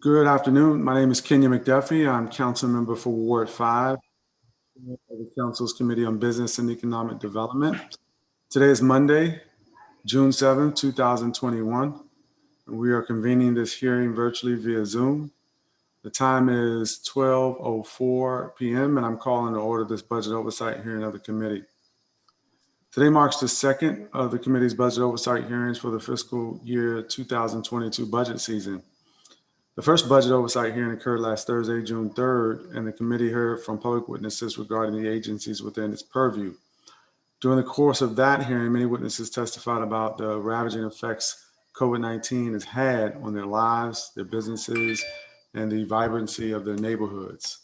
Good afternoon. My name is Kenya McDuffie. I'm council member for Ward 5 of the Council's Committee on Business and Economic Development. Today is Monday, June 7th, 2021, and we are convening this hearing virtually via Zoom. The time is 12:04 p.m. and I'm calling to order this budget oversight hearing of the committee. Today marks the second of the committee's budget oversight hearings for the fiscal year 2022 budget season. The first budget oversight hearing occurred last Thursday, June 3rd, and the committee heard from public witnesses regarding the agencies within its purview. During the course of that hearing, many witnesses testified about the ravaging effects COVID-19 has had on their lives, their businesses, and the vibrancy of their neighborhoods.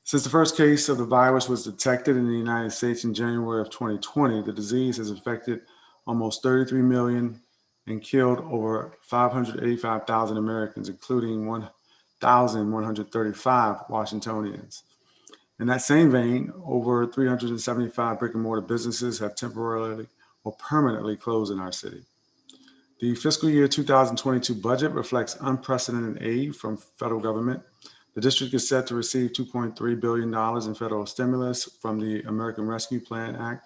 Since the first case of the virus was detected in the United States in January of 2020, the disease has affected almost 33 million and killed over 585,000 Americans, including 1,135 Washingtonians. In that same vein, over 375 brick and mortar businesses have temporarily or permanently closed in our city. The fiscal year 2022 budget reflects unprecedented aid from federal government. The district is set to receive $2.3 billion in federal stimulus from the American Rescue Plan Act,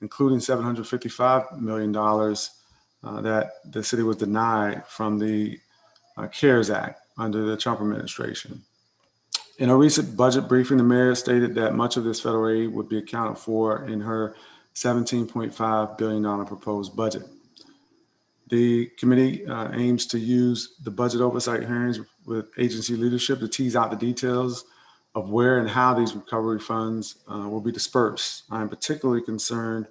including $755 million that the city was denied from the CARES Act under the Trump administration. In a recent budget briefing, the mayor stated that much of this federal aid would be accounted for in her $17.5 billion proposed budget. The committee aims to use the budget oversight hearings with agency leadership to tease out the details of where and how these recovery funds will be dispersed. I am particularly concerned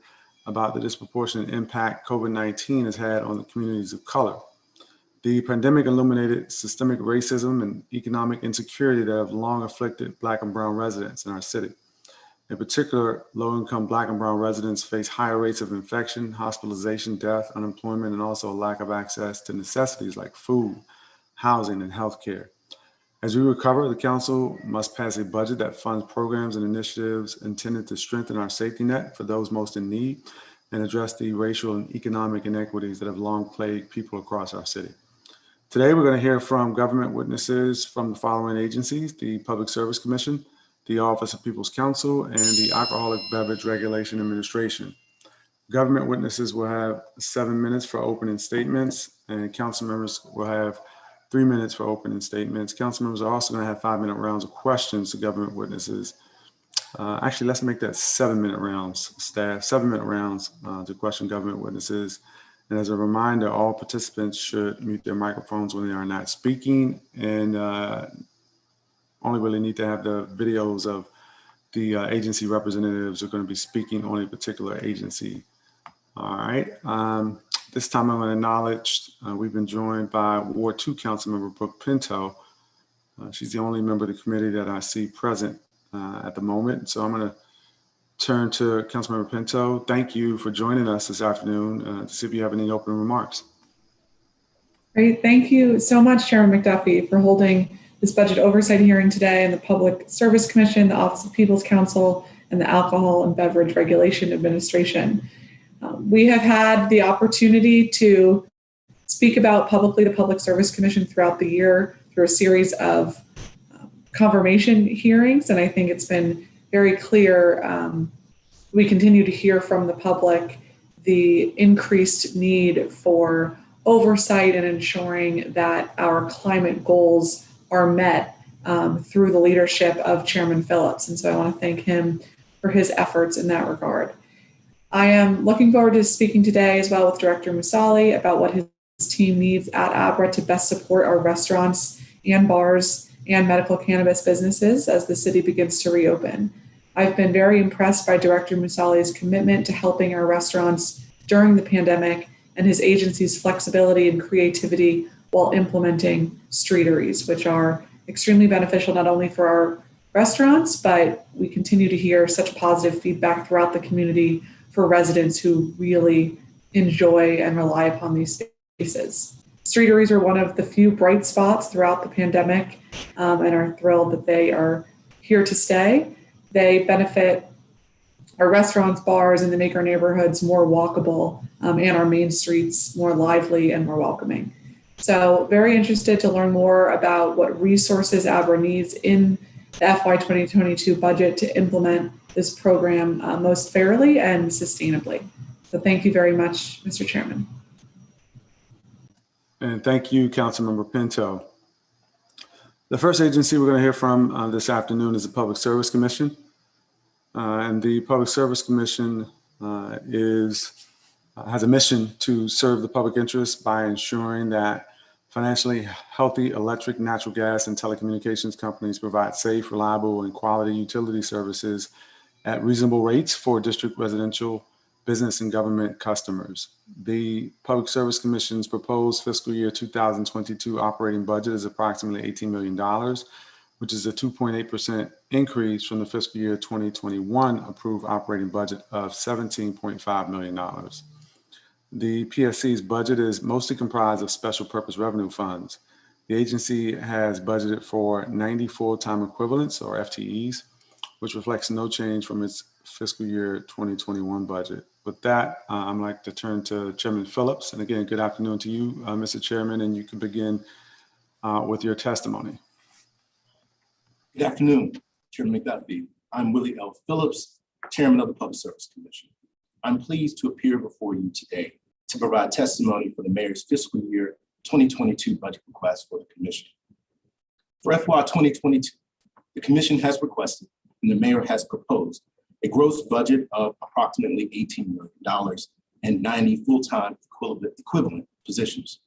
about the disproportionate impact COVID-19 has had on the communities of color. The pandemic illuminated systemic racism and economic insecurity that have long afflicted Black and brown residents in our city. In particular, low-income Black and brown residents face higher rates of infection, hospitalization, death, unemployment, and also a lack of access to necessities like food, housing, and healthcare. As we recover, the council must pass a budget that funds programs and initiatives intended to strengthen our safety net for those most in need and address the racial and economic inequities that have long plagued people across our city. Today, we're going to hear from government witnesses from the following agencies: the Public Service Commission, the Office of People's Counsel, and the Alcoholic Beverage Regulation Administration. Government witnesses will have 7 minutes for opening statements, and council members will have 3 minutes for opening statements. Council members are also going to have 5-minute rounds of questions to government witnesses. Actually, let's make that 7-minute rounds, staff, 7-minute rounds to question government witnesses. And as a reminder, all participants should mute their microphones when they are not speaking, and only really need to have the videos of the agency representatives who are going to be speaking on a particular agency. All right. This time I'm going to acknowledge we've been joined by Ward 2 Councilmember Brooke Pinto. She's the only member of the committee that I see present at the moment. So I'm going to turn to Councilmember Pinto. Thank you for joining us this afternoon to see if you have any opening remarks. Great. Thank you so much, Chairman McDuffie, for holding this budget oversight hearing today, and the Public Service Commission, the Office of People's Counsel, and the Alcohol and Beverage Regulation Administration. We have had the opportunity to speak about publicly the Public Service Commission throughout the year through a series of confirmation hearings, and I think it's been very clear. We continue to hear from the public the increased need for oversight and ensuring that our climate goals are met through the leadership of Chairman Phillips. And so I want to thank him for his efforts in that regard. I am looking forward to speaking today as well with Director Musali about what his team needs at ABRA to best support our restaurants and bars and medical cannabis businesses as the city begins to reopen. I've been very impressed by Director Musali's commitment to helping our restaurants during the pandemic and his agency's flexibility and creativity while implementing streeteries, which are extremely beneficial not only for our restaurants, but we continue to hear such positive feedback throughout the community for residents who really enjoy and rely upon these spaces. Streeteries are one of the few bright spots throughout the pandemic and are thrilled that they are here to stay. They benefit our restaurants, bars, and they make our neighborhoods more walkable and our main streets more lively and more welcoming. So very interested to learn more about what resources ABRA needs in the FY 2022 budget to implement this program most fairly and sustainably. So thank you very much, Mr. Chairman. And thank you, Councilmember Pinto. The first agency we're going to hear from this afternoon is the Public Service Commission. And the Public Service Commission has a mission to serve the public interest by ensuring that financially healthy electric, natural gas, and telecommunications companies provide safe, reliable, and quality utility services at reasonable rates for district residential, business, and government customers. The Public Service Commission's proposed fiscal year 2022 operating budget is approximately $18 million, which is a 2.8% increase from the fiscal year 2021 approved operating budget of $17.5 million. The PSC's budget is mostly comprised of special purpose revenue funds. The agency has budgeted for 90 full-time equivalents, or FTEs, which reflects no change from its fiscal year 2021 budget. With that, I'd like to turn to Chairman Phillips. And again, good afternoon to you, Mr. Chairman, and you can begin with your testimony. Good afternoon, Chairman McDuffie. I'm Willie L. Phillips, Chairman of the Public Service Commission. I'm pleased to appear before you today to provide testimony for the Mayor's fiscal year 2022 budget request for the Commission. For FY 2022, the Commission has requested and the Mayor has proposed a gross budget of approximately $18 million and 90 full-time equivalent positions.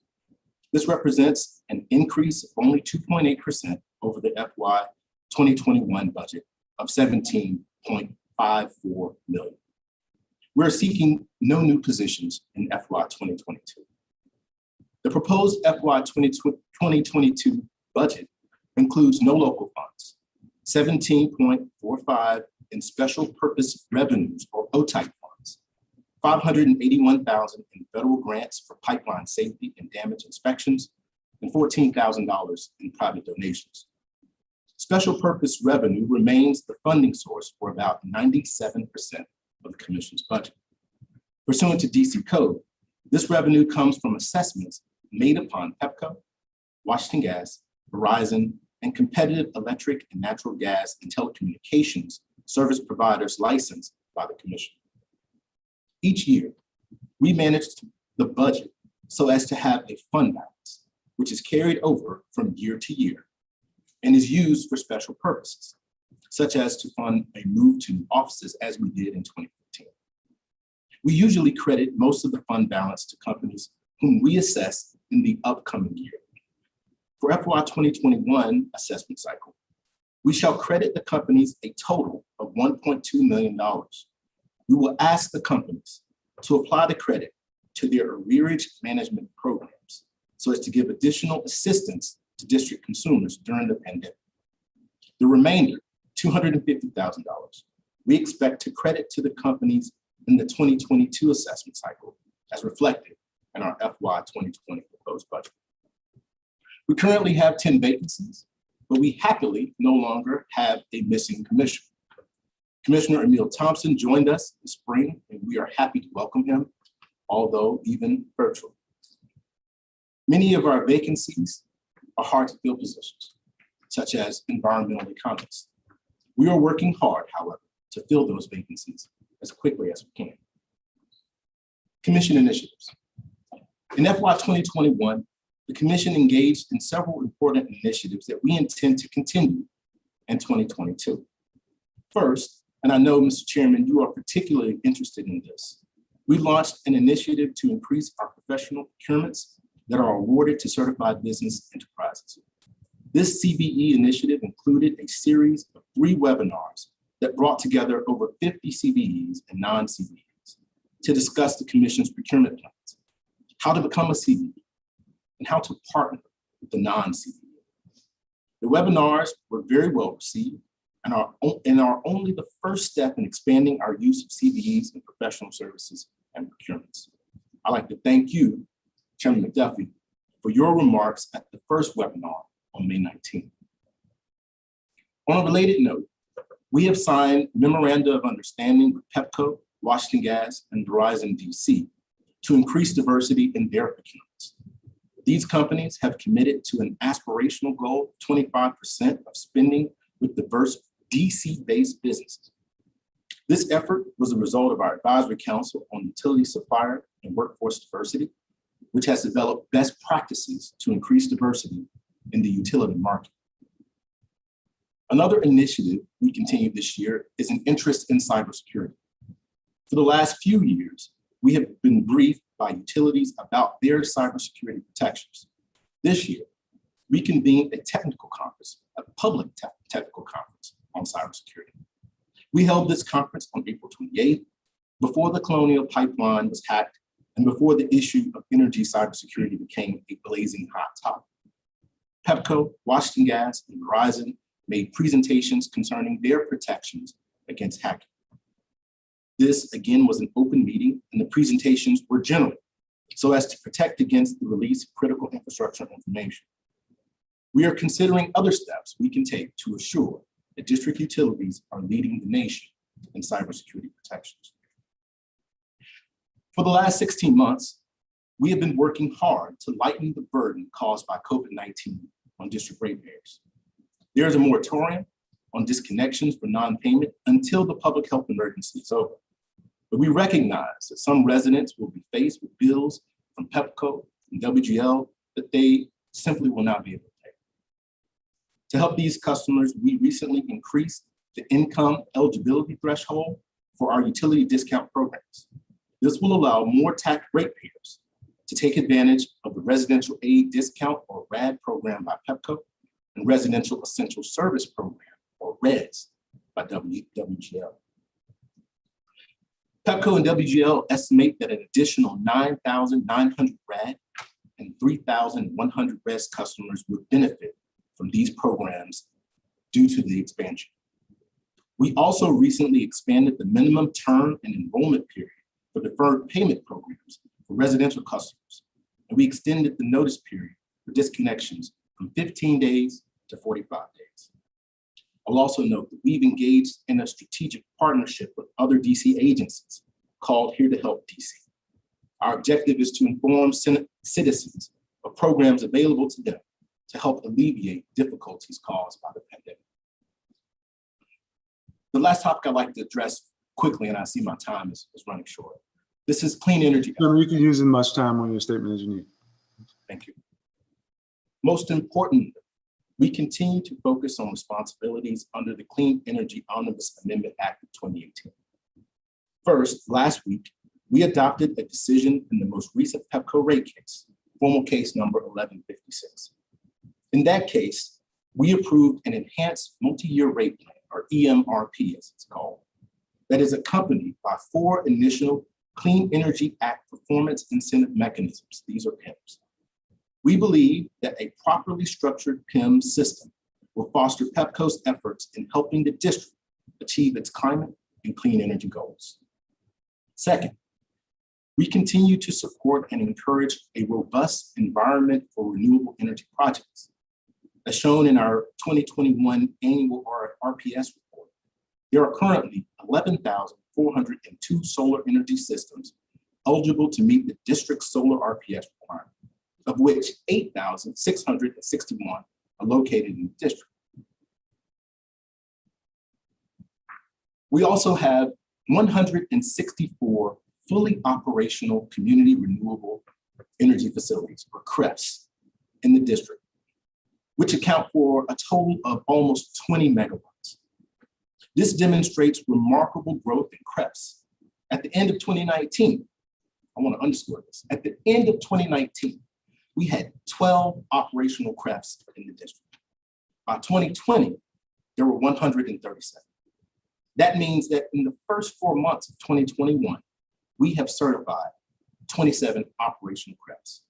This represents an increase of only 2.8% over the FY 2021 budget of $17.54 million. We're seeking no new positions in FY 2022. The proposed FY 2022 budget includes no local funds, 17.45 in special purpose revenues or OTIPE funds, $581,000 in federal grants for pipeline safety and damage inspections, and $14,000 in private donations. Special purpose revenue remains the funding source for about 97% of the Commission's budget. Pursuant to DC Code, this revenue comes from assessments made upon PEPCO, Washington Gas, Verizon, and competitive electric and natural gas and telecommunications service providers licensed by the Commission. Each year, we manage the budget so as to have a fund balance, which is carried over from year to year and is used for special purposes, such as to fund a move to new offices as we did in 2015. We usually credit most of the fund balance to companies whom we assess in the upcoming year. For FY 2021 assessment cycle, we shall credit the companies a total of $1.2 million. We will ask the companies to apply the credit to their arrearage management programs so as to give additional assistance to district consumers during the pandemic. The remainder, $250,000, we expect to credit to the companies in the 2022 assessment cycle as reflected in our FY 2020 proposed budget. We currently have 10 vacancies, but we happily no longer have a missing commissioner. Commissioner Emil Thompson joined us in spring, and we are happy to welcome him, although even virtually. Many of our vacancies are hard to fill positions, such as environmental economists. We are working hard, however, to fill those vacancies as quickly as we can. Commission initiatives. In FY 2021, the Commission engaged in several important initiatives that we intend to continue in 2022. First, and I know, Mr. Chairman, you are particularly interested in this, we launched an initiative to increase our professional procurements that are awarded to certified business enterprises. This CBE initiative included a series of 3 webinars that brought together over 50 CBEs and non-CBEs to discuss the Commission's procurement plans, how to become a CBE, and how to partner with the non-CBE. The webinars were very well received and are only the first step in expanding our use of CBEs in professional services and procurements. I'd like to thank you, Chairman McDuffie, for your remarks at the first webinar on May 19th. On a related note, we have signed memoranda of understanding with PEPCO, Washington Gas, and Verizon DC to increase diversity in their procurements. These companies have committed to an aspirational goal of 25% of spending with diverse DC-based businesses. This effort was a result of our Advisory Council on Utility Supplier and Workforce Diversity, which has developed best practices to increase diversity in the utility market. Another initiative we continued this year is an interest in cybersecurity. For the last few years, we have been briefed by utilities about their cybersecurity protections. This year, we convened a technical conference, a public technical conference on cybersecurity. We held this conference on April 28th, before the Colonial Pipeline was hacked and before the issue of energy cybersecurity became a blazing hot topic. PEPCO, Washington Gas, and Verizon made presentations concerning their protections against hacking. This, again, was an open meeting, and the presentations were general, so as to protect against the release of critical infrastructure information. We are considering other steps we can take to assure that district utilities are leading the nation in cybersecurity protections. For the last 16 months, we have been working hard to lighten the burden caused by COVID-19 on district ratepayers. There is a moratorium on disconnections for non-payment until the public health emergency is over. But we recognize that some residents will be faced with bills from PEPCO and WGL that they simply will not be able to pay. To help these customers, we recently increased the income eligibility threshold for our utility discount programs. This will allow more tax ratepayers to take advantage of the Residential Aid Discount, or RAD, program by PEPCO and Residential Essential Service Program, or RES, by WGL. PEPCO and WGL estimate that an additional 9,900 RAD and 3,100 RES customers would benefit from these programs due to the expansion. We also recently expanded the minimum term and enrollment period for deferred payment programs for residential customers, and we extended the notice period for disconnections from 15 days to 45 days. I'll also note that we've engaged in a strategic partnership with other DC agencies called Here to Help DC. Our objective is to inform citizens of programs available to them to help alleviate difficulties caused by the pandemic. The last topic I'd like to address quickly, and I see my time is running short. This is clean energy. You can use as much time on your statement as you need. Thank you. Most importantly, we continue to focus on responsibilities under the Clean Energy Omnibus Amendment Act of 2018. First, last week, we adopted a decision in the most recent PEPCO rate case, formal case number 1156. In that case, we approved an enhanced multi-year rate plan, or EMRP as it's called, that is accompanied by 4 initial Clean Energy Act performance incentive mechanisms. These are PIMs. We believe that a properly structured PIM system will foster PEPCO's efforts in helping the district achieve its climate and clean energy goals. Second, we continue to support and encourage a robust environment for renewable energy projects. As shown in our 2021 annual RPS report, there are currently 11,402 solar energy systems eligible to meet the district's solar RPS requirement, of which 8,661 are located in the district. We also have 164 fully operational community renewable energy facilities, or CREFs, in the district, which account for a total of almost 20 megawatts. This demonstrates remarkable growth in CREFs. At the end of 2019, I want to underscore this, at the end of 2019, we had 12 operational CREFs in the district. By 2020, there were 137. That means that in the first 4 months of 2021, we have certified 27 operational CREFs.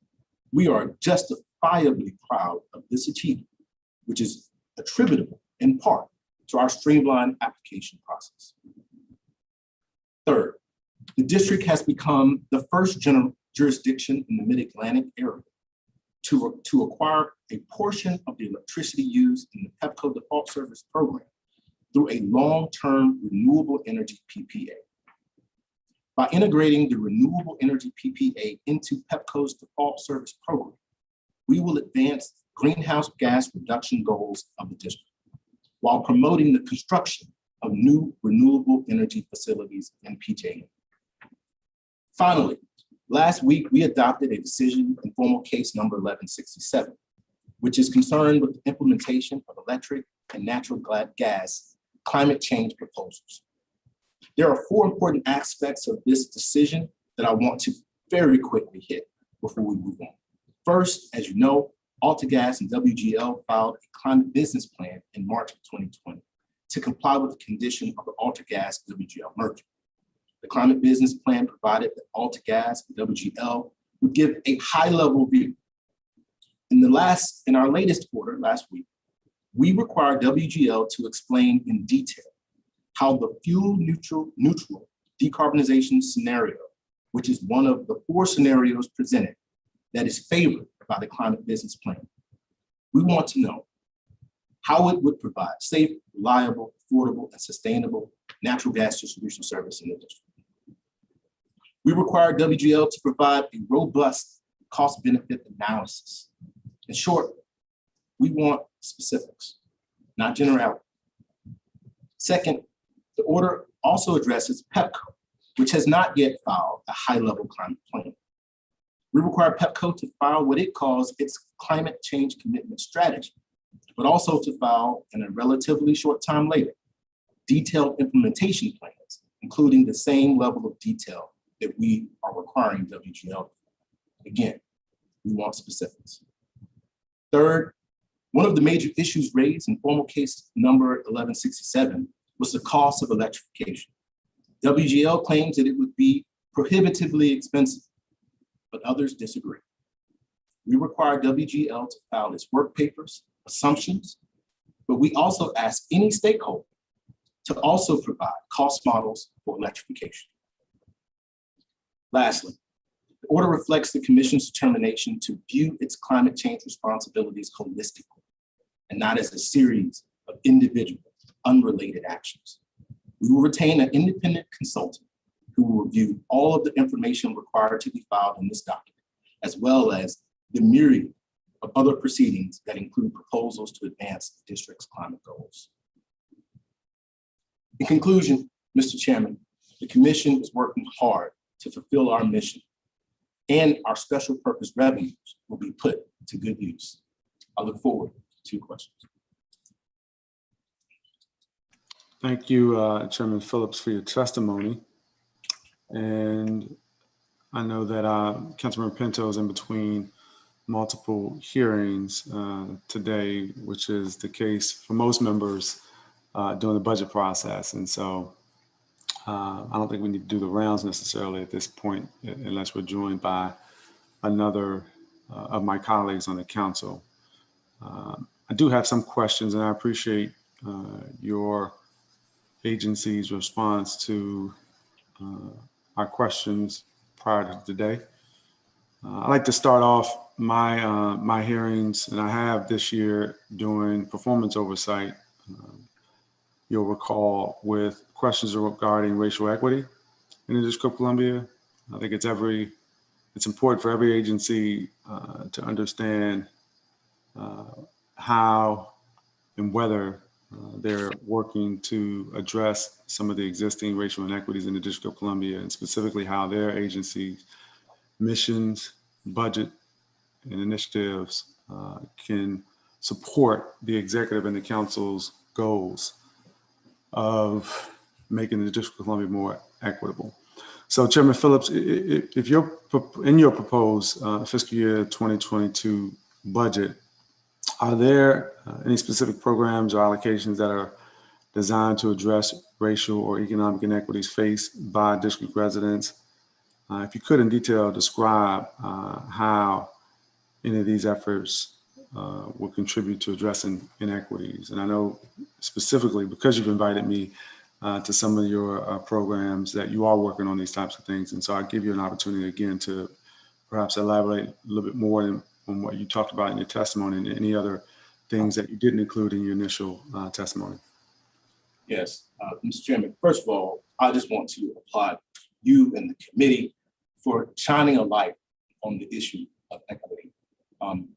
We are justifiably proud of this achievement, which is attributable in part to our streamlined application process. Third, the district has become the first jurisdiction in the Mid-Atlantic area to acquire a portion of the electricity used in the PEPCO default service program through a long-term renewable energy PPA. By integrating the renewable energy PPA into PEPCO's default service program, we will advance greenhouse gas reduction goals of the district while promoting the construction of new renewable energy facilities in PJM. Finally, last week, we adopted a decision in formal case number 1167, which is concerned with the implementation of electric and natural gas climate change proposals. There are 4 important aspects of this decision that I want to very quickly hit before we move on. First, as you know, AltaGas and WGL filed a climate business plan in March of 2020 to comply with the condition of the AltaGas-WGL merger. The climate business plan provided that AltaGas and WGL would give a high-level view. In our latest order last week, we required WGL to explain in detail how the fuel neutral decarbonization scenario, which is one of the 4 scenarios presented that is favored by the climate business plan. We want to know how it would provide safe, reliable, affordable, and sustainable natural gas distribution service in the district. We require WGL to provide a robust cost-benefit analysis. In short, we want specifics, not generality. Second, the order also addresses PEPCO, which has not yet filed a high-level climate plan. We require PEPCO to file what it calls its climate change commitment strategy, but also to file, in a relatively short time later, detailed implementation plans, including the same level of detail that we are requiring WGL. Again, we want specifics. Third, one of the major issues raised in formal case number 1167 was the cost of electrification. WGL claims that it would be prohibitively expensive, but others disagree. We require WGL to file its work papers, assumptions, but we also ask any stakeholder to also provide cost models for electrification. Lastly, the order reflects the Commission's determination to view its climate change responsibilities holistically and not as a series of individual, unrelated actions. We will retain an independent consultant who will review all of the information required to be filed in this document, as well as the myriad of other proceedings that include proposals to advance the district's climate goals. In conclusion, Mr. Chairman, the Commission is working hard to fulfill our mission, and our special purpose revenues will be put to good use. I look forward to questions. Thank you, Chairman Phillips, for your testimony. And I know that Councilmember Pinto is in between multiple hearings today, which is the case for most members during the budget process. And so I don't think we need to do the rounds necessarily at this point, unless we're joined by another of my colleagues on the council. I do have some questions, and I appreciate your agency's response to our questions prior to today. I'd like to start off my hearings, and I have this year doing performance oversight, you'll recall, with questions regarding racial equity in the District of Columbia. I think it's important for every agency to understand how and whether they're working to address some of the existing racial inequities in the District of Columbia, and specifically how their agency's missions, budget, and initiatives can support the executive and the council's goals of making the District of Columbia more equitable. So, Chairman Phillips, if you're in your proposed fiscal year 2022 budget, are there any specific programs or allocations that are designed to address racial or economic inequities faced by district residents? If you could in detail describe how any of these efforts will contribute to addressing inequities. And I know specifically because you've invited me to some of your programs that you are working on these types of things. And so I'll give you an opportunity again to perhaps elaborate a little bit more on what you talked about in your testimony and any other things that you didn't include in your initial testimony. Yes, Mr. Chairman, first of all, I just want to applaud you and the committee for shining a light on the issue of equity.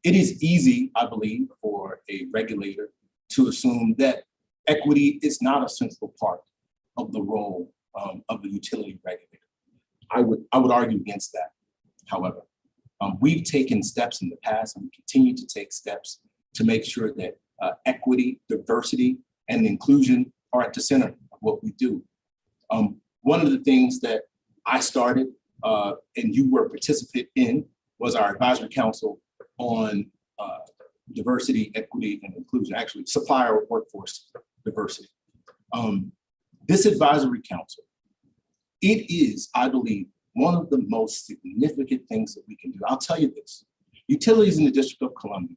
It is easy, I believe, for a regulator to assume that equity is not a central part of the role of the utility regulator. I would argue against that. However, we've taken steps in the past, and we continue to take steps to make sure that equity, diversity, and inclusion are at the center of what we do. One of the things that I started and you were a participant in was our advisory council on diversity, equity, and inclusion, actually supplier workforce diversity. This advisory council, it is, I believe, one of the most significant things that we can do. I'll tell you this, utilities in the District of Columbia,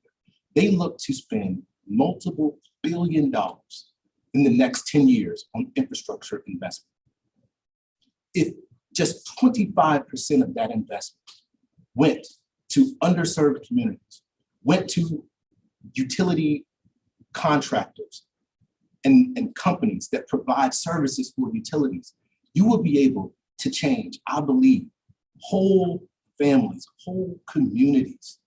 they look to spend multiple $billions in the next 10 years on infrastructure investment. If just 25% of that investment went to underserved communities, went to utility contractors and companies that provide services for utilities, you will be able to change, I believe, whole families, whole communities.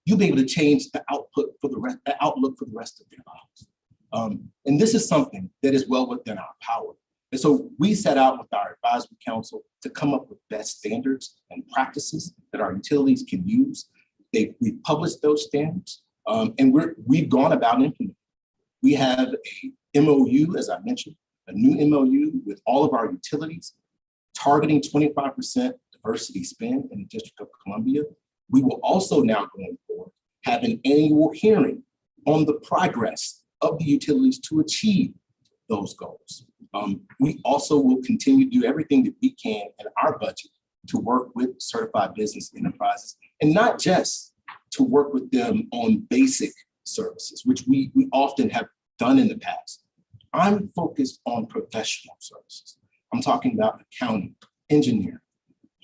You'll be able to change the outlook for the rest of their lives. And this is something that is well within our power. And so we set out with our advisory council to come up with best standards and practices that our utilities can use. We've published those standards, and we've gone about implementing. We have a MOU, as I mentioned, a new MOU with all of our utilities, targeting 25% diversity spend in the District of Columbia. We will also now, going forward, have an annual hearing on the progress of the utilities to achieve those goals. We also will continue to do everything that we can in our budget to work with certified business enterprises, and not just to work with them on basic services, which we often have done in the past. I'm focused on professional services. I'm talking about accounting, engineering,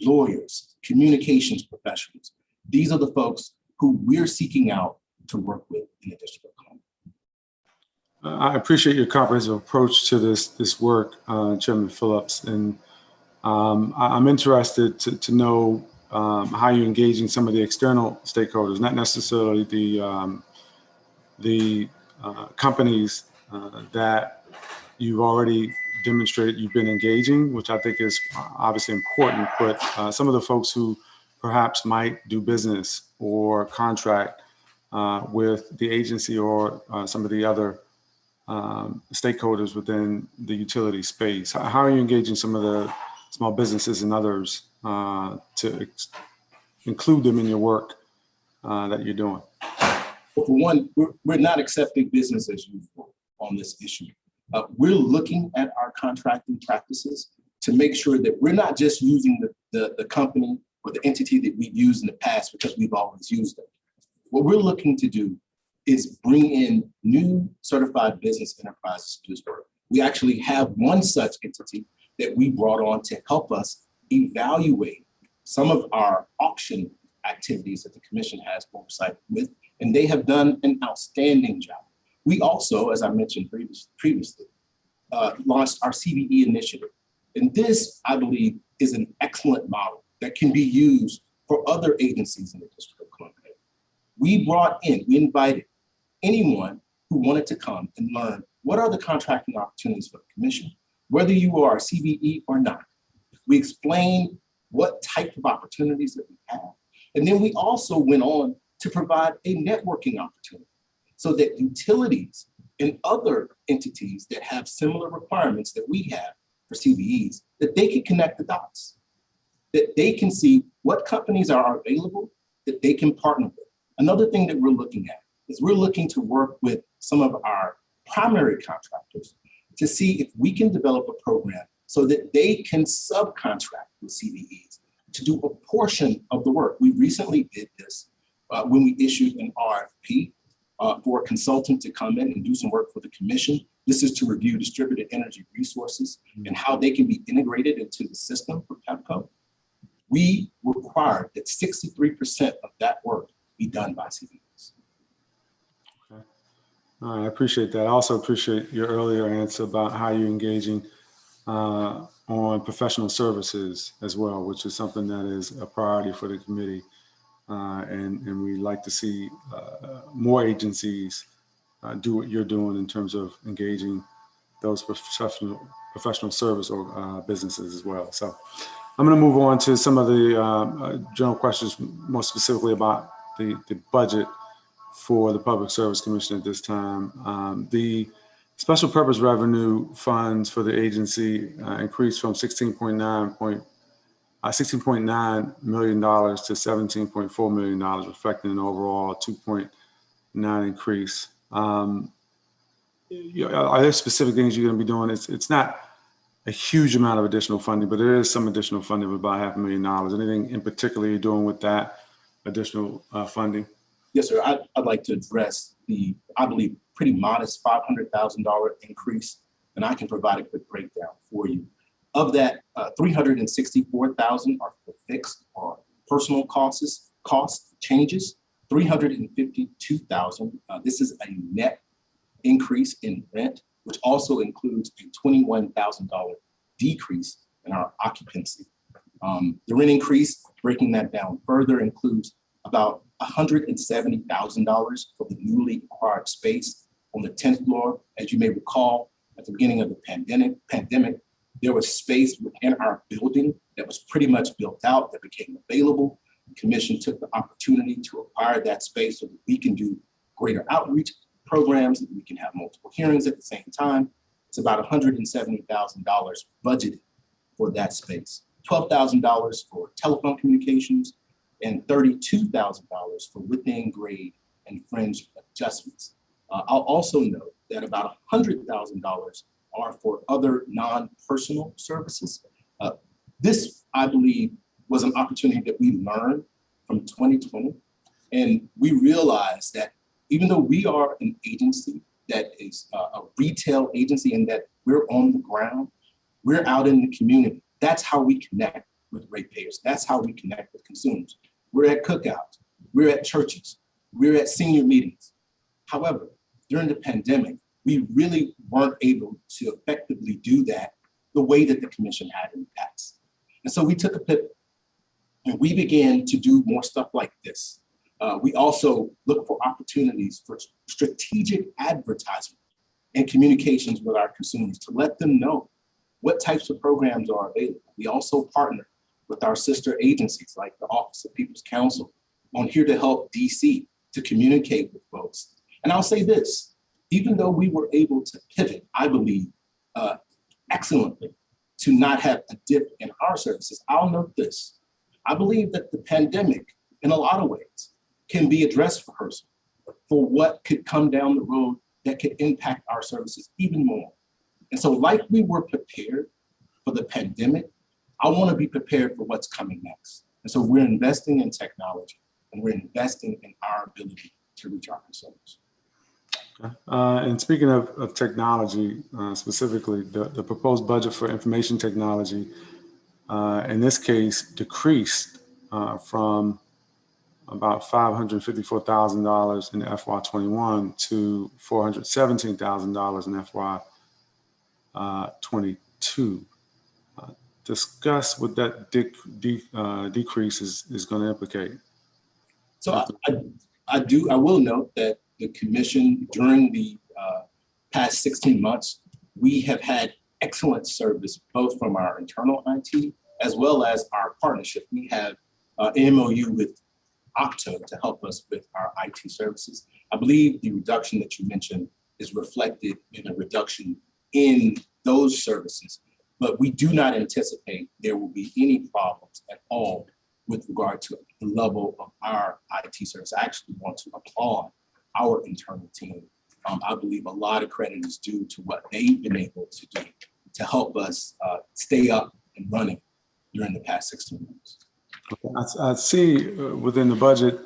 lawyers, communications professionals. These are the folks who we're seeking out to work with in the District of Columbia. I appreciate your comprehensive approach to this work, Chairman Phillips, and I'm interested to know how you're engaging some of the external stakeholders, not necessarily the companies that you've already demonstrated you've been engaging, which I think is obviously important, but some of the folks who perhaps might do business or contract with the agency or some of the other stakeholders within the utility space. How are you engaging some of the small businesses and others to include them in your work that you're doing? Well, for one, we're not accepting business as usual on this issue. We're looking at our contracting practices to make sure that we're not just using the company or the entity that we've used in the past because we've always used them. What we're looking to do is bring in new certified business enterprises to this work. We actually have one such entity that we brought on to help us evaluate some of our auction activities that the commission has oversight with, and they have done an outstanding job. We also, as I mentioned previously, launched our CBE initiative. And this, I believe, is an excellent model that can be used for other agencies in the District of Columbia. We invited anyone who wanted to come and learn what are the contracting opportunities for the commission, whether you are a CBE or not. We explained what type of opportunities that we have. And then we also went on to provide a networking opportunity so that utilities and other entities that have similar requirements that we have for CBEs, that they can connect the dots, that they can see what companies are available that they can partner with. Another thing that we're looking at is we're looking to work with some of our primary contractors to see if we can develop a program so that they can subcontract with CBEs to do a portion of the work. We recently did this when we issued an RFP for a consultant to come in and do some work for the commission. This is to review distributed energy resources and how they can be integrated into the system for PEPCO. We required that 63% of that work be done by CBEs. Okay. I appreciate that. I also appreciate your earlier answer about how you're engaging on professional services as well, which is something that is a priority for the committee. and we like to see more agencies do what you're doing in terms of engaging those professional service or businesses as well. So I'm going to move on to some of the general questions, more specifically about the budget for the Public Service Commission at this time. The special purpose revenue funds for the agency increased from $16.9 million to $17.4 million, reflecting an overall 2.9 increase. Are there specific things you're going to be doing? It's not a huge amount of additional funding, but there is some additional funding of about $500,000. Anything in particular you're doing with that additional funding? Yes, sir. I'd like to address the, I believe, pretty modest $500,000 increase, and I can provide a quick breakdown for you. Of that, 364,000 are for fixed or personal cost changes. 352,000. This is a net increase in rent, which also includes a $21,000 decrease in our occupancy. The rent increase, breaking that down further, includes about $170,000 for the newly acquired space on the 10th floor. As you may recall, at the beginning of the pandemic, there was space within our building that was pretty much built out that became available. The commission took the opportunity to acquire that space so that we can do greater outreach programs, that we can have multiple hearings at the same time. It's about $170,000 budgeted for that space. $12,000 for telephone communications and $32,000 for within grade and fringe adjustments. I'll also note that about $100,000 are for other non-personal services. This, I believe, was an opportunity that we learned from 2020. And we realized that even though we are an agency that is a retail agency and that we're on the ground, we're out in the community. That's how we connect with ratepayers. That's how we connect with consumers. We're at cookouts, we're at churches, we're at senior meetings. However, during the pandemic, we really weren't able to effectively do that the way that the commission had in the past. And so we took a pivot and we began to do more stuff like this. We also look for opportunities for strategic advertisement and communications with our consumers to let them know what types of programs are available. We also partner with our sister agencies like the Office of People's Counsel on Here to Help DC to communicate with folks. And I'll say this, even though we were able to pivot, I believe, excellently to not have a dip in our services, I'll note this. I believe that the pandemic, in a lot of ways, can be addressed for what could come down the road that could impact our services even more. And so like we were prepared for the pandemic, I want to be prepared for what's coming next. And so we're investing in technology and we're investing in our ability to reach our consumers. Okay. And speaking of technology, specifically, the proposed budget for information technology, in this case, decreased from about $554,000 in FY21 to $417,000 in FY22. Discuss what that decrease is going to implicate. So I will note that the commission during the past 16 months, we have had excellent service, both from our internal IT as well as our partnership. We have an MOU with Okta to help us with our IT services. I believe the reduction that you mentioned is reflected in a reduction in those services, but we do not anticipate there will be any problems at all with regard to the level of our IT service. I actually want to applaud our internal team. I believe a lot of credit is due to what they've been able to do to help us stay up and running during the past 16 months. Okay. I see within the budget,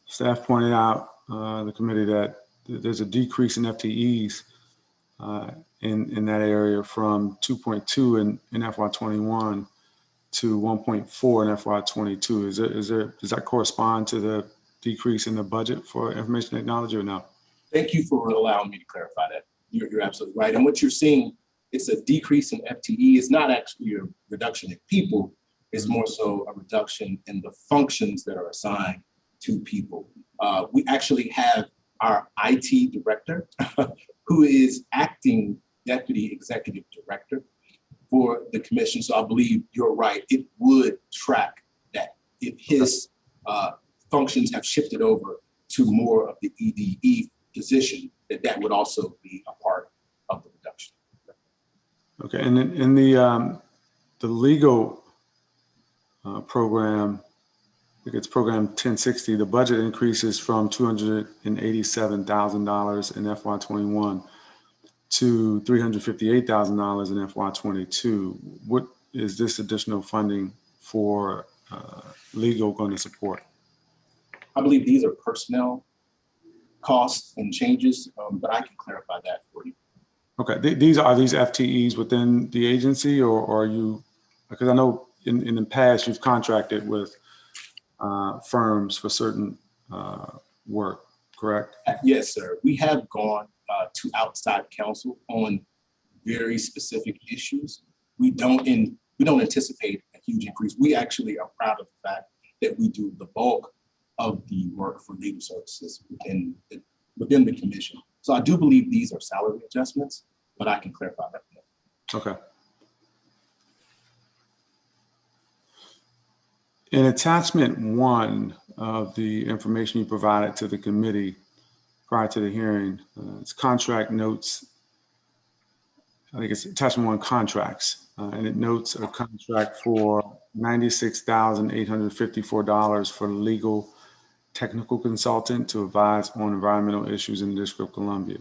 staff pointed out, the committee, that there's a decrease in FTEs in that area from 2.2 in FY21 to 1.4 in FY22. Does that correspond to the decrease in the budget for information technology or no? Thank you for allowing me to clarify that. You're absolutely right. And what you're seeing, it's a decrease in FTE. It's not actually a reduction in people. It's more so a reduction in the functions that are assigned two people. We actually have our IT director, who is acting deputy executive director for the commission. So I believe you're right. It would track that if his functions have shifted over to more of the EDE position, that would also be a part of the reduction. Okay, and in the legal program, I think it's program 1060, the budget increases from $287,000 in FY21 to $358,000 in FY22. What is this additional funding for legal going to support? I believe these are personnel costs and changes, but I can clarify that for you. Okay, these FTEs within the agency, or are you, because I know in the past you've contracted with firms for certain work, correct? Yes, sir. We have gone to outside counsel on very specific issues. We don't anticipate a huge increase. We actually are proud of the fact that we do the bulk of the work for legal services within the commission. So I do believe these are salary adjustments, but I can clarify that more. Okay. In attachment 1 of the information you provided to the committee prior to the hearing, it's contract notes. I think it's attachment 1, contracts, and it notes a contract for $96,854 for legal technical consultant to advise on environmental issues in the District of Columbia.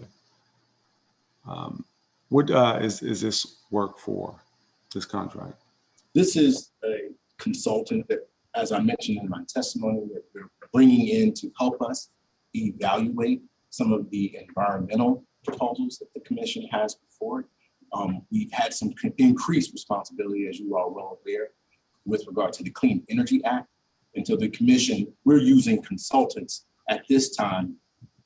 What is this work for, this contract? This is a consultant that, as I mentioned in my testimony, that we're bringing in to help us evaluate some of the environmental proposals that the commission has before it. We've had some increased responsibility, as you are well aware, with regard to the Clean Energy Act. And so the commission, we're using consultants at this time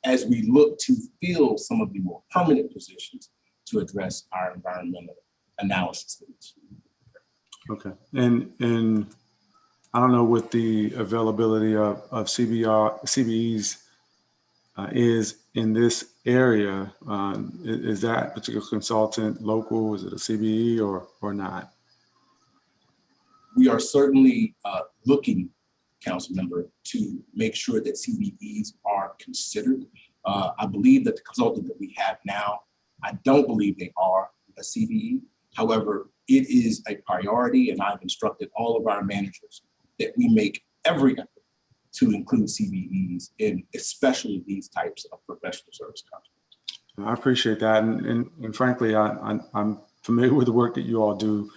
as we look to fill some of the more permanent positions to address our environmental analysis needs. Okay, and I don't know what the availability of CBEs is in this area. Is that particular consultant local? Is it a CBE or not? We are certainly looking, council member, to make sure that CBEs are considered. I believe that the consultant that we have now, I don't believe they are a CBE. However, it is a priority, and I've instructed all of our managers that we make every effort to include CBEs in especially these types of professional service contracts. I appreciate that, and frankly, I'm familiar with the work that you all do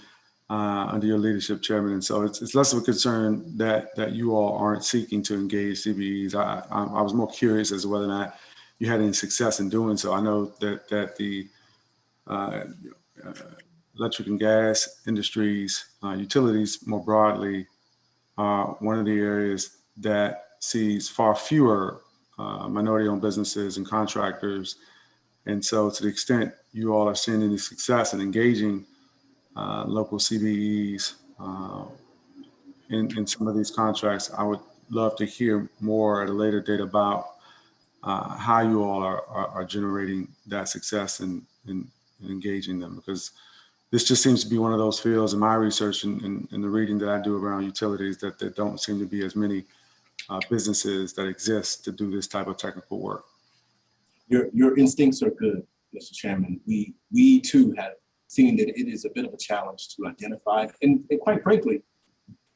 under your leadership, Chairman, and so it's less of a concern that you all aren't seeking to engage CBEs. I was more curious as to whether or not you had any success in doing so. I know that the electric and gas industries, utilities more broadly, are one of the areas that sees far fewer minority-owned businesses and contractors. And so to the extent you all are seeing any success in engaging local CBEs in some of these contracts, I would love to hear more at a later date about how you all are generating that success in engaging them, because this just seems to be one of those fields in my research and the reading that I do around utilities that there don't seem to be as many businesses that exist to do this type of technical work. Your instincts are good, Mr. Chairman. We too have seen that it is a bit of a challenge to identify, and quite frankly,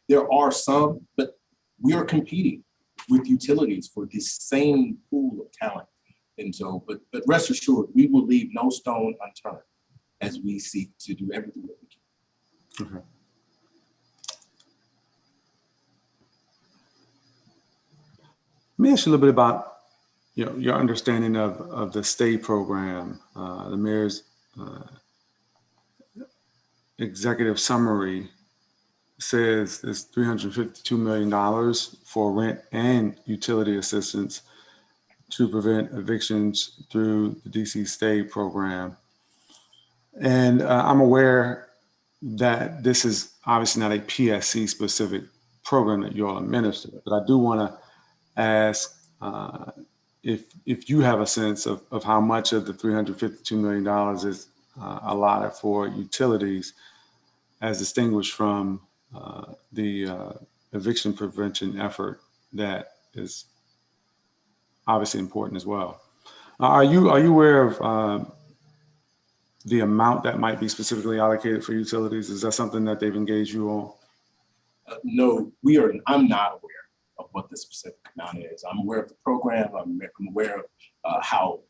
there are some, but we are competing with utilities for the same pool of talent. And so, but rest assured, we will leave no stone unturned as we seek to do everything that we can. Okay. Let me ask you a little bit about your understanding of the STAY program. The mayor's executive summary says there's $352 million for rent and utility assistance to prevent evictions through the DC STAY program. And I'm aware that this is obviously not a PSC specific program that you all administer, but I do want to ask if you have a sense of how much of the $352 million is allotted for utilities as distinguished from the eviction prevention effort that is obviously important as well. Are you aware of the amount that might be specifically allocated for utilities? Is that something that they've engaged you on? No, I'm not aware of what the specific amount is. I'm aware of the program. I'm aware of how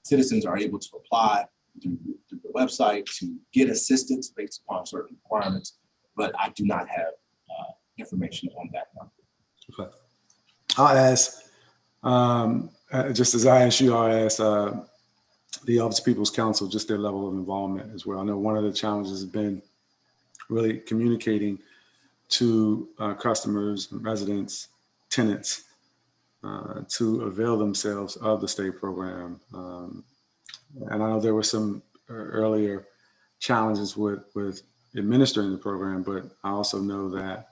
citizens are able to apply through the website to get assistance based upon certain requirements, but I do not have information on that number. Okay. I'll ask, just as I asked you, I'll ask the Office of People's Counsel, just their level of involvement as well. I know one of the challenges has been really communicating to customers, residents, tenants to avail themselves of the state program. And I know there were some earlier challenges with administering the program, but I also know that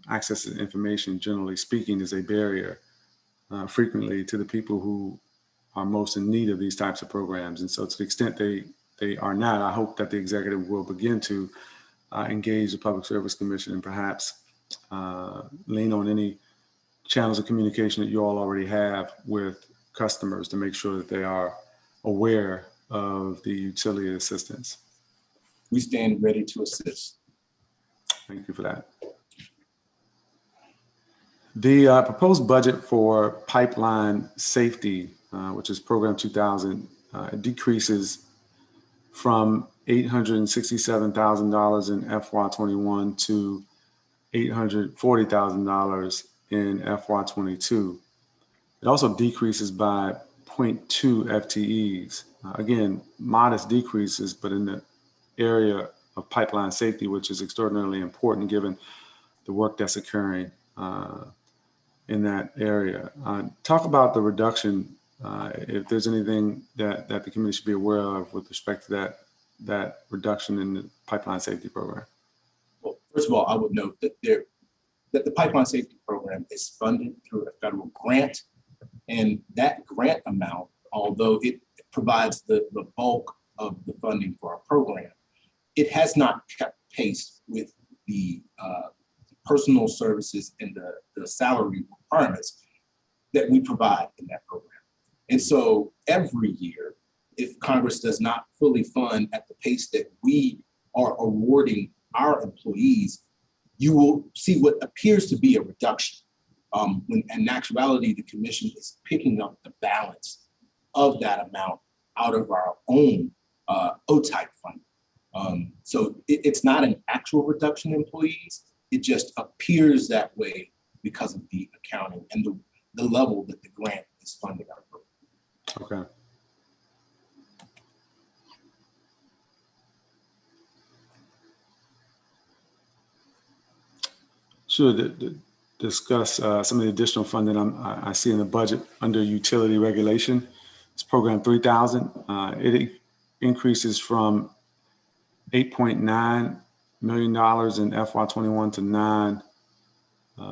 access to information, generally speaking, is a barrier frequently to the people who are most in need of these types of programs. And so to the extent they are not, I hope that the executive will begin to engage the Public Service Commission and perhaps lean on any channels of communication that you all already have with customers to make sure that they are aware of the utility assistance. We stand ready to assist. Thank you for that. The proposed budget for pipeline safety, which is Program 2000, decreases from $867,000 in FY21 to $840,000 in FY22. It also decreases by 0.2 FTEs. Again, modest decreases, but in the area of pipeline safety, which is extraordinarily important given the work that's occurring in that area. Talk about the reduction, if there's anything that the committee should be aware of with respect to that reduction in the pipeline safety program. Well, first of all, I would note that the pipeline safety program is funded through a federal grant, and that grant amount, although it provides the bulk of the funding for our program, it has not kept pace with the personal services and the salary requirements that we provide in that program. And so every year, if Congress does not fully fund at the pace that we are awarding our employees, you will see what appears to be a reduction. When in actuality, the commission is picking up the balance of that amount out of our own OTIC funding. So it's not an actual reduction in employees. It just appears that way because of the accounting and the level that the grant is funding our program. Okay. Sure. Discuss some of the additional funding I see in the budget under utility regulation. It's Program 3000. It increases from $8.9 million in FY21 to $9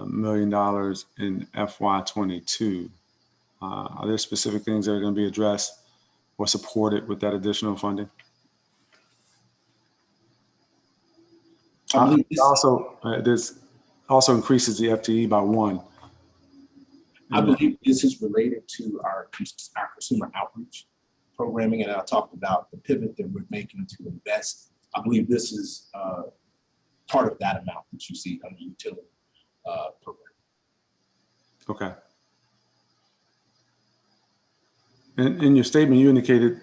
million in FY22. Are there specific things that are going to be addressed or supported with that additional funding? This also increases the FTE by 1. I believe this is related to our consumer outreach programming, and I talked about the pivot that we're making to invest. I believe this is part of that amount that you see on the utility program. Okay. In your statement, you indicated,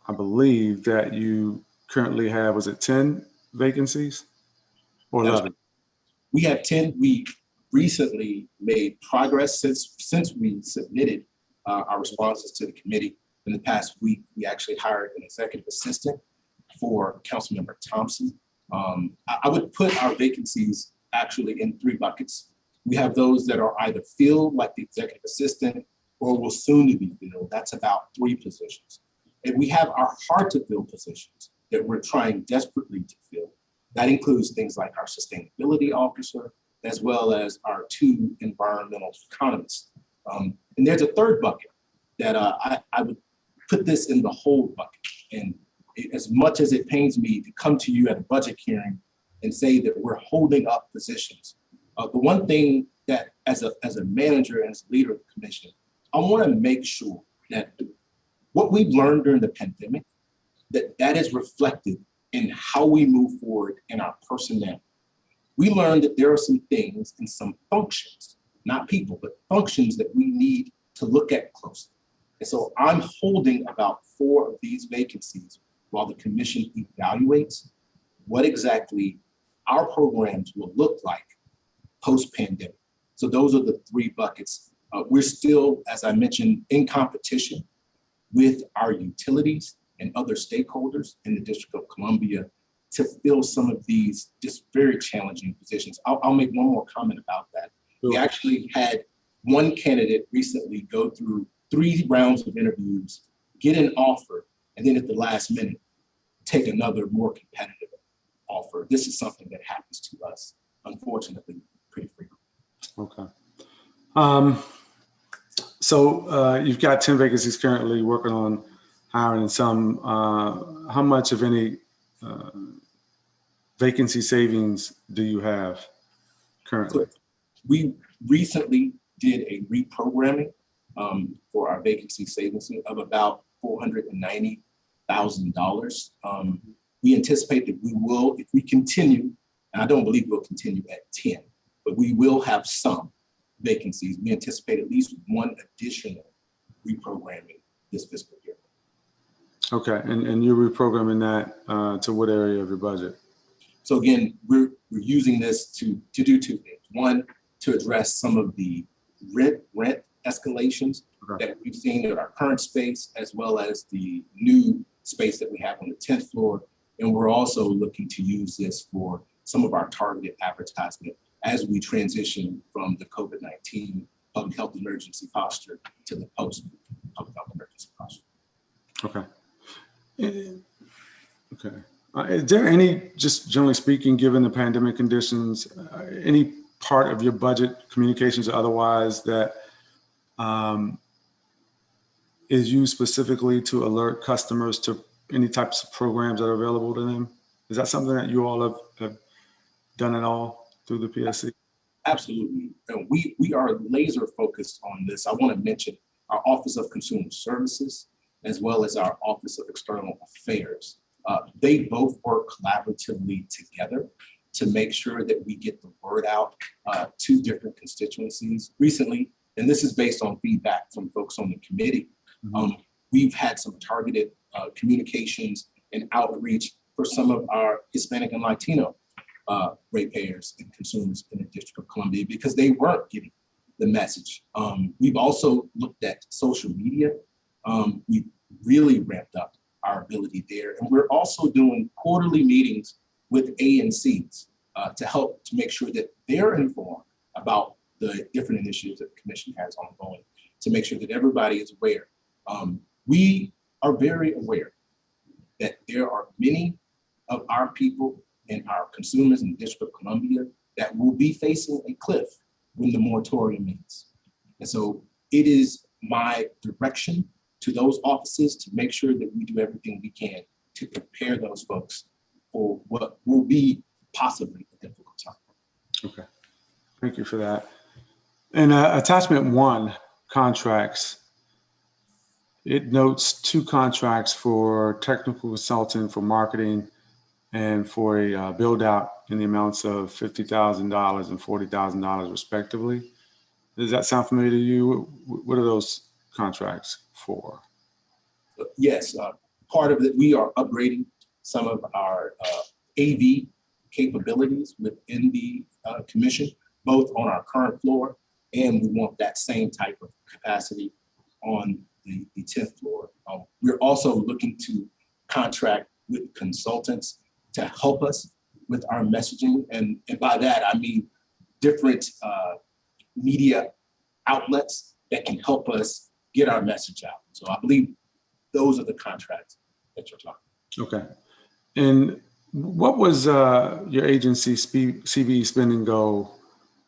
I believe, that you currently have, was it 10 vacancies or 11? We have 10. We recently made progress since we submitted our responses to the committee. In the past week, we actually hired an executive assistant for Councilmember Thompson. I would put our vacancies actually in 3 buckets. We have those that are either filled, like the executive assistant, or will soon to be filled. That's about 3 positions. And we have our hard to fill positions that we're trying desperately to fill. That includes things like our sustainability officer, as well as our 2 environmental economists. And there's a third bucket that I would put this in the whole bucket. And as much as it pains me to come to you at a budget hearing and say that we're holding up positions, the one thing that as a manager and as a leader of the commission, I want to make sure that what we've learned during the pandemic, that is reflected in how we move forward in our personnel. We learned that there are some things and some functions, not people, but functions that we need to look at closely. And so I'm holding about 4 of these vacancies while the commission evaluates what exactly our programs will look like post-pandemic. So those are the 3 buckets. We're still, as I mentioned, in competition with our utilities and other stakeholders in the District of Columbia to fill some of these just very challenging positions. I'll make one more comment about that. We actually had one candidate recently go through 3 rounds of interviews, get an offer, and then at the last minute, take another more competitive offer. This is something that happens to us, unfortunately, pretty frequently. Okay. So you've got 10 vacancies currently, working on hiring some. How much, if any, vacancy savings do you have currently? So we recently did a reprogramming for our vacancy savings of about $490,000. We anticipate that we will, if we continue, and I don't believe we'll continue at 10, but we will have some vacancies. We anticipate at least one additional reprogramming this fiscal year. Okay, and you're reprogramming that to what area of your budget? So again, we're using this to do 2 things. One, to address some of the rent escalations that we've seen in our current space, as well as the new space that we have on the 10th floor. And we're also looking to use this for some of our targeted advertisement as we transition from the COVID-19 public health emergency posture to the post-public health emergency posture. Okay. Okay. Is there any, just generally speaking, given the pandemic conditions, any part of your budget, communications or otherwise, that is used specifically to alert customers to any types of programs that are available to them? Is that something that you all have done at all through the PSC? Absolutely. And we are laser focused on this. I want to mention our Office of Consumer Services, as well as our Office of External Affairs. They both work collaboratively together to make sure that we get the word out to different constituencies. Recently, and this is based on feedback from folks on the committee, we've had some targeted communications and outreach for some of our Hispanic and Latino ratepayers and consumers in the District of Columbia because they weren't getting the message. We've also looked at social media. We've really ramped up our ability there. And we're also doing quarterly meetings with ANCs to help to make sure that they're informed about the different initiatives that the commission has ongoing, to make sure that everybody is aware. We are very aware that there are many of our people and our consumers in the District of Columbia that will be facing a cliff when the moratorium ends. And so it is my direction to those offices to make sure that we do everything we can to prepare those folks for what will be possibly a difficult time. Okay, thank you for that. And attachment 1, contracts. It notes 2 contracts for technical consultant for marketing and for a build out in the amounts of $50,000 and $40,000 respectively. Does that sound familiar to you? What are those contracts for? Yes, part of it, we are upgrading some of our AV capabilities within the commission, both on our current floor, and we want that same type of capacity on the 10th floor. We're also looking to contract with consultants to help us with our messaging. And by that, I mean different media outlets that can help us get our message out. So I believe those are the contracts that you're talking about. Okay. And what was your agency CBE spending goal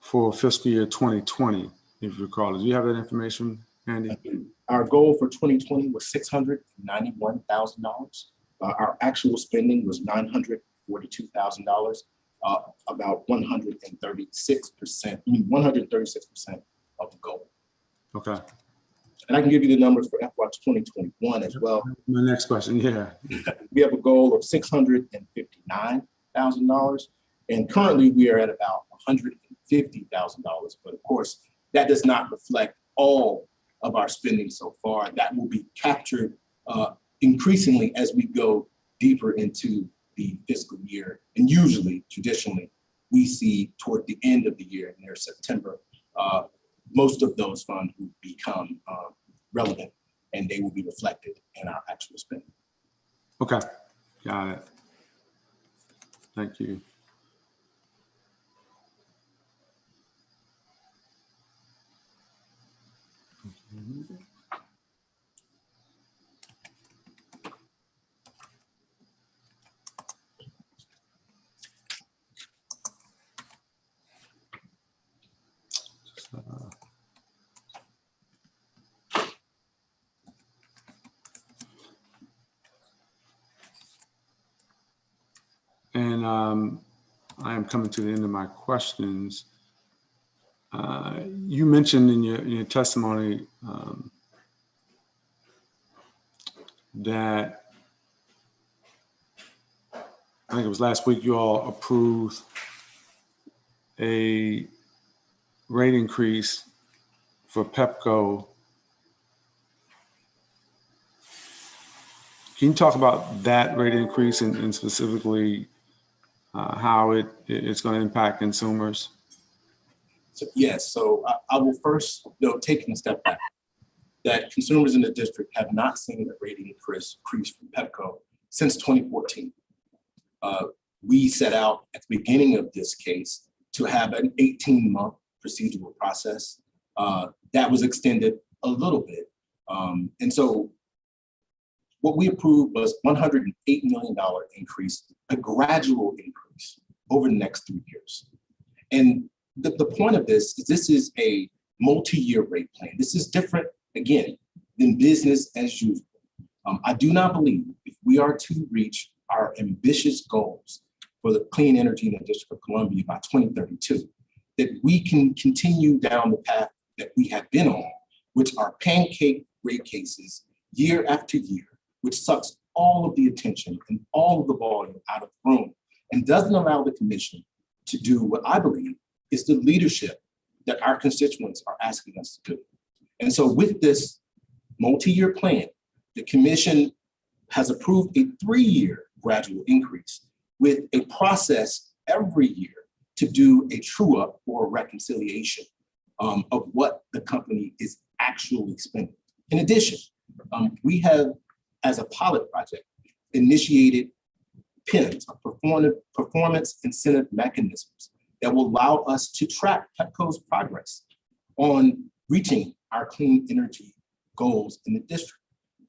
for fiscal year 2020, if you recall. Do you have that information, Andy? Our goal for 2020 was $691,000. Our actual spending was $942,000, about 136%, 136% of the goal. Okay. And I can give you the numbers for FY 2021 as well. My next question, yeah. We have a goal of $659,000, and currently we are at about $150,000. But of course, that does not reflect all of our spending so far. That will be captured increasingly as we go deeper into the fiscal year. And usually, traditionally, we see toward the end of the year, near September, most of those funds will become relevant, and they will be reflected in our actual spending. Okay, got it. Thank you. And I am coming to the end of my questions. You mentioned in your testimony that I think it was last week you all approved a rate increase for PEPCO. Can you talk about that rate increase and specifically how it's going to impact consumers? So, yes, so I will first, taking a step back, that consumers in the district have not seen a rate increase from PEPCO since 2014. We set out at the beginning of this case to have an 18-month procedural process. That was extended a little bit. And so what we approved was $108 million increase, a gradual increase over the next 3 years. And the point of this is a multi-year rate plan. This is different, again, than business as usual. I do not believe if we are to reach our ambitious goals for the clean energy in the District of Columbia by 2032, that we can continue down the path that we have been on, which are pancake rate cases year after year, which sucks all of the attention and all of the volume out of the room and doesn't allow the commission to do what I believe is the leadership that our constituents are asking us to do. And so with this multi-year plan, the commission has approved a 3-year gradual increase with a process every year to do a true up or a reconciliation of what the company is actually spending. In addition, we have, as a pilot project, initiated PINs, performance incentive mechanisms that will allow us to track PEPCO's progress on reaching our clean energy goals in the district.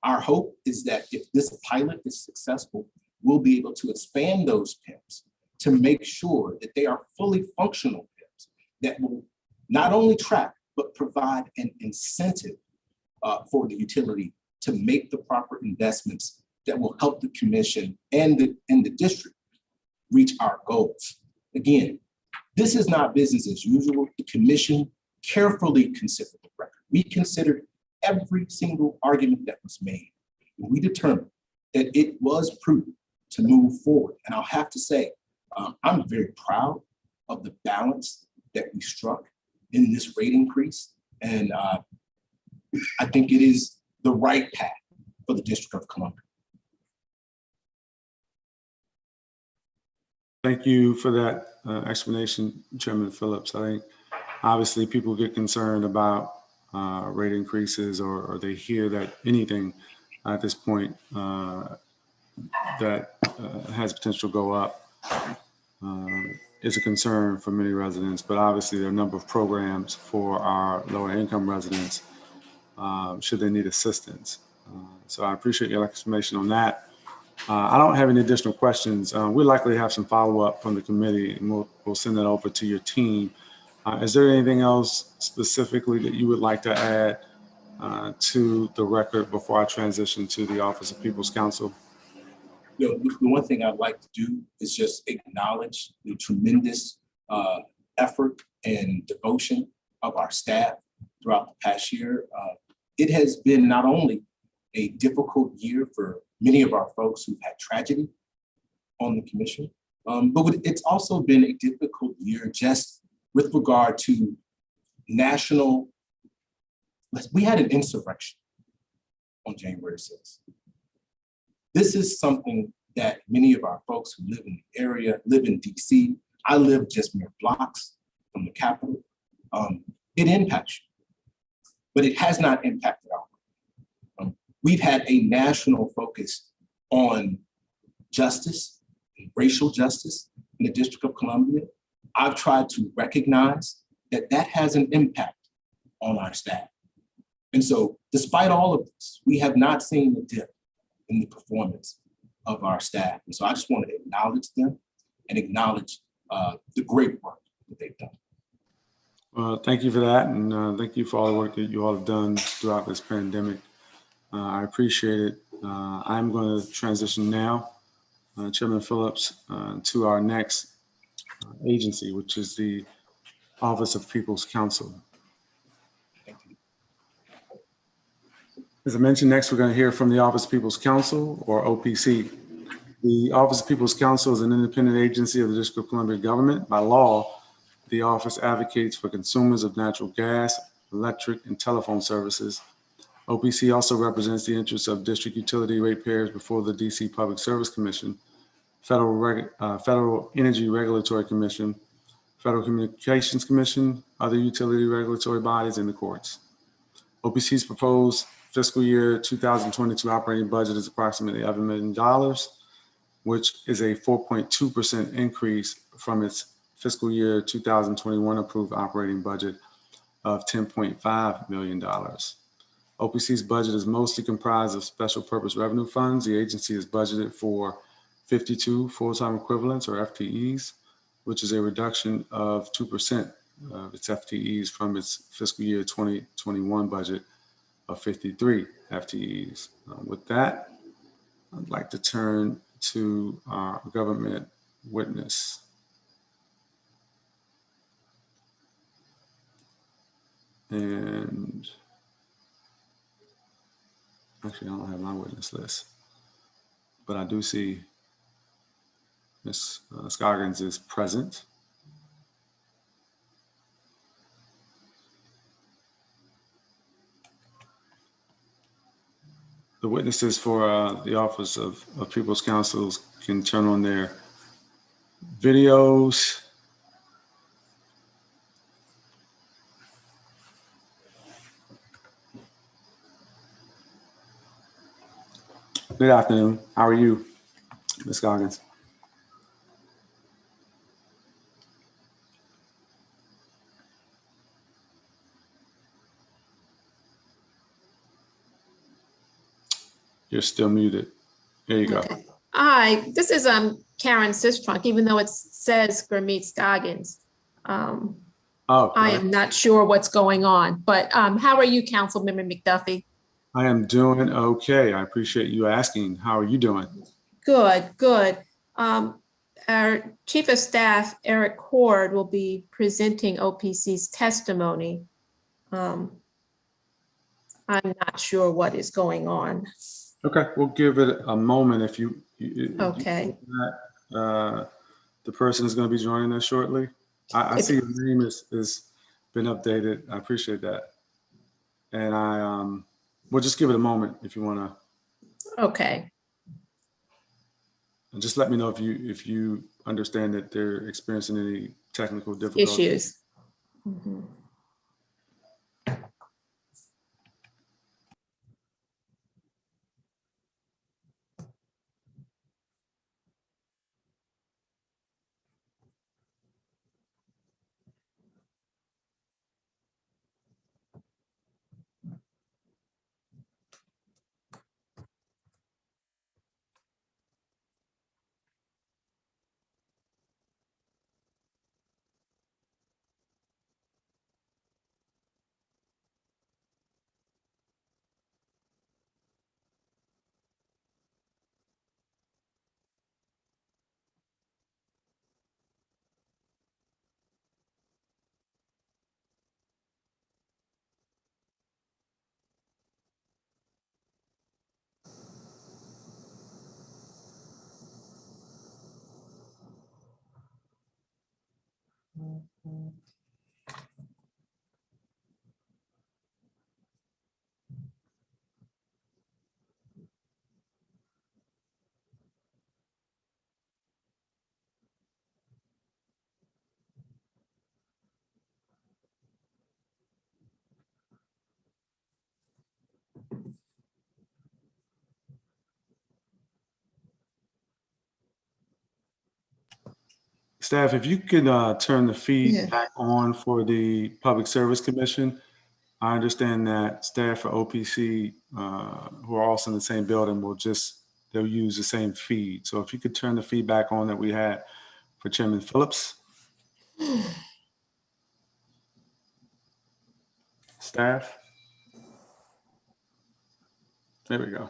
Our hope is that if this pilot is successful, we'll be able to expand those PIMs to make sure that they are fully functional PIMs that will not only track, but provide an incentive for the utility to make the proper investments that will help the commission and the district reach our goals. Again, this is not business as usual. The commission carefully considered the record. We considered every single argument that was made. And we determined that it was prudent to move forward. And I'll have to say, I'm very proud of the balance that we struck in this rate increase. And I think it is the right path for the District of Columbia. Thank you for that explanation, Chairman Phillips. I think obviously people get concerned about rate increases or they hear that anything at this point that has potential to go up is a concern for many residents, but obviously there are a number of programs for our lower income residents should they need assistance. So I appreciate your explanation on that. I don't have any additional questions. We'll likely have some follow-up from the committee and we'll send that over to your team. Is there anything else specifically that you would like to add to the record before I transition to the Office of People's Counsel? You know, the one thing I'd like to do is just acknowledge the tremendous effort and devotion of our staff throughout the past year. It has been not only a difficult year for many of our folks who've had tragedy on the commission, but it's also been a difficult year just with regard to national. We had an insurrection on January 6th. This is something that many of our folks who live in the area, live in DC, I live just mere blocks from the Capitol. It impacts you, but it has not impacted our work. We've had a national focus on justice, racial justice in the District of Columbia. I've tried to recognize that that has an impact on our staff. And so despite all of this, we have not seen a dip in the performance of our staff. And so I just want to acknowledge them and acknowledge the great work that they've done. Thank you for that. And thank you for all the work that you all have done throughout this pandemic. I appreciate it. I'm going to transition now, Chairman Phillips, to our next agency, which is the Office of People's Counsel. As I mentioned, next we're going to hear from the Office of People's Counsel, or OPC. The Office of People's Counsel is an independent agency of the District of Columbia government. By law, the office advocates for consumers of natural gas, electric, and telephone services. OPC also represents the interests of district utility ratepayers before the DC Public Service Commission, Federal Energy Regulatory Commission, Federal Communications Commission, other utility regulatory bodies, and the courts. OPC's proposed fiscal year 2022 operating budget is approximately $11 million, which is a 4.2% increase from its fiscal year 2021 approved operating budget of $10.5 million. OPC's budget is mostly comprised of special purpose revenue funds. The agency is budgeted for 52 full-time equivalents, or FTEs, which is a reduction of 2% of its FTEs from its fiscal year 2021 budget of 53 FTEs. With that, I'd like to turn to our government witness. And actually, I don't have my witness list, but I do see Ms. Scoggins is present. The witnesses for the Office of People's Counsels can turn on their videos. Good afternoon. How are you, Ms. Scoggins? You're still muted. There you go. Okay. Hi, this is Karen Sistrunk, even though it says Gurmeet Scoggins. Oh, I am not sure what's going on, but how are you, Councilmember McDuffie? I am doing okay. I appreciate you asking. How are you doing? Good, good. Our Chief of Staff, Eric Cord, will be presenting OPC's testimony. I'm not sure what is going on. Okay, we'll give it a moment. If you Okay. The person is going to be joining us shortly. I see your name is been updated. I appreciate that. And we'll just give it a moment if you want to. Okay. And just let me know if you understand that they're experiencing any technical difficulties. Issues. Mm-hmm. Staff, if you could turn the feed Yeah. back on for the Public Service Commission. I understand that staff for OPC, who are also in the same building, they'll use the same feed. So if you could turn the feedback on that we had for Chairman Phillips. Staff. There we go.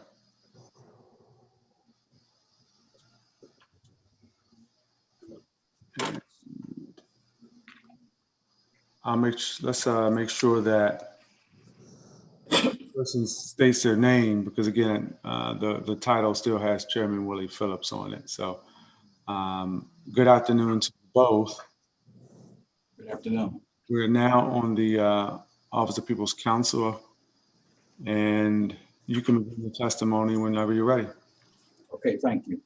Let's make sure that the person states their name, because again, the title still has Chairman Willie Phillips on it. So good afternoon to both. Good afternoon. We're now on the Office of People's Counsel, and you can begin the testimony whenever you're ready. Okay, thank you.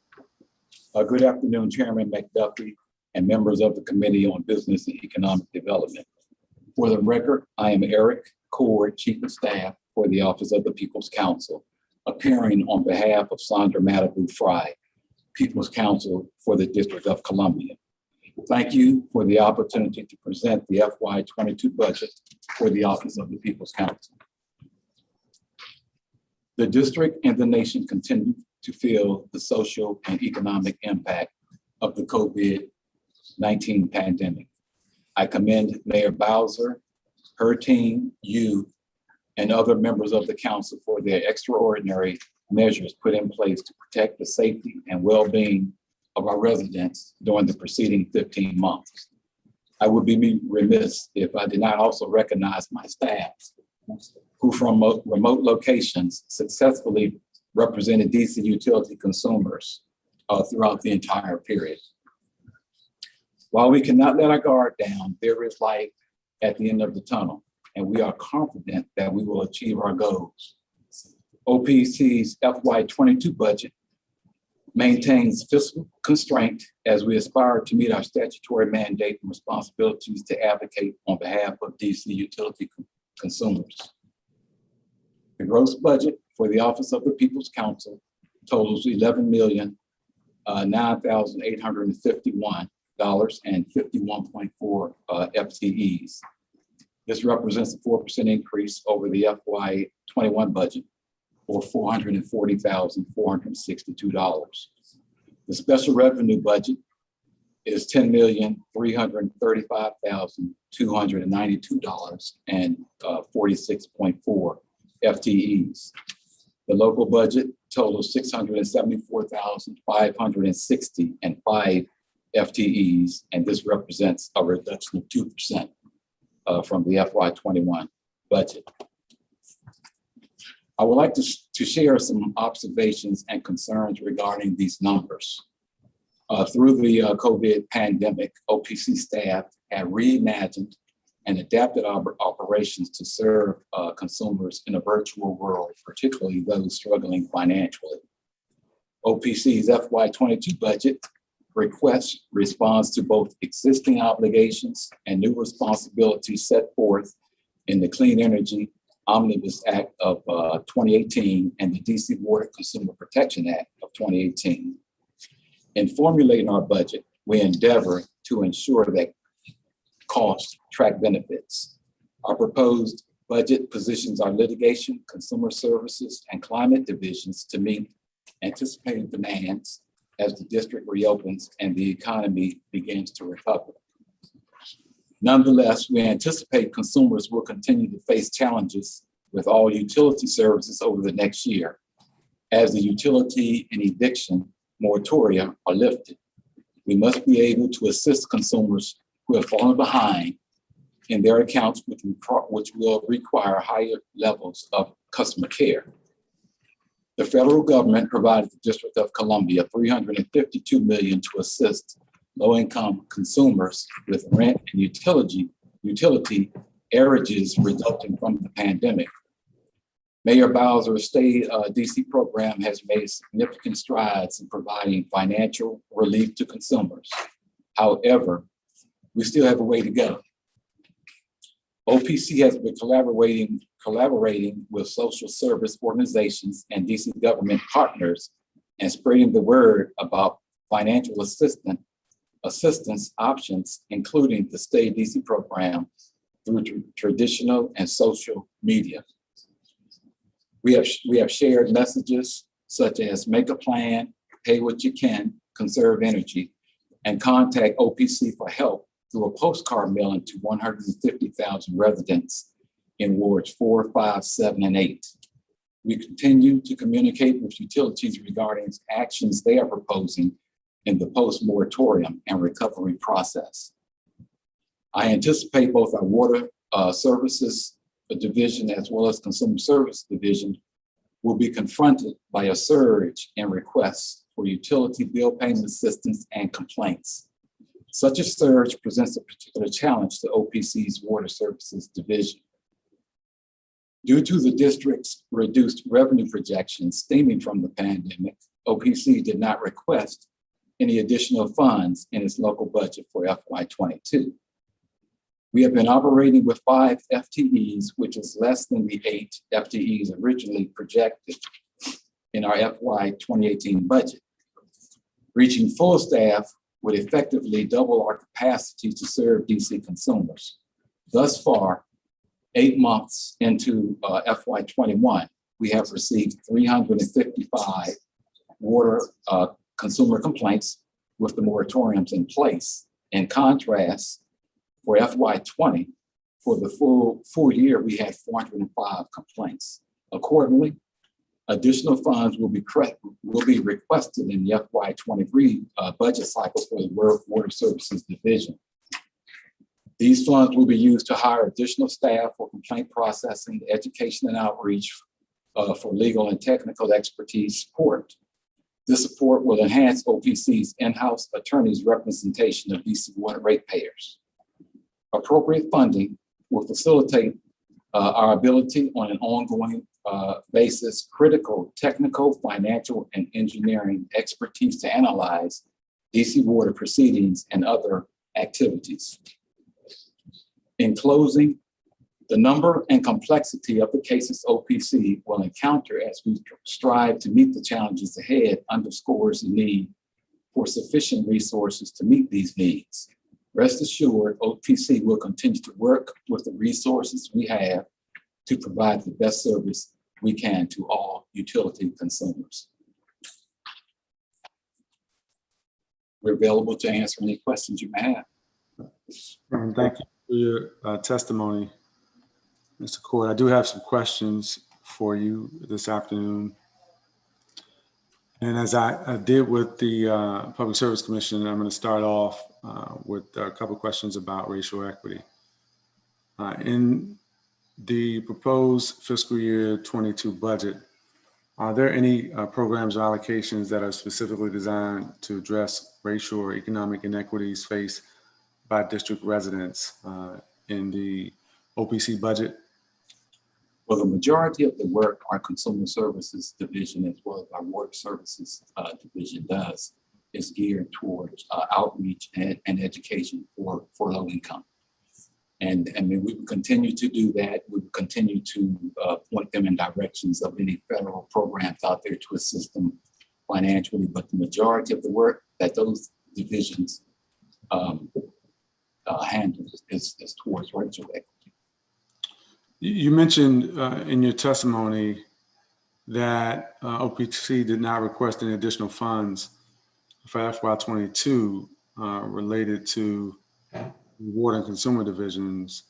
Good afternoon, Chairman McDuffie and members of the Committee on Business and Economic Development. For the record, I am Eric Cord, Chief of Staff for the Office of the People's Counsel, appearing on behalf of Sandra Matabu Fry, People's Counsel for the District of Columbia. Thank you for the opportunity to present the FY22 budget for the Office of the People's Counsel. The district and the nation continue to feel the social and economic impact of the COVID-19 pandemic. I commend Mayor Bowser, her team, you, and other members of the council for their extraordinary measures put in place to protect the safety and well-being of our residents during the preceding 15 months. I would be remiss if I did not also recognize my staff, who from remote locations successfully represented DC utility consumers throughout the entire period. While we cannot let our guard down, there is light at the end of the tunnel, and we are confident that we will achieve our goals. OPC's FY22 budget maintains fiscal constraint as we aspire to meet our statutory mandate and responsibilities to advocate on behalf of DC utility consumers. The gross budget for the Office of the People's Counsel totals $11,009,851 and 51.4 FTEs. This represents a 4% increase over the FY21 budget, or $440,462. The special revenue budget is $10,335,292 and 46.4 FTEs. The local budget totals $674,560 and 5 FTEs, and this represents a reduction of 2% from the FY21 budget. I would like to share some observations and concerns regarding these numbers. Through the COVID pandemic, OPC staff have reimagined and adapted our operations to serve consumers in a virtual world, particularly those struggling financially. OPC's FY22 budget request responds to both existing obligations and new responsibilities set forth in the Clean Energy Omnibus Act of 2018 and the DC Water Consumer Protection Act of 2018. In formulating our budget, we endeavor to ensure that costs track benefits. Our proposed budget positions our litigation, consumer services, and climate divisions to meet anticipated demands as the district reopens and the economy begins to recover. Nonetheless, we anticipate consumers will continue to face challenges with all utility services over the next year as the utility and eviction moratoria are lifted. We must be able to assist consumers who have fallen behind in their accounts, which will require higher levels of customer care. The federal government provided the District of Columbia $352 million to assist low-income consumers with rent and utility arrearages resulting from the pandemic. Mayor Bowser's Stay DC program has made significant strides in providing financial relief to consumers. However, we still have a way to go. OPC has been collaborating with social service organizations and DC government partners and spreading the word about financial assistance options, including the Stay DC program through traditional and social media. We have shared messages such as make a plan, pay what you can, conserve energy, and contact OPC for help through a postcard mailing to 150,000 residents in wards 4, 5, 7, and 8. We continue to communicate with utilities regarding actions they are proposing in the post-moratorium and recovery process. I anticipate both our water services division as well as consumer service division will be confronted by a surge in requests for utility bill payment assistance and complaints. Such a surge presents a particular challenge to OPC's water services division. Due to the district's reduced revenue projections stemming from the pandemic, OPC did not request any additional funds in its local budget for FY22. We have been operating with 5 FTEs, which is less than the 8 FTEs originally projected in our FY 2018 budget. Reaching full staff would effectively double our capacity to serve DC consumers. Thus far, 8 months into FY 21, we have received 355 water consumer complaints with the moratoriums in place. In contrast, for FY 20, for the full year, we had 405 complaints. Accordingly, additional funds will be requested in the FY 23 budget cycle for the Water Services Division. These funds will be used to hire additional staff for complaint processing, education and outreach, for legal and technical expertise support. This support will enhance OPC's in-house attorneys' representation of DC water ratepayers. Appropriate funding will facilitate our ability on an ongoing basis, critical technical, financial, and engineering expertise to analyze DC water proceedings and other activities. In closing, the number and complexity of the cases OPC will encounter as we strive to meet the challenges ahead underscores the need for sufficient resources to meet these needs. Rest assured, OPC will continue to work with the resources we have to provide the best service we can to all utility consumers. We're available to answer any questions you may have. Thank you for your testimony, Mr. Cord. I do have some questions for you this afternoon. And as I did with the Public Service Commission, I'm going to start off with a couple of questions about racial equity. In the proposed fiscal year 22 budget, are there any programs or allocations that are specifically designed to address racial or economic inequities faced by district residents in the OPC budget? Well, the majority of the work our Consumer Services Division as well as our Water Services Division does is geared towards outreach and education for low income. And I mean, we will continue to do that. We will continue to point them in directions of any federal programs out there to assist them financially. But the majority of the work that those divisions handle is towards racial equity. You mentioned in your testimony that OPC did not request any additional funds for FY22 related to water and consumer divisions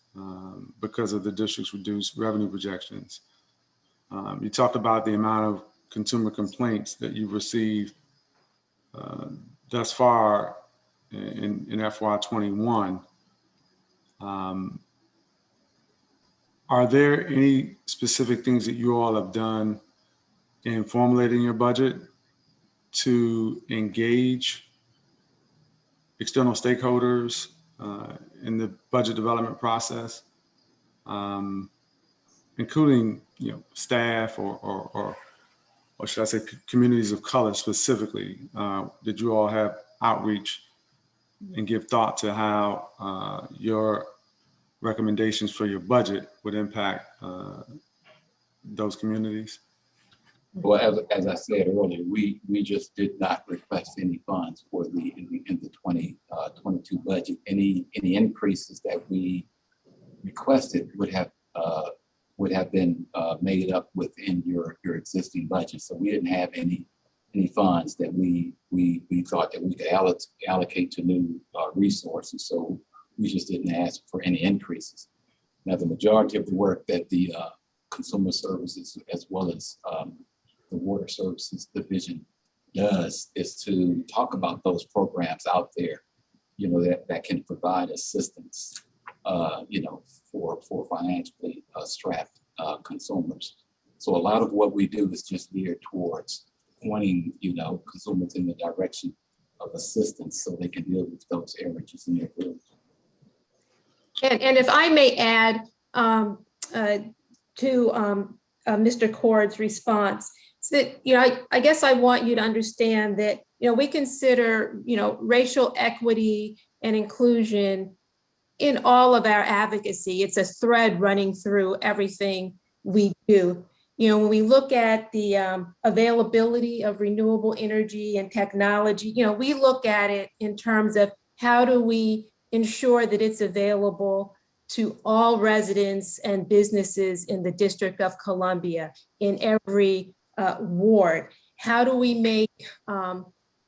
because of the district's reduced revenue projections. You talked about the amount of consumer complaints that you've received thus far in FY21. Are there any specific things that you all have done in formulating your budget to engage external stakeholders in the budget development process, including staff or should I say communities of color specifically? Did you all have outreach and give thought to how your recommendations for your budget would impact those communities? Well, as I said earlier, we just did not request any funds for in the 2022 budget. Any increases that we requested would have been made up within your existing budget. So we didn't have any funds that we thought that we could allocate to new resources. So we just didn't ask for any increases. Now, the majority of the work that the Consumer Services as well as the Water Services Division does is to talk about those programs out there, that can provide assistance, for financially strapped consumers. So a lot of what we do is just geared towards pointing, consumers in the direction of assistance so they can deal with those areas in their group. And if I may add to Mr. Cord's response, that I guess I want you to understand that we consider racial equity and inclusion in all of our advocacy. It's a thread running through everything we do. When we look at the availability of renewable energy and technology, we look at it in terms of how do we ensure that it's available to all residents and businesses in the District of Columbia, in every ward. How do we make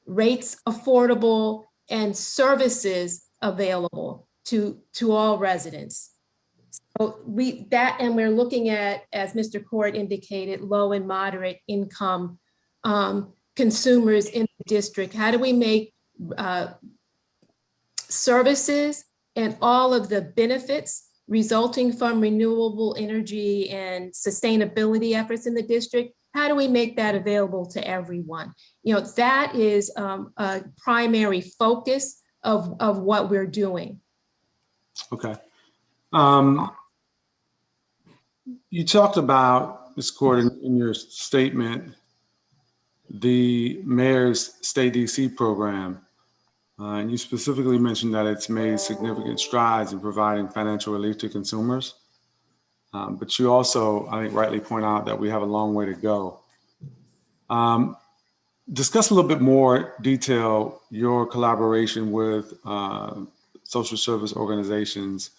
rates affordable and services available to all residents? So we're looking at, as Mr. Cord indicated, low and moderate income consumers in the district. How do we make services and all of the benefits resulting from renewable energy and sustainability efforts in the district, how do we make that available to everyone? That is a primary focus of what we're doing. Okay. You talked about, Ms. Cord, in your statement, the Mayor's Stay DC program. And you specifically mentioned that it's made significant strides in providing financial relief to consumers. But you also, I think, rightly point out that we have a long way to go. Discuss a little bit more detail your collaboration with social service organizations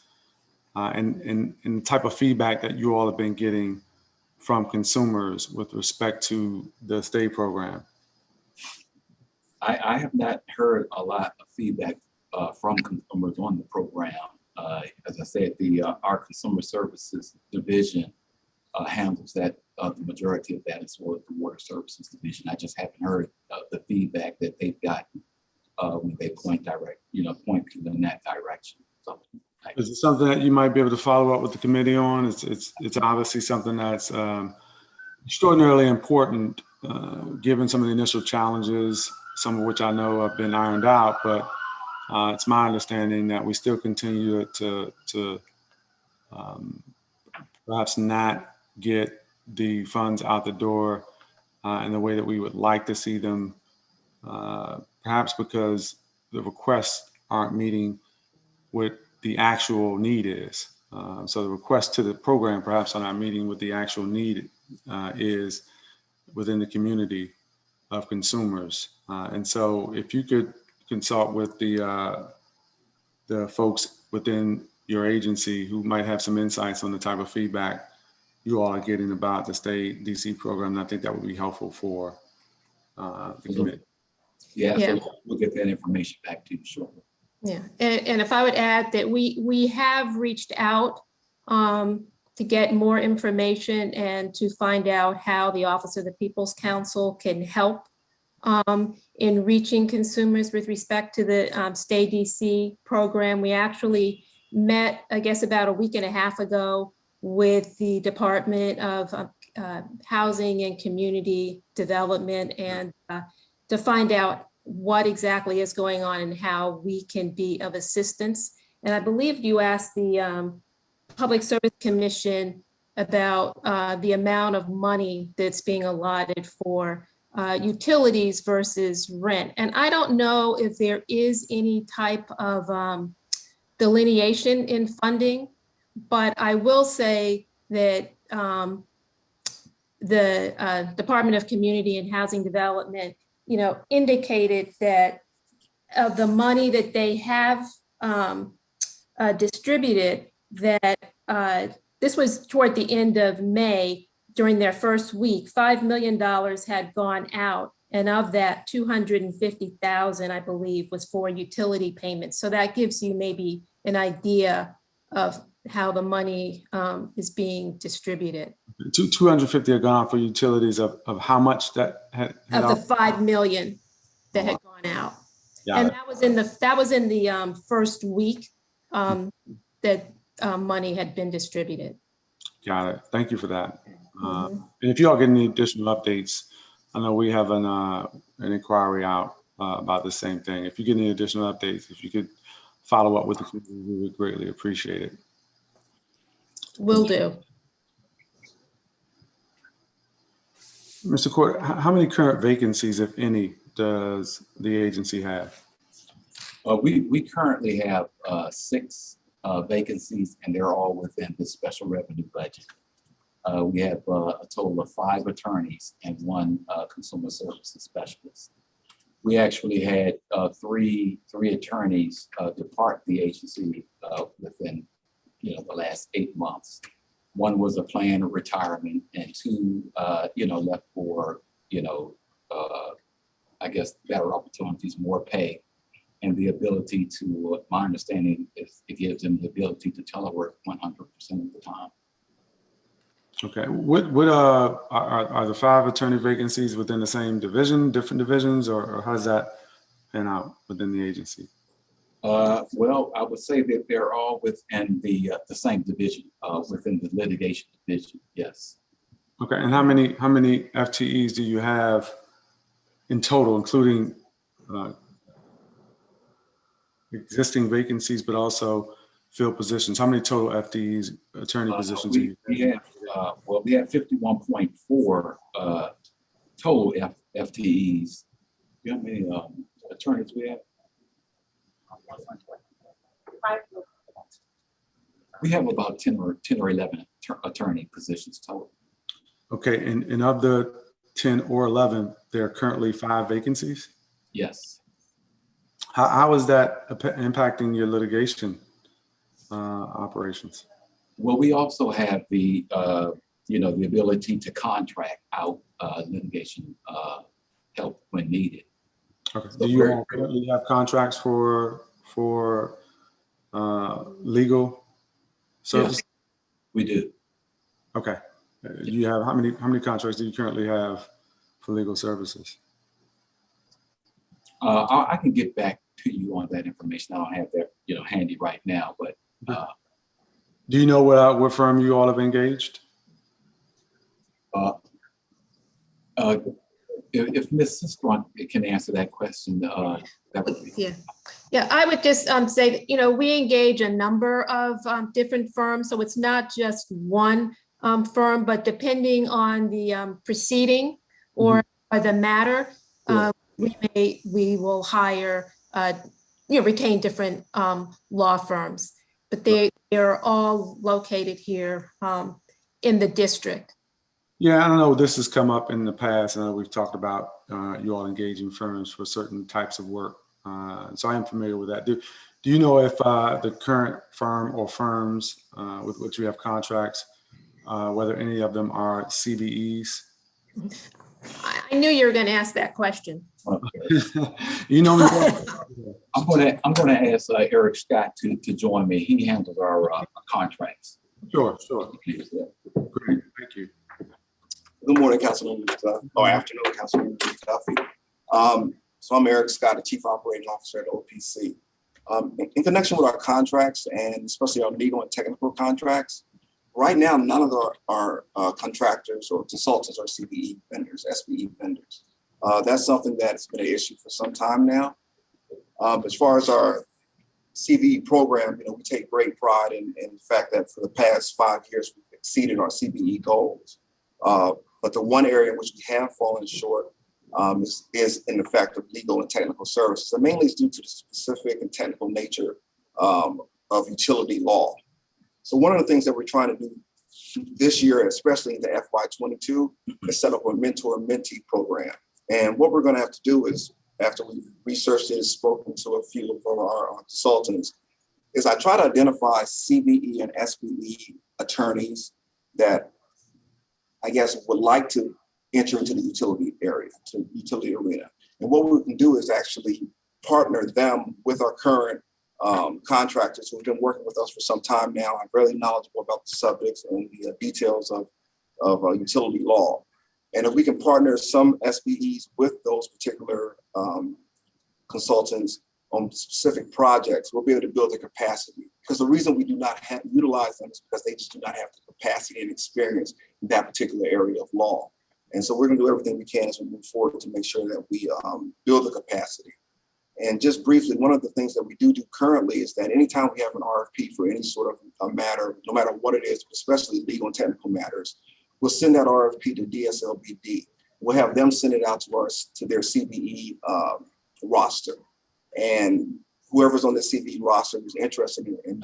and the type of feedback that you all have been getting from consumers with respect to the STAY program. I have not heard a lot of feedback from consumers on the program. As I said, our Consumer Services Division handles that, the majority of that, as well as the Water Services Division. I just haven't heard the feedback that they've gotten when they point people in that direction. So, is it something that you might be able to follow up with the committee on? It's obviously something that's extraordinarily important, given some of the initial challenges, some of which I know have been ironed out, but it's my understanding that we still continue to perhaps not get the funds out the door in the way that we would like to see them, perhaps because the requests aren't meeting what the actual need is. So the request to the program perhaps are not meeting what the actual need is within the community of consumers. And so if you could consult with the folks within your agency who might have some insights on the type of feedback you all are getting about the Stay DC program, I think that would be helpful for the committee. Yeah, Yeah. so we'll get that information back to you shortly. Yeah, and if I would add that we have reached out to get more information and to find out how the Office of the People's Counsel can help in reaching consumers with respect to the Stay DC program. We actually met, I guess, about a week and a half ago with the Department of Housing and Community Development and to find out what exactly is going on and how we can be of assistance. And I believe you asked the Public Service Commission about the amount of money that's being allotted for utilities versus rent. And I don't know if there is any type of delineation in funding, but I will say that the Department of Community and Housing Development, indicated that of the money that they have distributed, that this was toward the end of May, during their first week, $5 million had gone out. And of that, 250,000, I believe, was for utility payments. So that gives you maybe an idea of how the money is being distributed. 250 have gone out for utilities of how much that had Of out? the 5 million that had gone out. Got And it. that was in the first week that money had been distributed. Got it. Thank you for that. Mhm. And if you all get any additional updates, I know we have an inquiry out about the same thing. If you get any additional updates, if you could follow up with the community, we would greatly appreciate it. Will do. Mr. Court, how many current vacancies, if any, does the agency have? We currently have 6 vacancies, and they're all within the special revenue budget. We have a total of 5 attorneys and 1 consumer services specialist. We actually had three attorneys depart the agency within the last 8 months. 1 was a planned retirement, and 2 left for I guess better opportunities, more pay, and the ability to, my understanding is it gives them the ability to telework 100% of the time. Okay. What are the 5 attorney vacancies within the same division, different divisions, or how does that pan out within the agency? Well, I would say that they're all within the same division, within the litigation division. Yes. Okay. And how many FTEs do you have in total, including existing vacancies, but also filled positions? How many total FTEs, attorney positions? We have 51.4 total FTEs. You know how many attorneys we have? We have about 10 or 11 attorney positions total. Okay, and of the 10 or 11, there are currently 5 vacancies? Yes. How is that impacting your litigation operations? Well, we also have the the ability to contract out litigation help when needed. Okay. Do you all currently have contracts for legal services? Yes, we do. Okay. You have how many contracts do you currently have for legal services? I can get back to you on that information. I don't have that handy right now, but do you know what firm you all have engaged? If Ms. Grunt can answer that question, that would be. Yeah, I would just say that, we engage a number of different firms. So it's not just one firm, but depending on the proceeding or the matter, we will hire, retain different law firms, but they're all located here in the district. Yeah, I don't know. This has come up in the past. I know we've talked about you all engaging firms for certain types of work. So I am familiar with that. Do you know if the current firm or firms with which you have contracts, whether any of them are CBEs? I knew you were going to ask that question. You know me. I'm going to ask Eric Scott to join me. He handles our contracts. Sure. Great. Thank you. Good morning, Councilman, or afternoon, Councilman Duffy. So I'm Eric Scott, the Chief Operating Officer at OPC. In connection with our contracts, and especially our legal and technical contracts, right now, none of our contractors or consultants are CBE vendors, SBE vendors. That's something that's been an issue for some time now. As far as our CBE program, we take great pride in the fact that for the past 5 years, we've exceeded our CBE goals. But the one area in which we have fallen short is in the fact of legal and technical services. And mainly it's due to the specific and technical nature of utility law. So one of the things that we're trying to do this year, especially in the FY22, is set up a mentor-mentee program. And what we're going to have to do is, after we've researched this, spoken to a few of our consultants, is I try to identify CBE and SBE attorneys that I guess would like to enter into the utility arena. And what we can do is actually partner them with our current contractors who've been working with us for some time now, are very knowledgeable about the subjects and the details of utility law. And if we can partner some SBEs with those particular consultants on specific projects, we'll be able to build the capacity. Because the reason we do not utilize them is because they just do not have the capacity and experience in that particular area of law. And so we're going to do everything we can as we move forward to make sure that we build the capacity. And just briefly, one of the things that we do currently is that anytime we have an RFP for any sort of a matter, no matter what it is, especially legal and technical matters, we'll send that RFP to DSLBD. We'll have them send it out to their CBE roster. And whoever's on the CBE roster who's interested in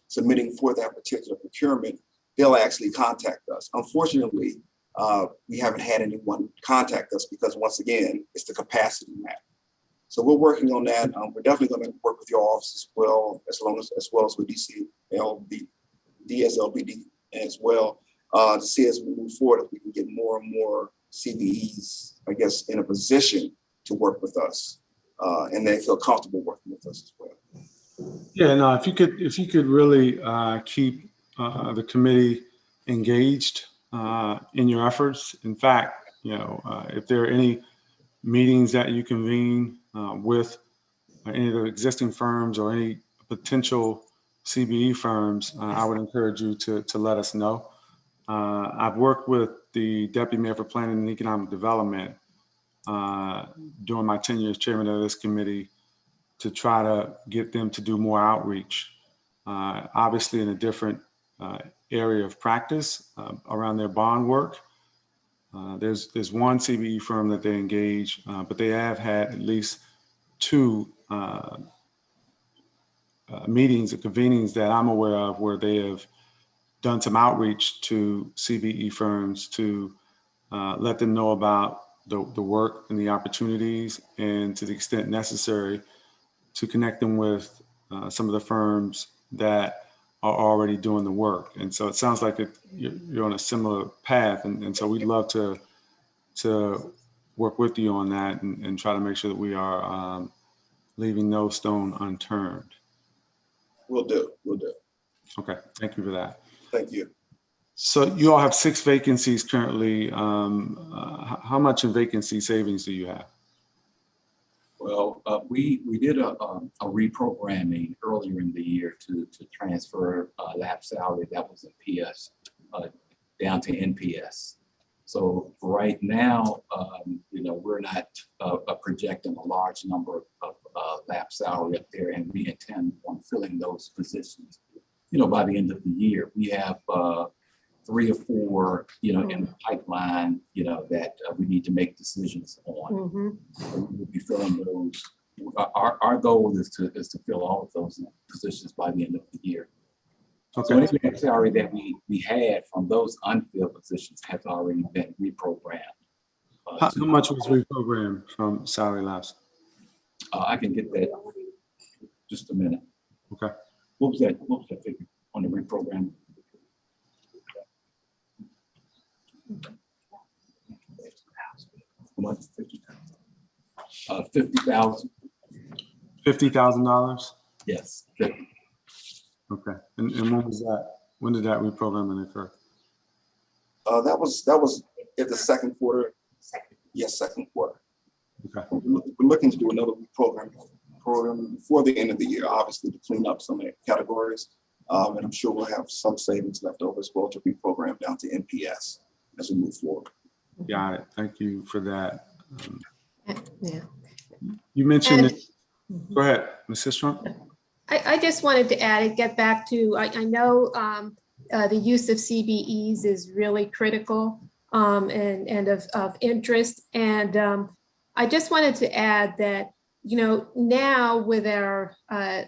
submitting for that particular procurement, they'll actually contact us. Unfortunately, we haven't had anyone contact us because, once again, it's the capacity matter. So we're working on that. We're definitely going to work with your office as well as with DSLBD as well, to see as we move forward if we can get more and more CBEs, I guess, in a position to work with us, and they feel comfortable working with us as well. Yeah, no, if you could really keep the committee engaged in your efforts. In fact, if there are any meetings that you convene with any of the existing firms or any potential CBE firms, I would encourage you to let us know. I've worked with the Deputy Mayor for Planning and Economic Development during my tenure as chairman of this committee to try to get them to do more outreach, obviously in a different area of practice around their bond work. There's one CBE firm that they engage, but they have had at least 2 meetings or convenings that I'm aware of where they have done some outreach to CBE firms to let them know about the work and the opportunities, and to the extent necessary to connect them with some of the firms that are already doing the work. And so it sounds like you're on a similar path. And so we'd love to work with you on that and try to make sure that we are leaving no stone unturned. We'll do. Okay, thank you for that. Thank you. So you all have 6 vacancies currently. How much in vacancy savings do you have? Well, we did a reprogramming earlier in the year to transfer lab salary that was in PS down to NPS. So right now, we're not projecting a large number of lab salary up there, and we intend on filling those positions. By the end of the year, we have 3 or 4, in the pipeline, that we need to make decisions on. Mm-hmm. So we'll be filling those. Our goal is to fill all of those positions by the end of the year. Okay. So any salary that we had from those unfilled positions has already been reprogrammed. How much was reprogrammed from salary lapse? I can get that just a minute. Okay. What was that figure on the reprogram? How much? $50,000. $50,000? Yes. Okay. And when was that? When did that reprogramming occur? That was in the second quarter. Yes, second quarter. Okay. We're looking to do another program before the end of the year, obviously, to clean up some of the categories. And I'm sure we'll have some savings left over as well to reprogram down to NPS as we move forward. Got it. Thank you for that. Yeah. You mentioned, And- go ahead, Mrs. Trump. I just wanted to add and get back to, I know the use of CBEs is really critical and of interest. And I just wanted to add that, you know, now with our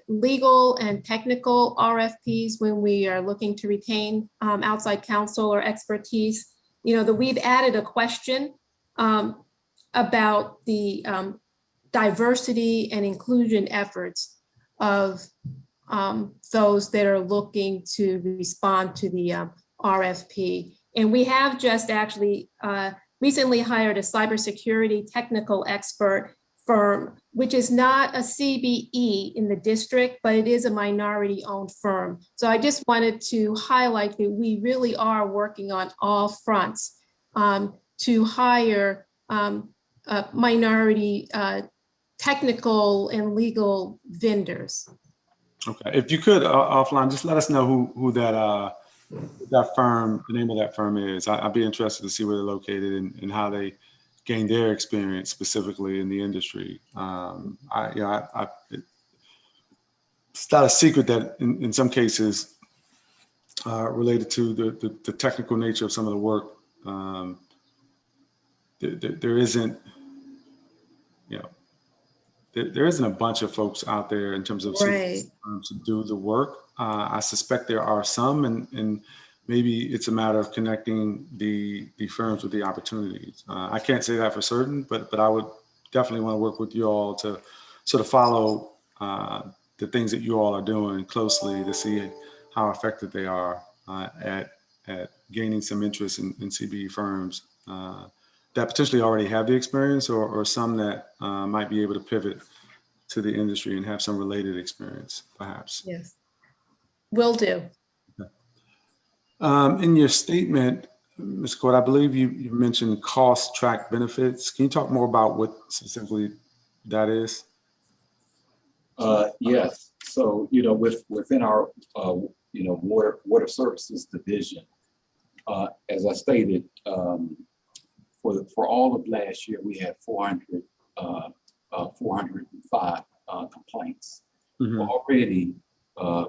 legal and technical RFPs, when we are looking to retain outside counsel or expertise, you know, that we've added a question about the diversity and inclusion efforts of those that are looking to respond to the RFP. And we have just actually recently hired a cybersecurity technical expert firm, which is not a CBE in the district, but it is a minority-owned firm. So I just wanted to highlight that we really are working on all fronts to hire minority technical and legal vendors. Okay, if you could offline, just let us know who that firm, the name of that firm is. I'd be interested to see where they're located and how they gain their experience specifically in the industry. It's not a secret that in some cases related to the technical nature of some of the work, there isn't, you know, there isn't a bunch of folks out there in terms of Right. to do the work. I suspect there are some, and maybe it's a matter of connecting the firms with the opportunities. I can't say that for certain, but I would definitely want to work with you all to sort of follow the things that you all are doing closely to see how effective they are at gaining some interest in CBE firms that potentially already have the experience or some that might be able to pivot to the industry and have some related experience, perhaps. Yes, will do. In your statement, Ms. Court, I believe you mentioned cost track benefits. Can you talk more about what specifically that is? Yes. So, you know, within our, you know, water services division, as I stated, for all of last year, we had 405 complaints. Mm-hmm. Already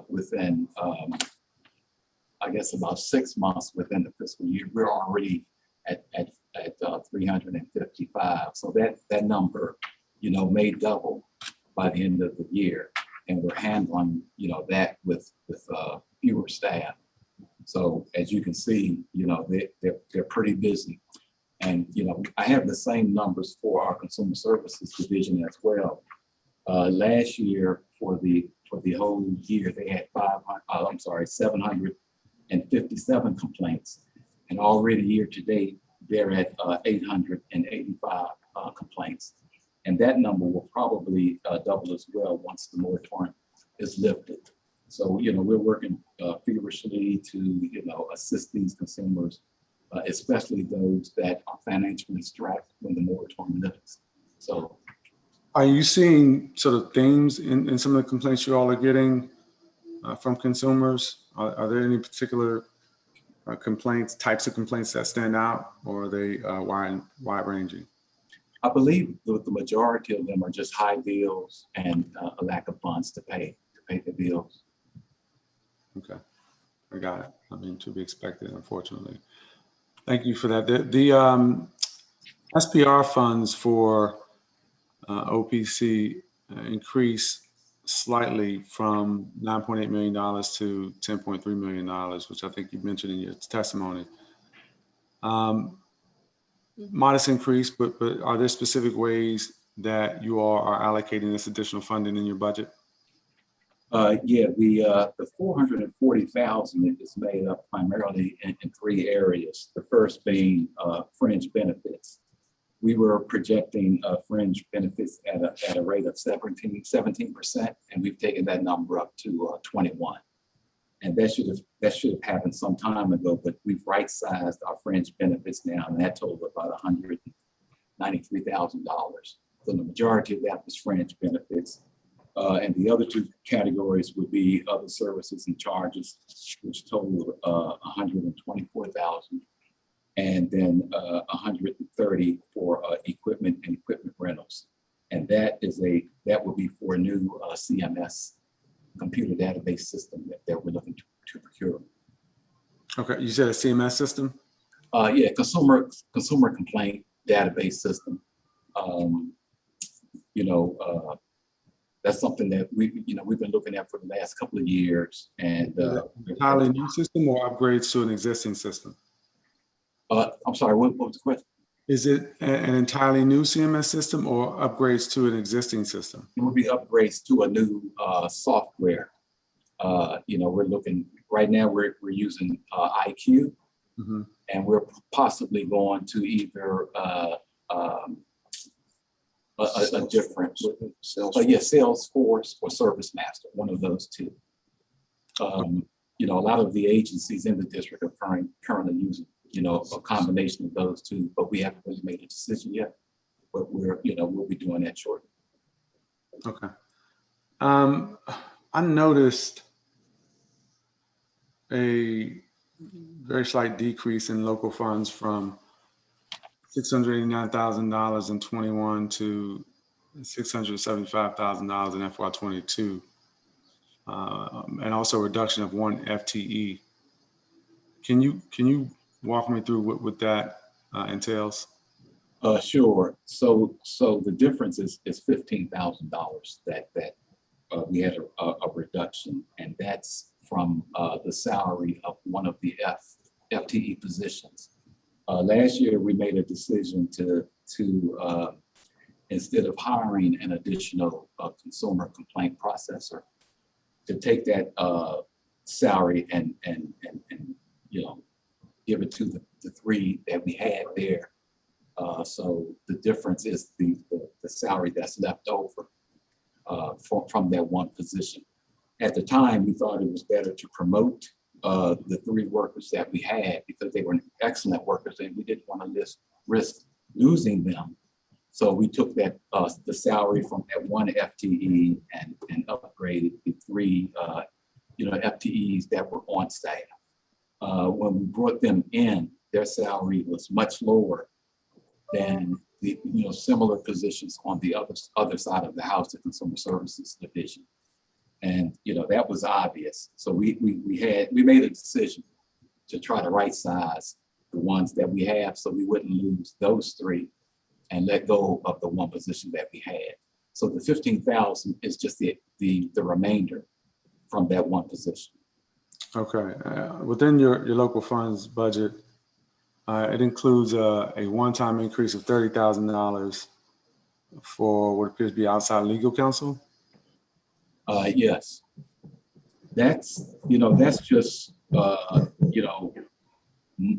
within, I guess about 6 months within the fiscal year, we're already at 355. So that number, you know, may double by the end of the year, and we're handling, you know, that with fewer staff. So as you can see, you know, they're pretty busy. And, you know, I have the same numbers for our consumer services division as well. Last year for the whole year, they had 757 complaints. And already year to date, they're at 885 complaints. And that number will probably double as well once the moratorium is lifted. So, you know, we're working feverishly to, you know, assist these consumers, especially those that are financially strapped when the moratorium lifts. So, are you seeing sort of themes in some of the complaints you all are getting from consumers? Are there any particular complaints, types of complaints that stand out, or are they wide ranging? I believe the majority of them are just high bills and a lack of funds to pay the bills. Okay, I got it. I mean, to be expected, unfortunately. Thank you for that. The SPR funds for OPC increased slightly from $9.8 million to $10.3 million, which I think you mentioned in your testimony. Modest increase, but are there specific ways that you all are allocating this additional funding in your budget? Yeah, the 440,000 is made up primarily in 3 areas. The first being fringe benefits. We were projecting fringe benefits at a rate of 17%, and we've taken that number up to 21. And that should have happened some time ago, but we've right-sized our fringe benefits now, and that totaled about $193,000. So the majority of that was fringe benefits. And the other 2 categories would be other services and charges, which total $124,000. and then 130 for equipment and equipment rentals. And that will be for a new CMS computer database system that we're looking to procure. Okay, you said a CMS system? Yeah, consumer complaint database system. That's something that we've been looking at for the last couple of years. And entirely new system or upgrades to an existing system? I'm sorry, what was the question? Is it an entirely new CMS system or upgrades to an existing system? It would be upgrades to a new software. We're looking right now. We're using IQ, and we're possibly going to either a different Salesforce or ServiceMaster, one of those two. A lot of the agencies in the district are currently using a combination of those two, but we haven't really made a decision yet. But we'll be doing that shortly. Okay. I noticed a very slight decrease in local funds from $689,000 in 21 to $675,000 in FY22, and also a reduction of 1 FTE. Can you walk me through what that entails? Sure. So the difference is $15,000 that we had a reduction, and that's from the salary of one of the FTE positions. Last year, we made a decision to instead of hiring an additional consumer complaint processor, to take that salary and give it to the 3 that we had there. So the difference is the salary that's left over from that one position. At the time, we thought it was better to promote the 3 workers that we had because they were excellent workers and we didn't want to risk losing them. So we took that the salary from that 1 FTE and upgraded the 3 FTEs that were on staff. When we brought them in, their salary was much lower than the similar positions on the other side of the house, the consumer services division. And that was obvious. So we made a decision to try to right size the ones that we have so we wouldn't lose those 3 and let go of the 1 position that we had. So the 15,000 is just the remainder from that 1 position. Okay. Within your local funds budget, it includes a one-time increase of $30,000 for what appears to be outside legal counsel. Yes, that's just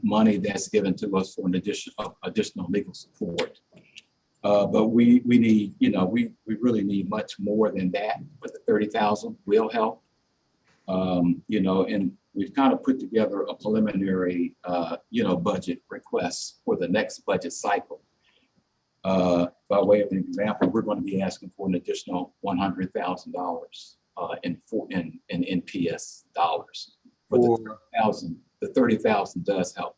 money that's given to us for an additional legal support. But we need, we really need much more than that. But the 30,000 will help. And we've kind of put together a preliminary, budget request for the next budget cycle. By way of an example, we're going to be asking for an additional $100,000 in NPS dollars. For the 30,000 does help.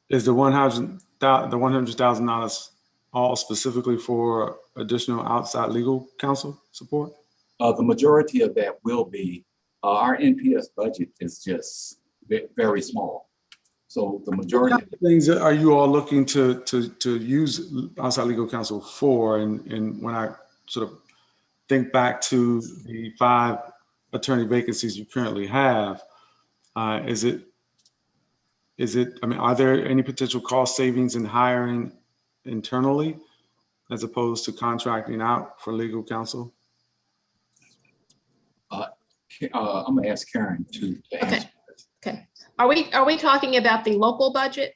Is the $100,000 all specifically for additional outside legal counsel support? The majority of that will be. Our NPS budget is just very small. So the majority of things are you all looking to use outside legal counsel for? And when I sort of think back to the 5 attorney vacancies you currently have, are there any potential cost savings in hiring internally as opposed to contracting out for legal counsel? I'm gonna ask Karen to answer. Okay. Are we talking about the local budget?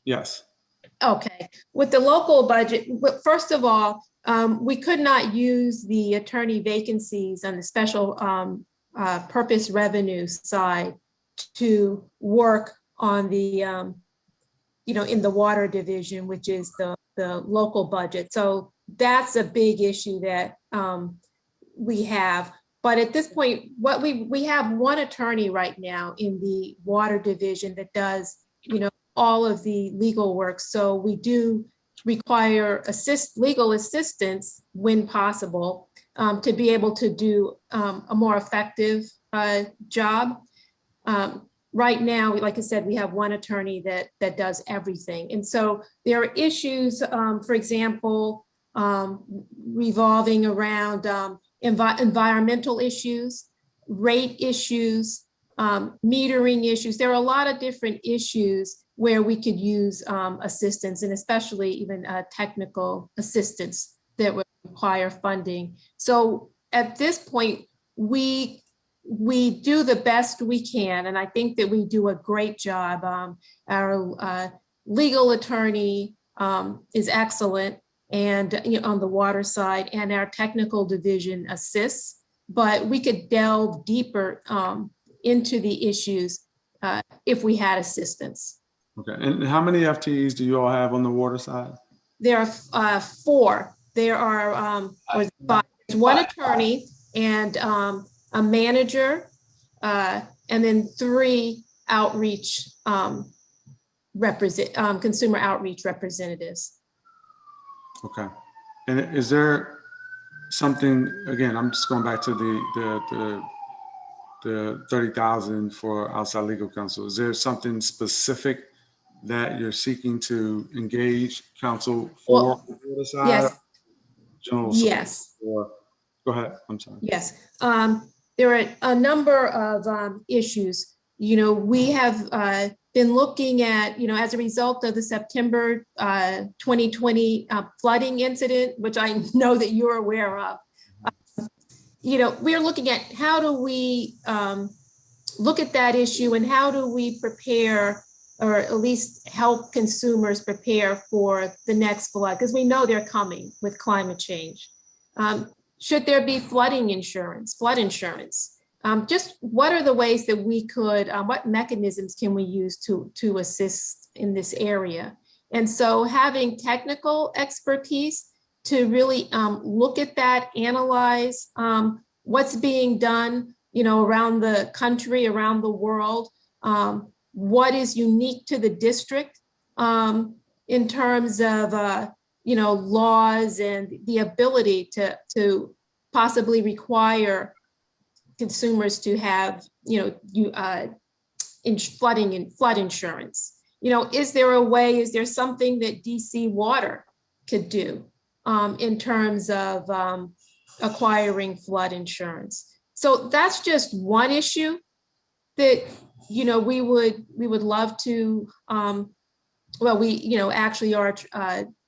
Yes. Okay. With the local budget, first of all, we could not use the attorney vacancies on the special purpose revenue side to work on the in the water division, which is the local budget. So that's a big issue that we have. But at this point, we have 1 attorney right now in the water division that does, all of the legal work. So we do require legal assistance when possible to be able to do a more effective job. Right now, like I said, we have one attorney that does everything. And so there are issues, for example, revolving around environmental issues, rate issues, metering issues. There are a lot of different issues where we could use assistance, and especially even technical assistance that would require funding. So at this point, we do the best we can, and I think that we do a great job. Our legal attorney is excellent, and on the water side, and our technical division assists, but we could delve deeper into the issues if we had assistance. Okay, and how many FTEs do you all have on the water side? There are 4. There are or 5. There's one attorney and a manager, and then 3 outreach consumer outreach representatives. Okay, and is there something, again, I'm just going back to the 30,000 for outside legal counsel. Is there something specific that you're seeking to engage counsel for? Well, the water side? yes. General Yes. support? Go ahead, I'm sorry. Yes, there are a number of issues. We have been looking at, as a result of the September 2020 flooding incident, which I know that you're aware of. We're looking at how do we look at that issue, and how do we prepare, or at least help consumers prepare for the next flood, because we know they're coming with climate change. Should there be flood insurance? Just what are the ways that we could, what mechanisms can we use to assist in this area? And so having technical expertise to really look at that, analyze what's being done, around the country, around the world, what is unique to the district in terms of laws and the ability to possibly require consumers to have flood insurance. Is there something that DC Water could do in terms of acquiring flood insurance? So that's just one issue that we would love to. We actually are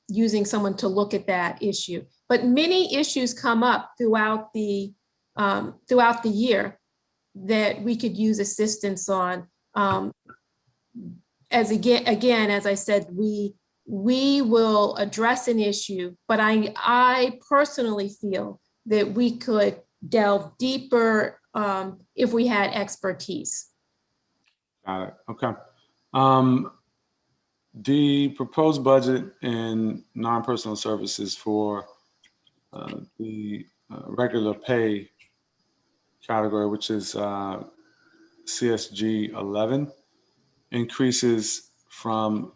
using someone to look at that issue. But many issues come up throughout the year that we could use assistance on. As I said, we will address an issue, but I personally feel that we could delve deeper if we had expertise. Got it. Okay. The proposed budget and non-personal services for the regular pay category, which is CSG 11, increases from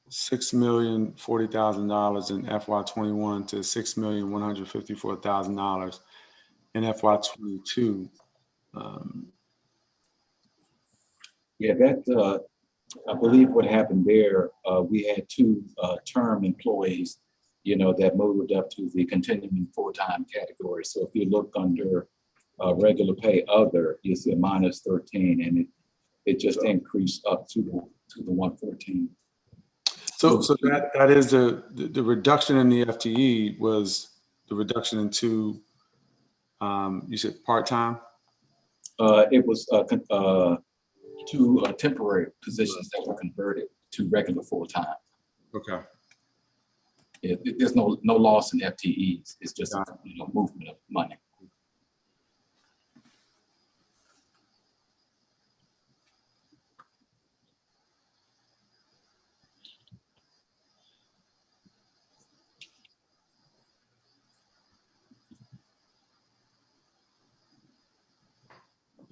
$6,040,000 in FY21 to $6,154,000 in FY22. Yeah, that I believe what happened there, we had 2 term employees, that moved up to the continuing full-time category. So if you look under regular pay other, you see a minus 13, and it just increased up to the 114. So that is the reduction in the FTE was the reduction in 2, you said part-time? It was 2 temporary positions that were converted to regular full-time. Okay. There's no loss in FTEs. It's just movement of money.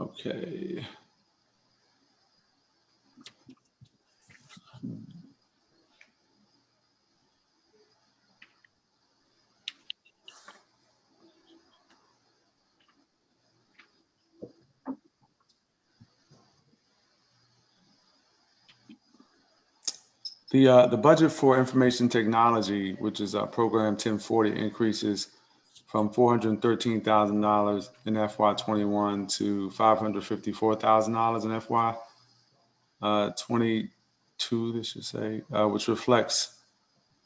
Okay. The budget for information technology, which is program 1040, increases from $413,000 in FY21 to $554,000 in FY22, this should say, which reflects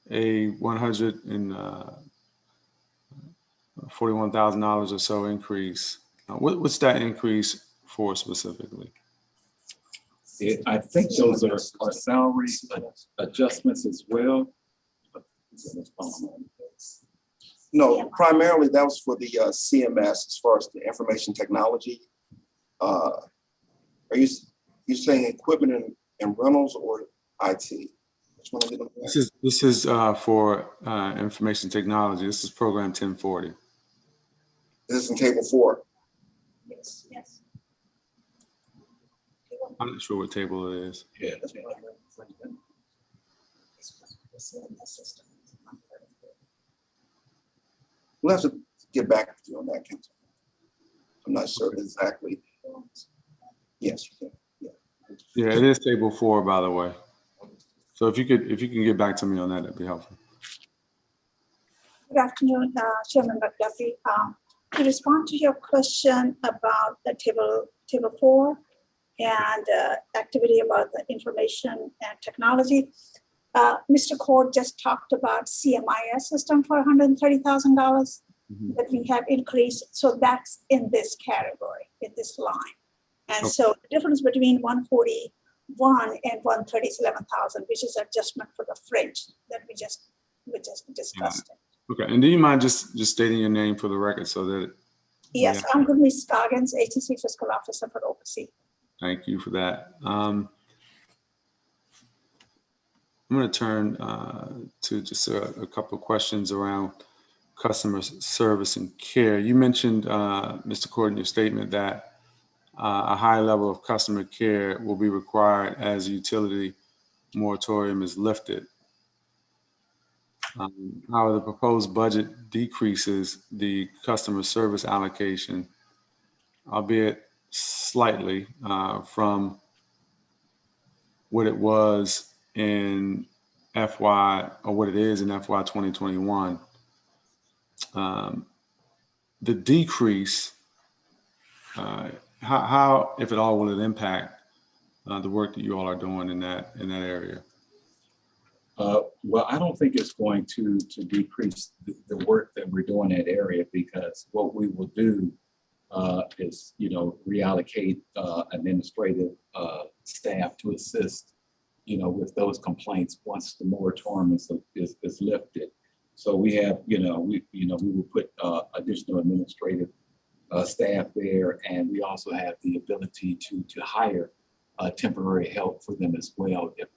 a $141,000 or so increase. What's that increase for specifically? I think those are salary adjustments as well. No, primarily that was for the CMS as far as the information technology. Are you saying equipment and rentals or IT? Which one are you looking at? This is for information technology. This is program 1040. This is in table 4. Yes. Yes. I'm not sure what table it is. Yeah. We'll have to get back to you on that, Council. I'm not sure exactly. Yes, you can. Yeah, it is table 4, by the way. So if you can get back to me on that, that'd be helpful. Good afternoon, Chairman McDuffie. To respond to your question about the table 4 and activity about the information and technology, Mr. Cord just talked about CMIS system for $130,000 that we have increased. So that's in this category, in this line. And so the difference between 141 and 130 is 11,000, which is adjustment for the fringe that we just discussed. Okay, and do you mind just stating your name for the record so that? Yes, yeah. I'm Gurmeet Scoggins, Agency Fiscal Officer for OPC. Thank you for that. I'm going to turn to just a couple of questions around customer service and care. You mentioned, Mr. Cord, in your statement that a high level of customer care will be required as utility moratorium is lifted. However, the proposed budget decreases the customer service allocation, albeit slightly, from what it was in FY, or what it is in FY 2021. The decrease, how, if at all, will it impact the work that you all are doing in that area? Well, I don't think it's going to decrease the work that we're doing in that area, because what we will do is, reallocate administrative staff to assist, with those complaints once the moratorium is lifted. So we have, we will put additional administrative staff there, and we also have the ability to hire temporary help for them as well if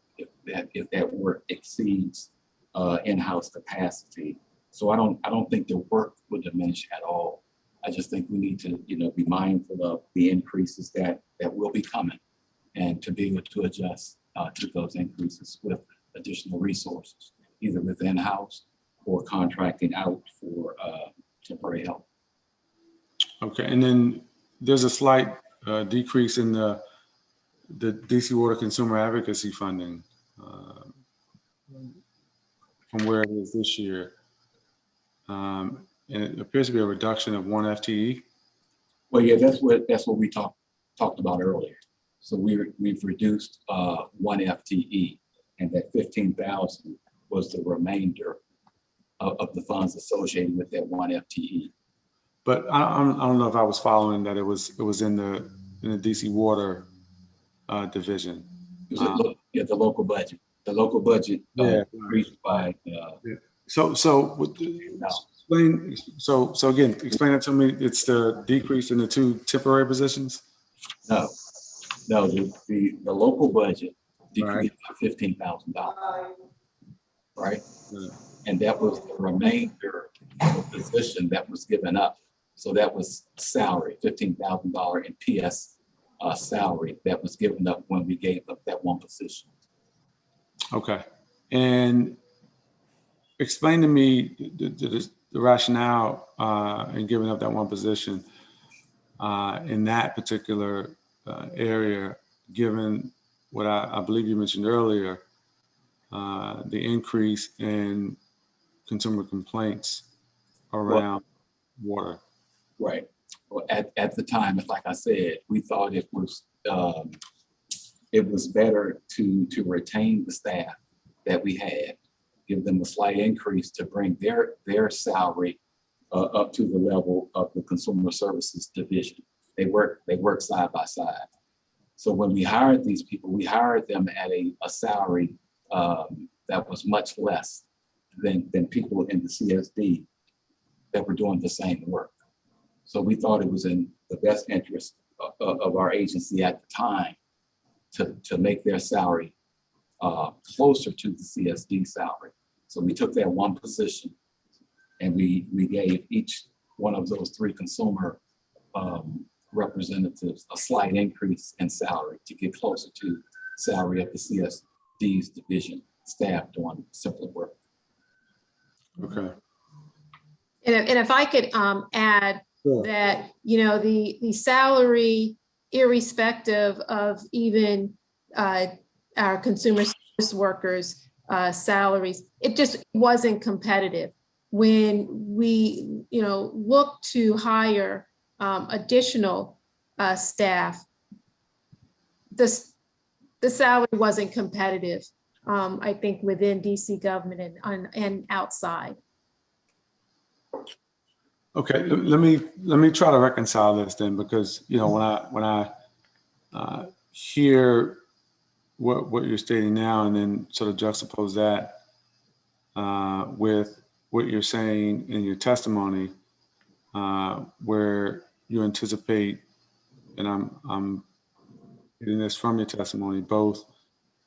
that work exceeds in-house capacity. So I don't think the work will diminish at all. I just think we need to be mindful of the increases that will be coming, and to be able to adjust to those increases with additional resources, either with in-house or contracting out for temporary help. Okay, and then there's a slight decrease in the DC Water Consumer Advocacy funding from where it is this year. And it appears to be a reduction of 1 FTE. Well, yeah, that's what we talked about earlier. So we've reduced 1 FTE, and that 15,000 was the remainder of the funds associated with that 1 FTE. But I don't know if I was following that it was in the DC Water division. The local budget. The local budget increased by. So again, explain that to me. It's the decrease in the 2 temporary positions. No, the local budget decreased by $15,000, right? Yeah. And that was the remainder of the position that was given up. So that was salary, $15,000 in PS salary that was given up when we gave up that 1 position. Okay. And explain to me the rationale in giving up that 1 position in that particular area, given what I believe you mentioned earlier, the increase in consumer complaints around water? Right. Well, at the time, like I said, we thought it was better to retain the staff that we had, give them a slight increase to bring their salary up to the level of the consumer services division. They work side by side. So when we hired these people, we hired them at a salary that was much less than people in the CSD that were doing the same work. So we thought it was in the best interest of our agency at the time to make their salary closer to the CSD salary. So we took that one position and we gave each one of those three consumer representatives a slight increase in salary to get closer to salary of the CSD's division staff doing similar work. Okay. And if I could add Sure. that, you know, the salary, irrespective of even our consumer service workers' salaries, it just wasn't competitive. When we, you know, look to hire additional staff, the salary wasn't competitive, I think, within DC government and outside. Okay, let me try to reconcile this then, because you know when I hear what you're stating now, and then sort of juxtapose that with what you're saying in your testimony, where you anticipate, and I'm getting this from your testimony, both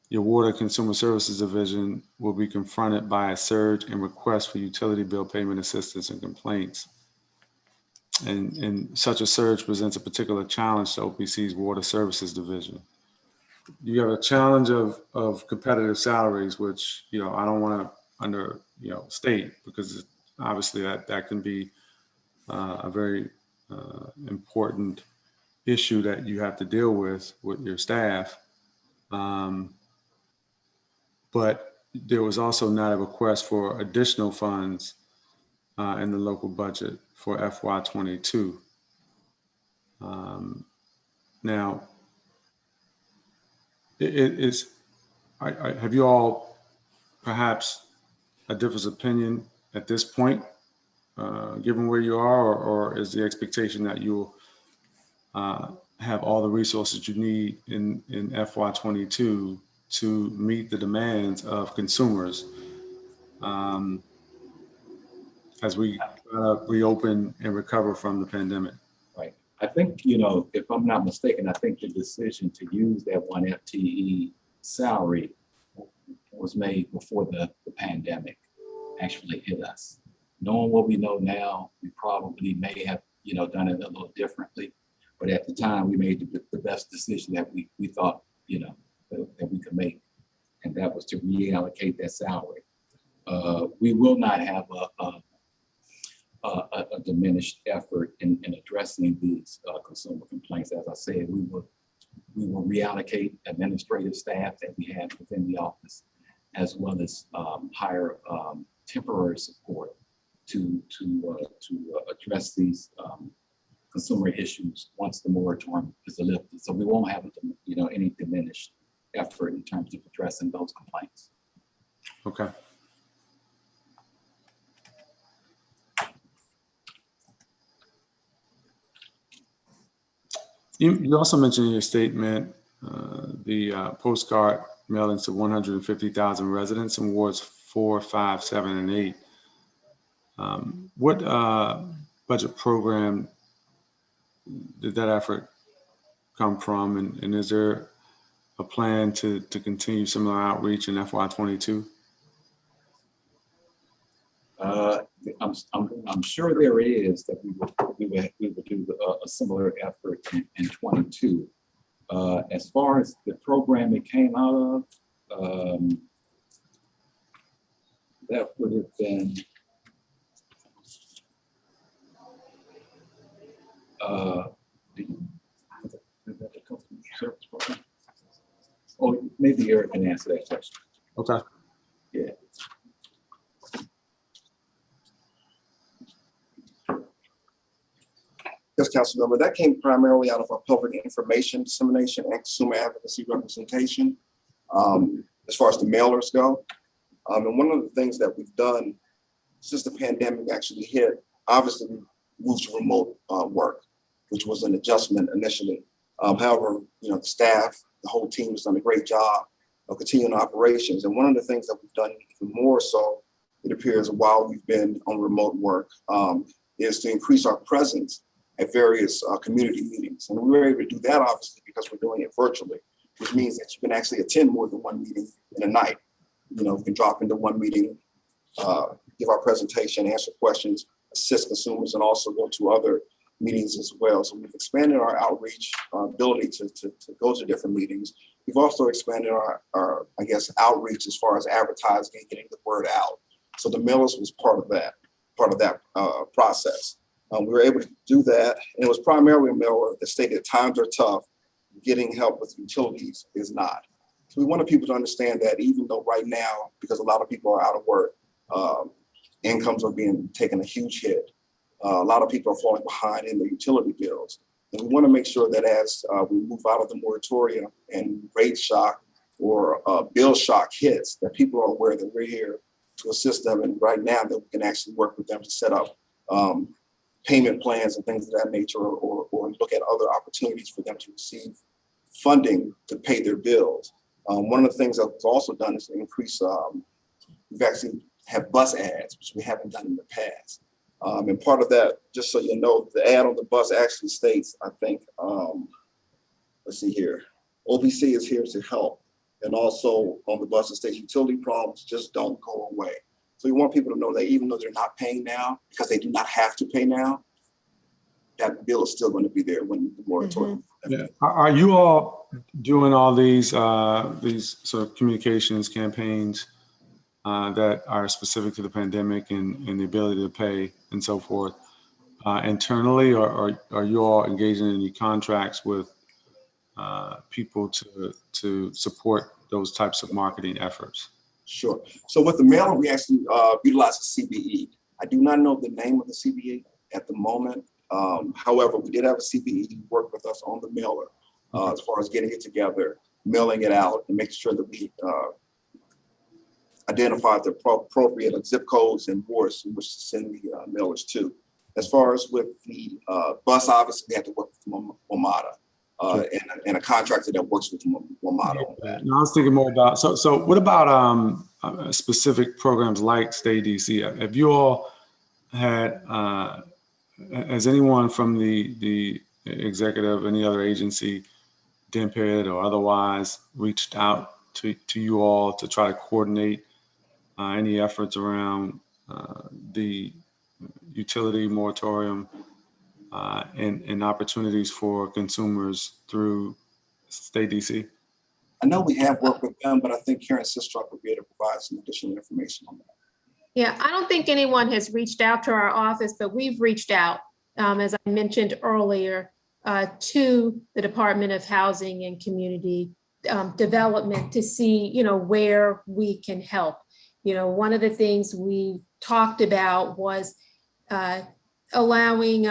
your water consumer services division will be confronted by a surge in requests for utility bill payment assistance and complaints. And such a surge presents a particular challenge to OPC's water services division. You have a challenge of competitive salaries, which, you know, I don't want to state, because obviously that can be a very important issue that you have to deal with your staff. But there was also not a request for additional funds in the local budget for FY22. Now, have you all perhaps a different opinion at this point, given where you are, or is the expectation that you'll have all the resources you need in FY22 to meet the demands of consumers as we reopen and recover from the pandemic? Right. I think, you know, if I'm not mistaken, I think the decision to use that one FTE salary was made before the pandemic actually hit us. Knowing what we know now, we probably may have, you know, done it a little differently. But at the time, we made the best decision that we thought, you know, that we could make. And that was to reallocate that salary. We will not have a diminished effort in addressing these consumer complaints. As I said, we will reallocate administrative staff that we have within the office, as well as hire temporary support to address these consumer issues once the moratorium is lifted. So we won't have, you know, any diminished effort in terms of addressing those complaints. Okay. You also mentioned in your statement the postcard mailings to 150,000 residents in wards 4, 5, 7, and 8. What budget program did that effort come from, and is there a plan to continue similar outreach in FY22? I'm sure there is, that we would do a similar effort in 22. As far as the program it came out of, that would have been service program. Oh, maybe Eric can answer that question. Okay. Yeah. Yes, Councilmember, that came primarily out of our public information dissemination and consumer advocacy representation, as far as the mailers go. And one of the things that we've done since the pandemic actually hit, obviously we moved to remote work, which was an adjustment initially. However, you know, the staff, the whole team has done a great job of continuing operations. And one of the things that we've done even more so, it appears, while we've been on remote work, is to increase our presence at various community meetings. And we were able to do that obviously because we're doing it virtually, which means that you can actually attend more than one meeting in a night. You know, we can drop into one meeting, give our presentation, answer questions, assist consumers, and also go to other meetings as well. So we've expanded our outreach, our ability to go to different meetings. We've also expanded our I guess, outreach as far as advertising and getting the word out. So the mailers was part of that process. We were able to do that, and it was primarily a mailer that stated times are tough, getting help with utilities is not. So we wanted people to understand that even though right now, because a lot of people are out of work, incomes are being taken a huge hit. A lot of people are falling behind in their utility bills. And we want to make sure that as we move out of the moratorium and rate shock or bill shock hits, that people are aware that we're here to assist them. And right now that we can actually work with them to set up payment plans and things of that nature, or look at other opportunities for them to receive funding to pay their bills. One of the things that was also done is to increase, we've actually have bus ads, which we haven't done in the past. And part of that, just so you know, the ad on the bus actually states, I think, let's see here, OPC is here to help. And also on the bus it states utility problems just don't go away. So we want people to know that even though they're not paying now, because they do not have to pay now, that bill is still going to be there when the moratorium. Yeah. Are you all doing all these sort of communications campaigns that are specific to the pandemic and the ability to pay and so forth internally, or are you all engaging in any contracts with people to support those types of marketing efforts? Sure. So with the mailer, we actually utilize the CBE. I do not know the name of the CBE at the moment. However, we did have a CBE work with us on the mailer as far as getting it together, mailing it out, and making sure that we identified the appropriate zip codes and wards in which to send the mailers to. As far as with the bus, obviously, we had to work with WMATA. And a contractor that works with WMATA on that. No, I was thinking more about, so what about specific programs like Stay DC? Have you all had, has anyone from the executive, any other agency, DMPED or otherwise, reached out to you all to try to coordinate any efforts around the utility moratorium and opportunities for consumers through Stay DC? I know we have worked with them, but I think Karen Sistrunk would be able to provide some additional information on that. Yeah, I don't think anyone has reached out to our office, but we've reached out, as I mentioned earlier, to the Department of Housing and Community Development to see, you know, where we can help. You know, one of the things we talked about was allowing,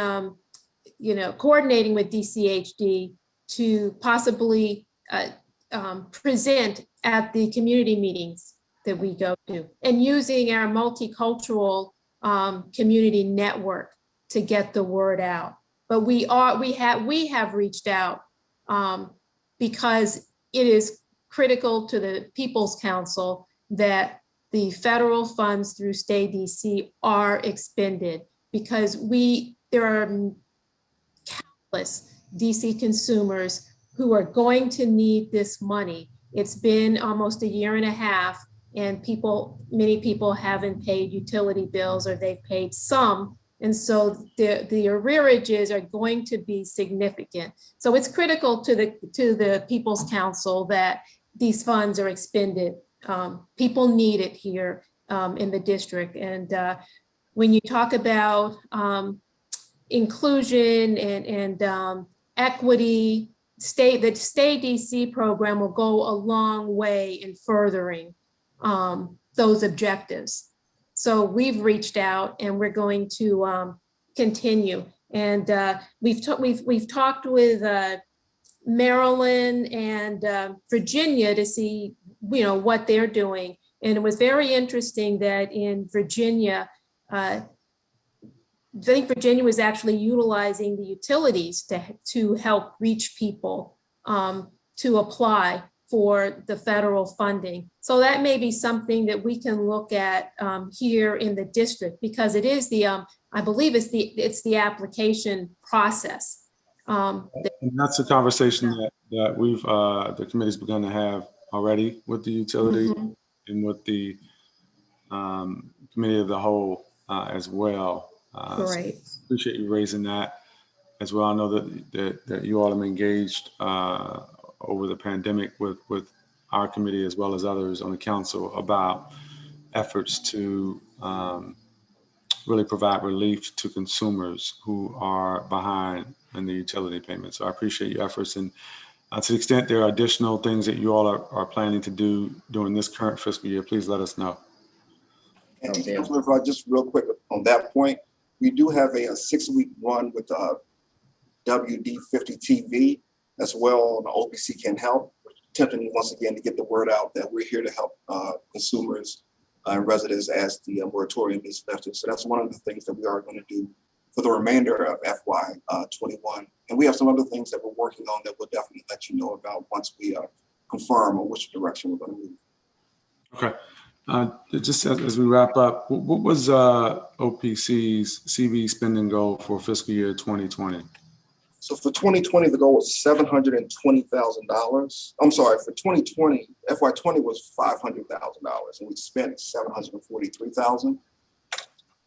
you know, coordinating with DCHD to possibly present at the community meetings that we go to, and using our multicultural community network to get the word out. But we have reached out because it is critical to the People's Council that the federal funds through Stay DC are expended, because there are countless DC consumers who are going to need this money. It's been almost 1.5 years, and many people haven't paid utility bills, or they've paid some. And so the arrearages are going to be significant. So it's critical to the People's Council that these funds are expended. People need it here in the district. And when you talk about inclusion and equity, the Stay DC program will go a long way in furthering those objectives. So we've reached out and we're going to continue. And we've talked with Maryland and Virginia to see, what they're doing. And it was very interesting that in Virginia, I think Virginia was actually utilizing the utilities to help reach people to apply for the federal funding. So that may be something that we can look at here in the district, because it is I believe it's the application process. And that's a conversation that we've, the committee's begun to have already with the utility and with the committee of the whole as well. Great. So appreciate you raising that as well. I know that you all have engaged over the pandemic with our committee as well as others on the council about efforts to really provide relief to consumers who are behind in the utility payments. So I appreciate your efforts. And to the extent there are additional things that you all are planning to do during this current fiscal year, please let us know. And Councilor, just real quick on that point, we do have a 6-week run with WD50 TV as well. The OPC Can Help, attempting once again to get the word out that we're here to help consumers and residents as the moratorium is lifted. So that's one of the things that we are going to do for the remainder of FY21. And we have some other things that we're working on that we'll definitely let you know about once we confirm on which direction we're going to move. Okay. Just as we wrap up, what was OPC's CBED spending goal for fiscal year 2020? So for 2020, the goal was $720,000. I'm sorry, for 2020, FY20 was $500,000, and we spent $743,000.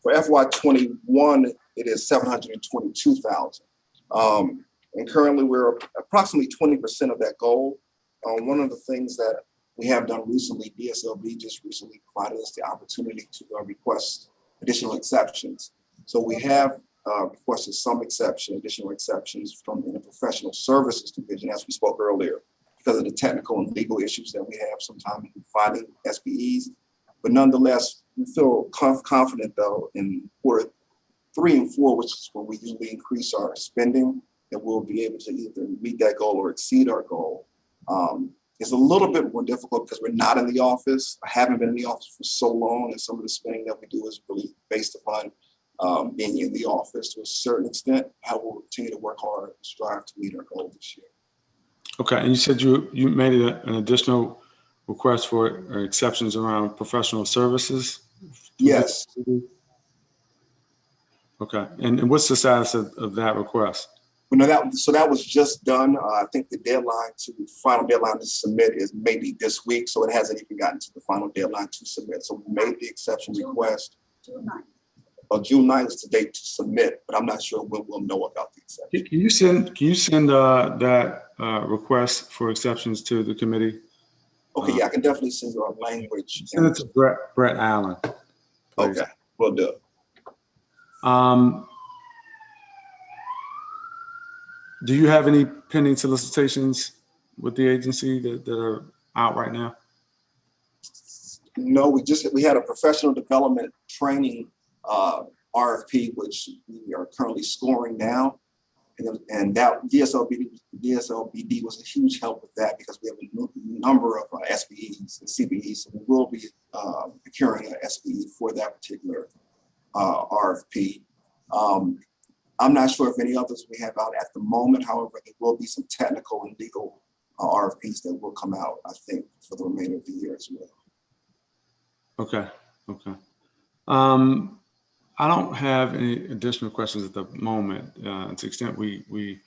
For FY21, it is $722,000. And currently, we're approximately 20% of that goal. One of the things that we have done recently, DSLB just recently provided us the opportunity to request additional exceptions. So we have requested some additional exceptions from the professional services division, as we spoke earlier, because of the technical and legal issues that we have sometimes in filing SBEs. But nonetheless, we feel confident though in quarter 3 and 4, which is when we usually increase our spending, that we'll be able to either meet that goal or exceed our goal. It's a little bit more difficult because we're not in the office. I haven't been in the office for so long, and some of the spending that we do is really based upon being in the office to a certain extent. How we'll continue to work hard and strive to meet our goal this year. Okay, and you said you made an additional request for exceptions around professional services? Yes. Okay, and what's the status of that request? Well, no, that was just done. I think the final deadline to submit is maybe this week, so it hasn't even gotten to the final deadline to submit. So we made the exception request. June 9th. Well, June 9th is the date to submit, but I'm not sure when we'll know about the exception. Can you send that request for exceptions to the committee? Okay, yeah, I can definitely send you our language. Send it to Brett Allen. Please. Okay, will do. Do you have any pending solicitations with the agency that are out right now? No, we had a professional development training RFP, which we are currently scoring now. And that DSLBD was a huge help with that because we have a number of SBEs and CBEs. So we will be procuring an SBE for that particular RFP. I'm not sure if any others we have out at the moment. However, there will be some technical and legal RFPs that will come out, I think, for the remainder of the year as well. Okay. I don't have any additional questions at the moment. To the extent we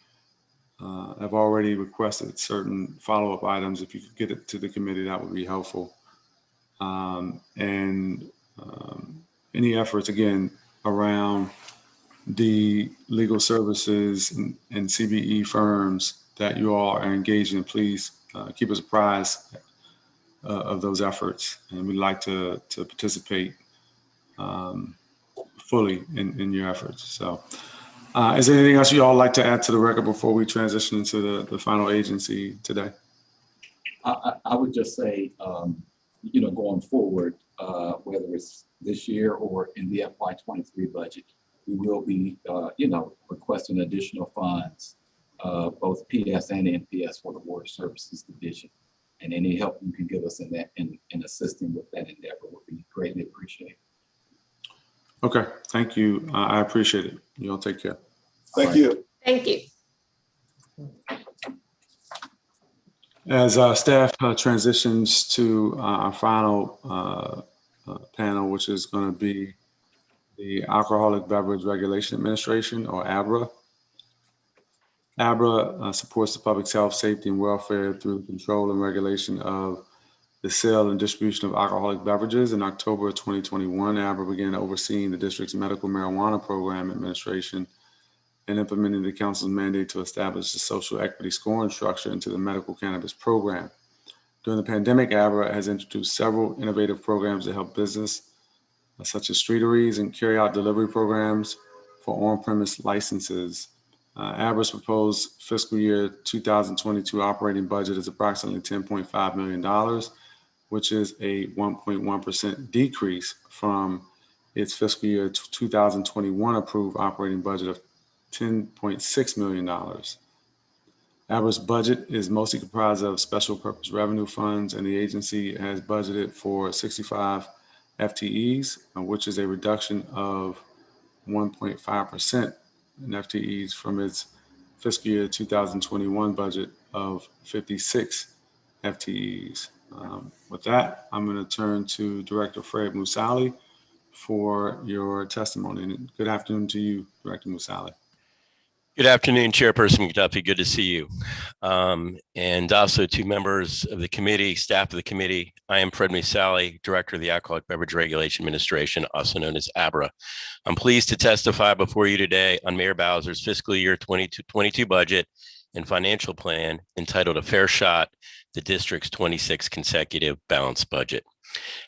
have already requested certain follow-up items, if you could get it to the committee, that would be helpful. Any efforts, again, around the legal services and CBE firms that you all are engaged in, please keep us apprised of those efforts. And we'd like to participate fully in your efforts. So is there anything else you all like to add to the record before we transition into the final agency today? I would just say, going forward, whether it's this year or in the FY23 budget, we will be, requesting additional funds, both PS and NPS for the Water Services Division. And any help you can give us in that, in assisting with that endeavor would be greatly appreciated. Okay, thank you. I appreciate it. You all take care. Thank you. Thank you. As staff transitions to our final panel, which is going to be the Alcoholic Beverage Regulation Administration, or ABRA. ABRA supports the public's health, safety, and welfare through the control and regulation of the sale and distribution of alcoholic beverages. In October of 2021, ABRA began overseeing the district's medical marijuana program administration and implementing the council's mandate to establish a social equity scoring structure into the medical cannabis program. During the pandemic, ABRA has introduced several innovative programs to help business, such as streeteries and carry-out delivery programs for on-premise licenses. ABRA's proposed fiscal year 2022 operating budget is approximately $10.5 million, which is a 1.1% decrease from its fiscal year 2021 approved operating budget of $10.6 million. ABRA's budget is mostly comprised of special purpose revenue funds, and the agency has budgeted for 65 FTEs, which is a reduction of 1.5% in FTEs from its fiscal year 2021 budget of 56 FTEs. With that, I'm going to turn to Director Fred Musali for your testimony. And good afternoon to you, Director Musali. Good afternoon, Chairperson McDuffie. Good to see you. And also to members of the committee, staff of the committee. I am Fred Musali, Director of the Alcoholic Beverage Regulation Administration, also known as ABRA. I'm pleased to testify before you today on Mayor Bowser's fiscal year 2022 budget and financial plan entitled A Fair Shot, the district's 26th consecutive balanced budget.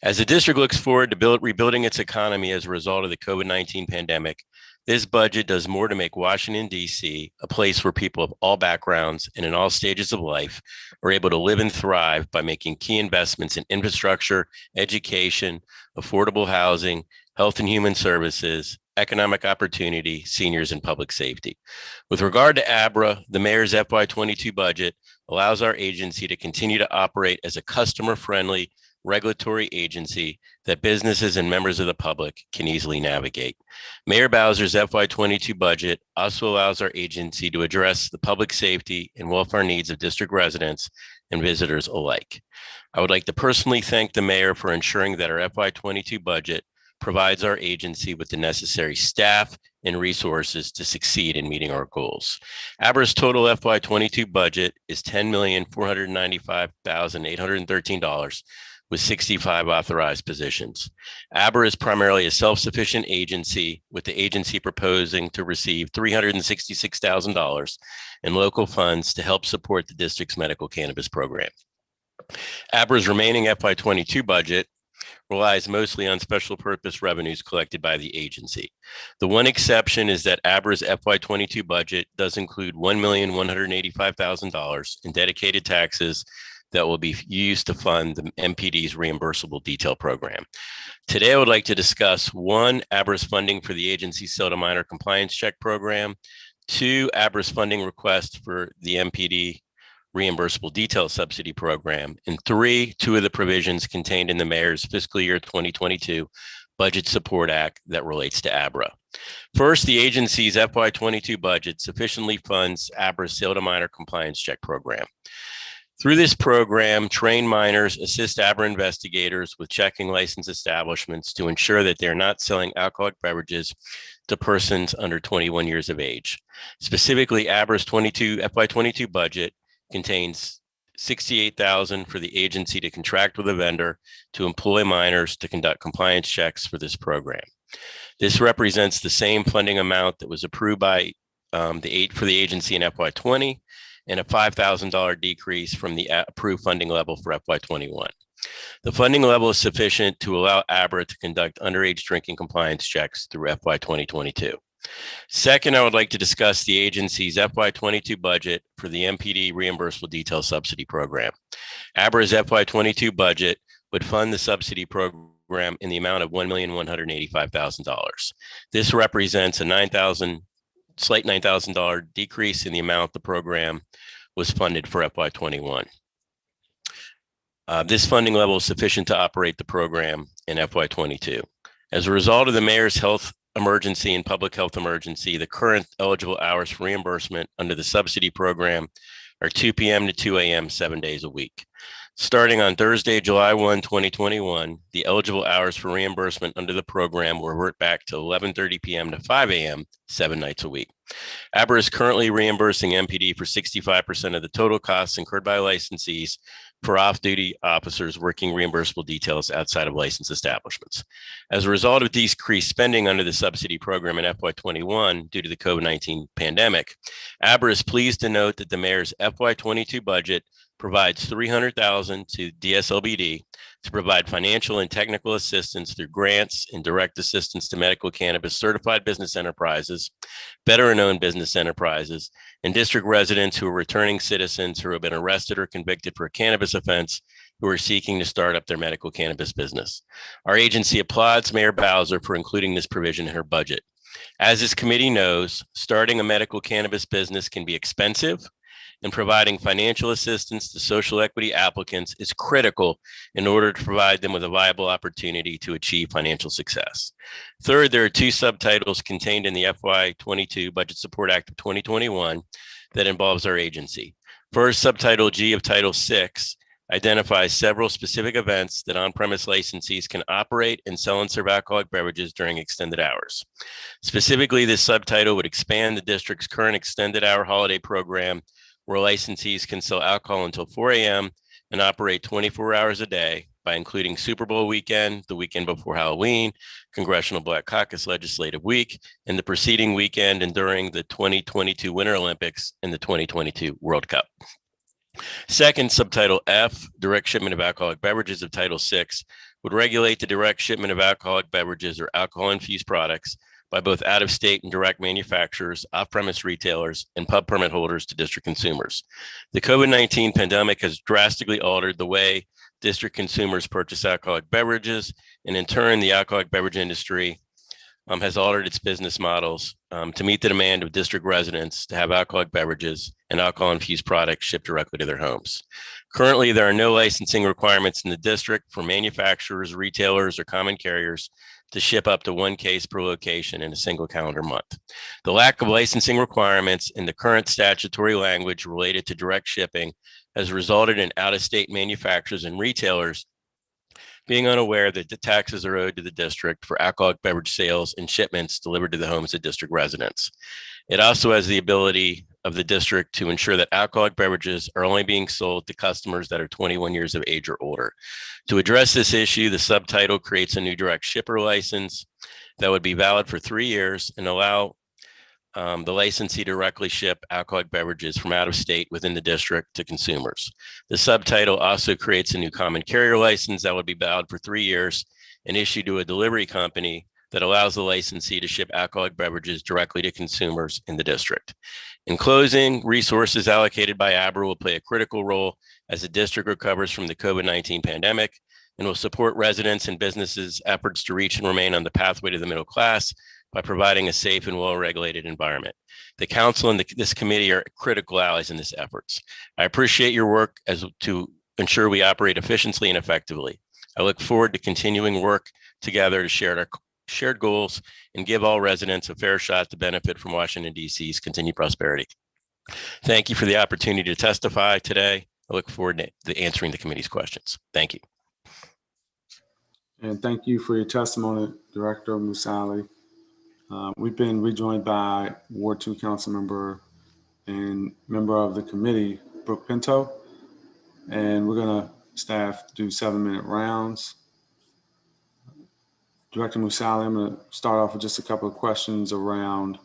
As the district looks forward to rebuilding its economy as a result of the COVID-19 pandemic, this budget does more to make Washington, D.C. a place where people of all backgrounds and in all stages of life are able to live and thrive by making key investments in infrastructure, education, affordable housing, health and human services, economic opportunity, seniors, and public safety. With regard to ABRA, the mayor's FY22 budget allows our agency to continue to operate as a customer-friendly regulatory agency that businesses and members of the public can easily navigate. Mayor Bowser's FY22 budget also allows our agency to address the public safety and welfare needs of district residents and visitors alike. I would like to personally thank the mayor for ensuring that our FY22 budget provides our agency with the necessary staff and resources to succeed in meeting our goals. ABRA's total FY22 budget is $10,495,813 with 65 authorized positions. ABRA is primarily a self-sufficient agency, with the agency proposing to receive $366,000 in local funds to help support the district's medical cannabis program. ABRA's remaining FY22 budget relies mostly on special purpose revenues collected by the agency. The one exception is that ABRA's FY22 budget does include $1,185,000 in dedicated taxes that will be used to fund the MPD's reimbursable detail program. Today, I would like to discuss 1, ABRA's funding for the agency's sale to minor compliance check program, 2, ABRA's funding request for the MPD reimbursable detail subsidy program, and 3, 2 of the provisions contained in the mayor's fiscal year 2022 Budget Support Act that relates to ABRA. First, the agency's FY22 budget sufficiently funds ABRA's sale to minor compliance check program. Through this program, trained minors assist ABRA investigators with checking licensed establishments to ensure that they're not selling alcoholic beverages to persons under 21 years of age. Specifically, ABRA's FY22 budget contains $68,000 for the agency to contract with a vendor to employ minors to conduct compliance checks for this program. This represents the same funding amount that was approved by for the agency in FY20, and a $5,000 decrease from the approved funding level for FY21. The funding level is sufficient to allow ABRA to conduct underage drinking compliance checks through FY 2022. Second, I would like to discuss the agency's FY22 budget for the MPD reimbursable detail subsidy program. ABRA's FY22 budget would fund the subsidy program program in the amount of $1,185,000. This represents a slight $9,000 decrease in the amount the program was funded for FY21. This funding level is sufficient to operate the program in FY22. As a result of the mayor's health emergency and public health emergency, the current eligible hours for reimbursement under the subsidy program are 2 p.m. to 2 a.m. 7 days a week. Starting on Thursday, July 1, 2021, the eligible hours for reimbursement under the program will revert back to 11:30 p.m. to 5 a.m. 7 nights a week. ABRA is currently reimbursing MPD for 65% of the total costs incurred by licensees for off-duty officers working reimbursable details outside of licensed establishments. As a result of decreased spending under the subsidy program in FY21 due to the COVID-19 pandemic, ABRA is pleased to note that the mayor's FY22 budget provides $300,000 to DSLBD to provide financial and technical assistance through grants and direct assistance to medical cannabis certified business enterprises, veteran-owned business enterprises, and district residents who are returning citizens who have been arrested or convicted for a cannabis offense who are seeking to start up their medical cannabis business. Our agency applauds Mayor Bowser for including this provision in her budget. As this committee knows, starting a medical cannabis business can be expensive, and providing financial assistance to social equity applicants is critical in order to provide them with a viable opportunity to achieve financial success. Third, there are two subtitles contained in the FY22 Budget Support Act of 2021 that involves our agency. First, subtitle G of Title VI identifies several specific events that on-premise licensees can operate and sell and serve alcoholic beverages during extended hours. Specifically, this subtitle would expand the district's current extended hour holiday program where licensees can sell alcohol until 4 a.m. and operate 24 hours a day by including Super Bowl weekend, the weekend before Halloween, Congressional Black Caucus Legislative Week, and the preceding weekend and during the 2022 Winter Olympics and the 2022 World Cup. Second, subtitle F, direct shipment of alcoholic beverages of Title VI, would regulate the direct shipment of alcoholic beverages or alcohol-infused products by both out-of-state and direct manufacturers, off-premise retailers, and pub permit holders to district consumers. The COVID-19 pandemic has drastically altered the way district consumers purchase alcoholic beverages, and in turn, the alcoholic beverage industry has altered its business models to meet the demand of district residents to have alcoholic beverages and alcohol-infused products shipped directly to their homes. Currently, there are no licensing requirements in the district for manufacturers, retailers, or common carriers to ship up to 1 case per location in a single calendar month. The lack of licensing requirements in the current statutory language related to direct shipping has resulted in out-of-state manufacturers and retailers being unaware that the taxes are owed to the district for alcoholic beverage sales and shipments delivered to the homes of district residents. It also has the ability of the district to ensure that alcoholic beverages are only being sold to customers that are 21 years of age or older. To address this issue, the subtitle creates a new direct shipper license that would be valid for 3 years and allow the licensee to directly ship alcoholic beverages from out of state within the district to consumers. The subtitle also creates a new common carrier license that would be valid for 3 years and issued to a delivery company that allows the licensee to ship alcoholic beverages directly to consumers in the district. In closing, resources allocated by ABRA will play a critical role as the district recovers from the COVID-19 pandemic and will support residents and businesses' efforts to reach and remain on the pathway to the middle class by providing a safe and well-regulated environment. The council and this committee are critical allies in this efforts. I appreciate your work to ensure we operate efficiently and effectively. I look forward to continuing work together to share our shared goals and give all residents a fair shot to benefit from Washington, D.C.'s continued prosperity. Thank you for the opportunity to testify today. I look forward to answering the committee's questions. Thank you. And thank you for your testimony, Director Musali. We've been rejoined by Ward 2 Council Member and member of the committee, Brooke Pinto. And we're gonna staff do 7-minute rounds. Director Musali, I'm gonna start off with just a couple of questions around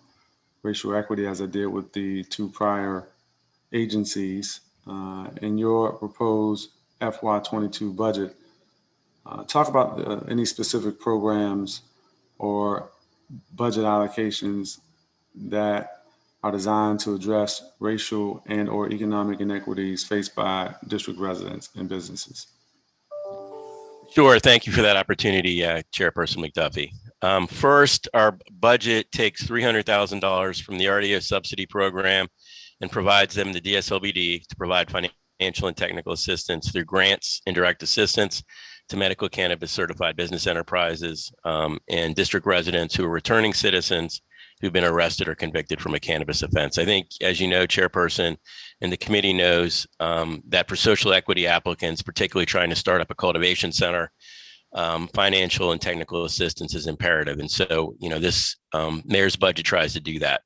racial equity as I did with the 2 prior agencies. In your proposed FY22 budget, talk about any specific programs or budget allocations that are designed to address racial and or economic inequities faced by district residents and businesses. Sure. Thank you for that opportunity, Chairperson McDuffie. First, our budget takes $300,000 from the RDO subsidy program and provides them the DSLBD to provide financial and technical assistance through grants and direct assistance to medical cannabis certified business enterprises and district residents who are returning citizens who've been arrested or convicted from a cannabis offense. I think, as you know, Chairperson, and the committee knows that for social equity applicants, particularly trying to start up a cultivation center, financial and technical assistance is imperative. And so, this mayor's budget tries to do that.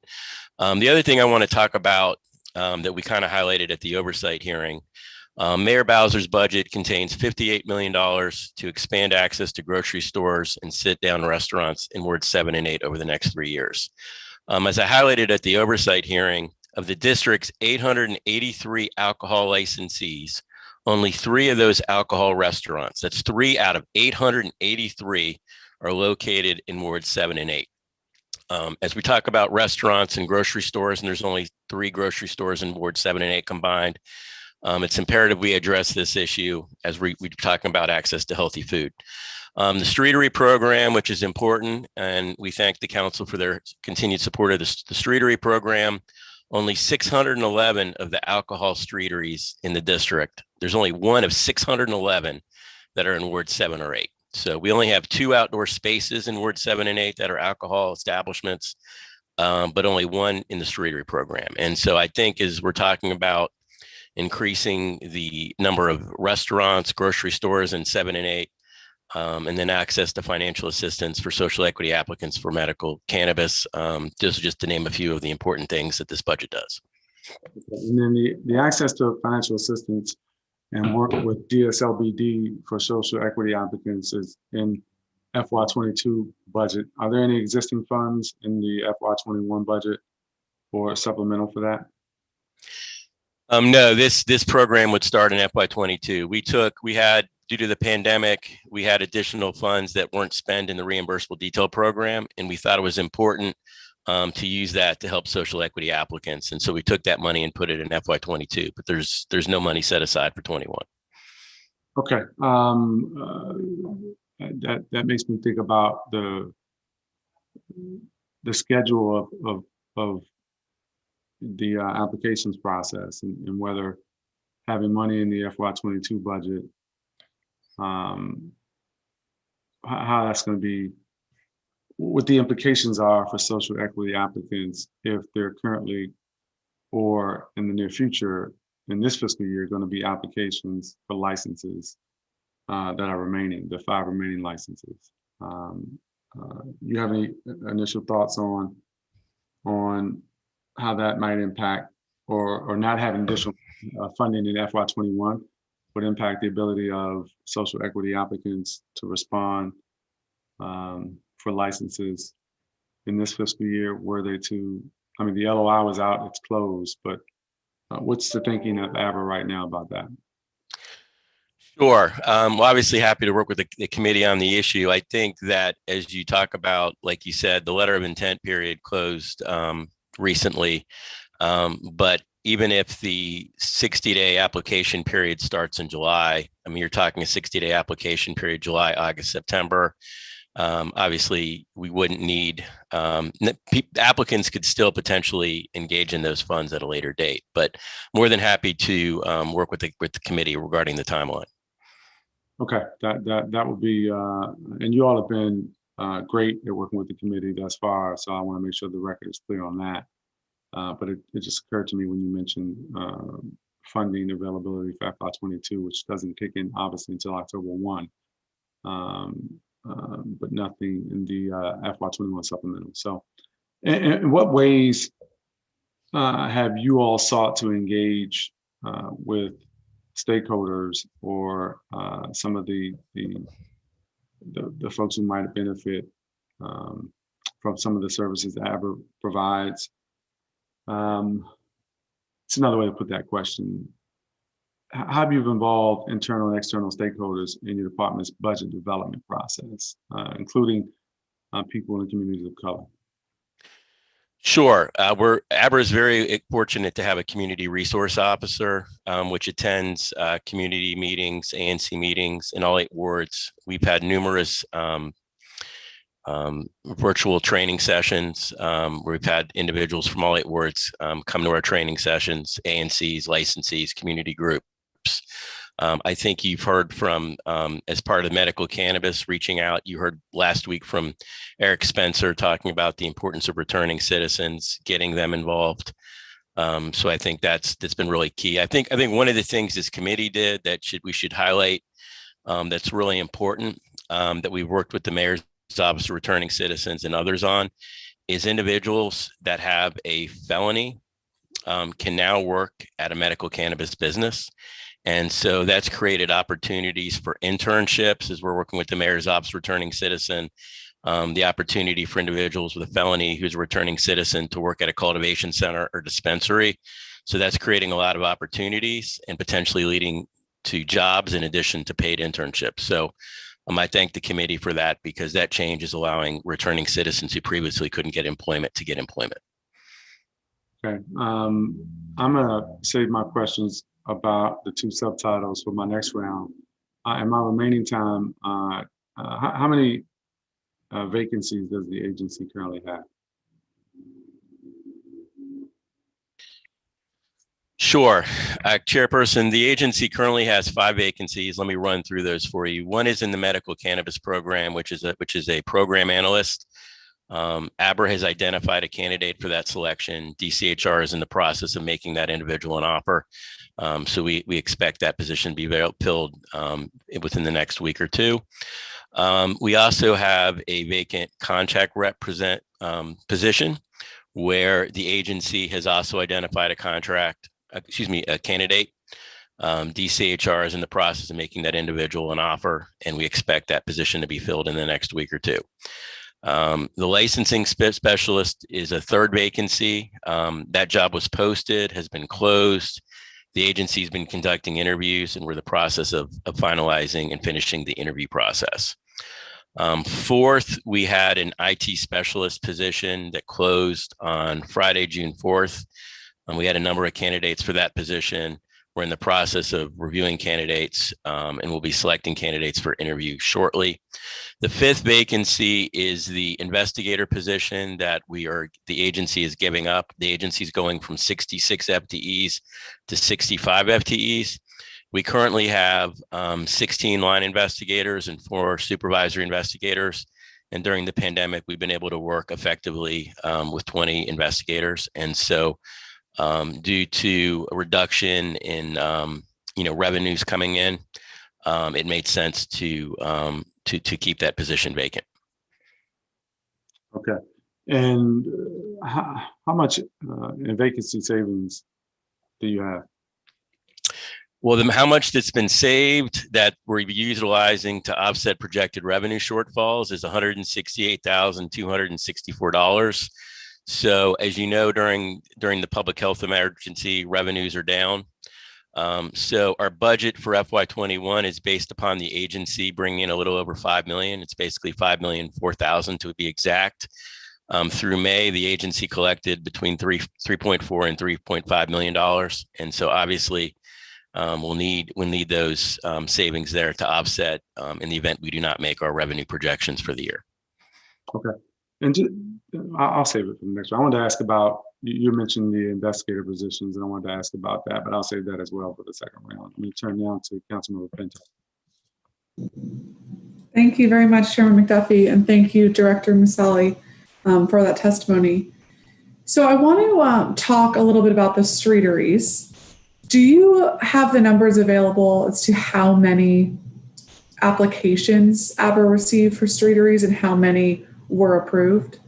The other thing I want to talk about that we kind of highlighted at the oversight hearing, Mayor Bowser's budget contains $58 million to expand access to grocery stores and sit-down restaurants in wards 7 and 8 over the next 3 years. As I highlighted at the oversight hearing, of the district's 883 alcohol licensees, only 3 of those alcohol restaurants, that's 3 out of 883, are located in wards 7 and 8. As we talk about restaurants and grocery stores, and there's only 3 grocery stores in wards 7 and 8 combined, it's imperative we address this issue as we're talking about access to healthy food. The Streetery program, which is important, and we thank the council for their continued support of the Streetery program. Only 611 of the alcohol streeteries in the district, there's only 1 of 611 that are in ward 7 or 8. So we only have 2 outdoor spaces in ward 7 and 8 that are alcohol establishments, but only 1 in the Streetery program. And so I think as we're talking about increasing the number of restaurants, grocery stores in 7 and 8, and then access to financial assistance for social equity applicants for medical cannabis. Just to name a few of the important things that this budget does. And then the access to financial assistance and work with DSLBD for social equity applicants is in FY22 budget. Are there any existing funds in the FY21 budget or supplemental for that? No, this program would start in FY22. Due to the pandemic, we had additional funds that weren't spent in the reimbursable detail program, and we thought it was important to use that to help social equity applicants. And so we took that money and put it in FY22, but there's no money set aside for 21. Okay, that makes me think about the schedule of the applications process and whether having money in the FY22 budget, how that's going to be, what the implications are for social equity applicants if they're currently or in the near future in this fiscal year going to be applications for licenses that are remaining, the 5 remaining licenses. You have any initial thoughts on how that might impact or not having additional funding in FY21 would impact the ability of social equity applicants to respond for licenses in this fiscal year? Were they to, I mean, the LOI was out, it's closed, but what's the thinking of ABRA right now about that? Sure. Well, obviously happy to work with the committee on the issue. I think that as you talk about, like you said, the letter of intent period closed recently, but even if the 60-day application period starts in July, I mean, you're talking a 60-day application period, July, August, September. Obviously, we wouldn't need, applicants could still potentially engage in those funds at a later date, but more than happy to work with the committee regarding the timeline. Okay, that would be, and you all have been great at working with the committee thus far, so I want to make sure the record is clear on that. But it just occurred to me when you mentioned funding availability for FY22, which doesn't kick in obviously until October 1, but nothing in the FY21 supplemental. So in what ways have you all sought to engage with stakeholders or some of the folks who might benefit from some of the services that ABRA provides? It's another way to put that question. How have you involved internal and external stakeholders in your department's budget development process, including people in the communities of color? Sure. ABRA is very fortunate to have a community resource officer, which attends community meetings, ANC meetings in all 8 wards. We've had numerous virtual training sessions where we've had individuals from all 8 wards come to our training sessions, ANCs, licensees, community groups. I think you've heard from, as part of medical cannabis, reaching out. You heard last week from Eric Spencer talking about the importance of returning citizens, getting them involved. So I think that's been really key. I think one of the things this committee did that we should highlight that's really important, that we've worked with the mayor's office of returning citizens and others on, is individuals that have a felony can now work at a medical cannabis business. And so that's created opportunities for internships as we're working with the mayor's office returning citizen, the opportunity for individuals with a felony who's a returning citizen to work at a cultivation center or dispensary. So that's creating a lot of opportunities and potentially leading to jobs in addition to paid internships. So I thank the committee for that, because that change is allowing returning citizens who previously couldn't get employment to get employment. Okay, I'm gonna save my questions about the 2 subtitles for my next round. In my remaining time, how many vacancies does the agency currently have? Sure. Chairperson, the agency currently has 5 vacancies. Let me run through those for you. One is in the medical cannabis program, which is a program analyst. ABRA has identified a candidate for that selection. DCHR is in the process of making that individual an offer. So we expect that position to be filled within the next week or 2. We also have a vacant contract rep position where the agency has also identified a candidate. DCHR is in the process of making that individual an offer, and we expect that position to be filled in the next week or 2. The licensing specialist is a 3rd vacancy. That job was posted, has been closed. The agency's been conducting interviews, and we're in the process of finalizing and finishing the interview process. 4th, we had an IT specialist position that closed on Friday, June 4th. We had a number of candidates for that position. We're in the process of reviewing candidates, and we'll be selecting candidates for interview shortly. The 5th vacancy is the investigator position that the agency is giving up. The agency is going from 66 FTEs to 65 FTEs. We currently have 16 line investigators and 4 supervisory investigators. And during the pandemic, we've been able to work effectively with 20 investigators. And so due to a reduction in revenues coming in, it made sense to keep that position vacant. Okay, and how much in vacancy savings do you have? Well, how much that's been saved that we're utilizing to offset projected revenue shortfalls is $168,264. So as you know, during the public health emergency, revenues are down. So our budget for FY21 is based upon the agency bringing in a little over 5 million. It's basically 5,004,000 to be exact. Through May, the agency collected between $3.4 and $3.5 million. And so obviously we'll need those savings there to offset in the event we do not make our revenue projections for the year. Okay. And I'll save it for the next one. I wanted to ask about, you mentioned the investigator positions, and I wanted to ask about that, but I'll save that as well for the second round. Let me turn now to Councilmember Pinto. Thank you very much, Chairman McDuffie, and thank you, Director Musali, for that testimony. So I want to talk a little bit about the streeteries. Do you have the numbers available as to how many applications ABRA received for streeteries and how many were approved?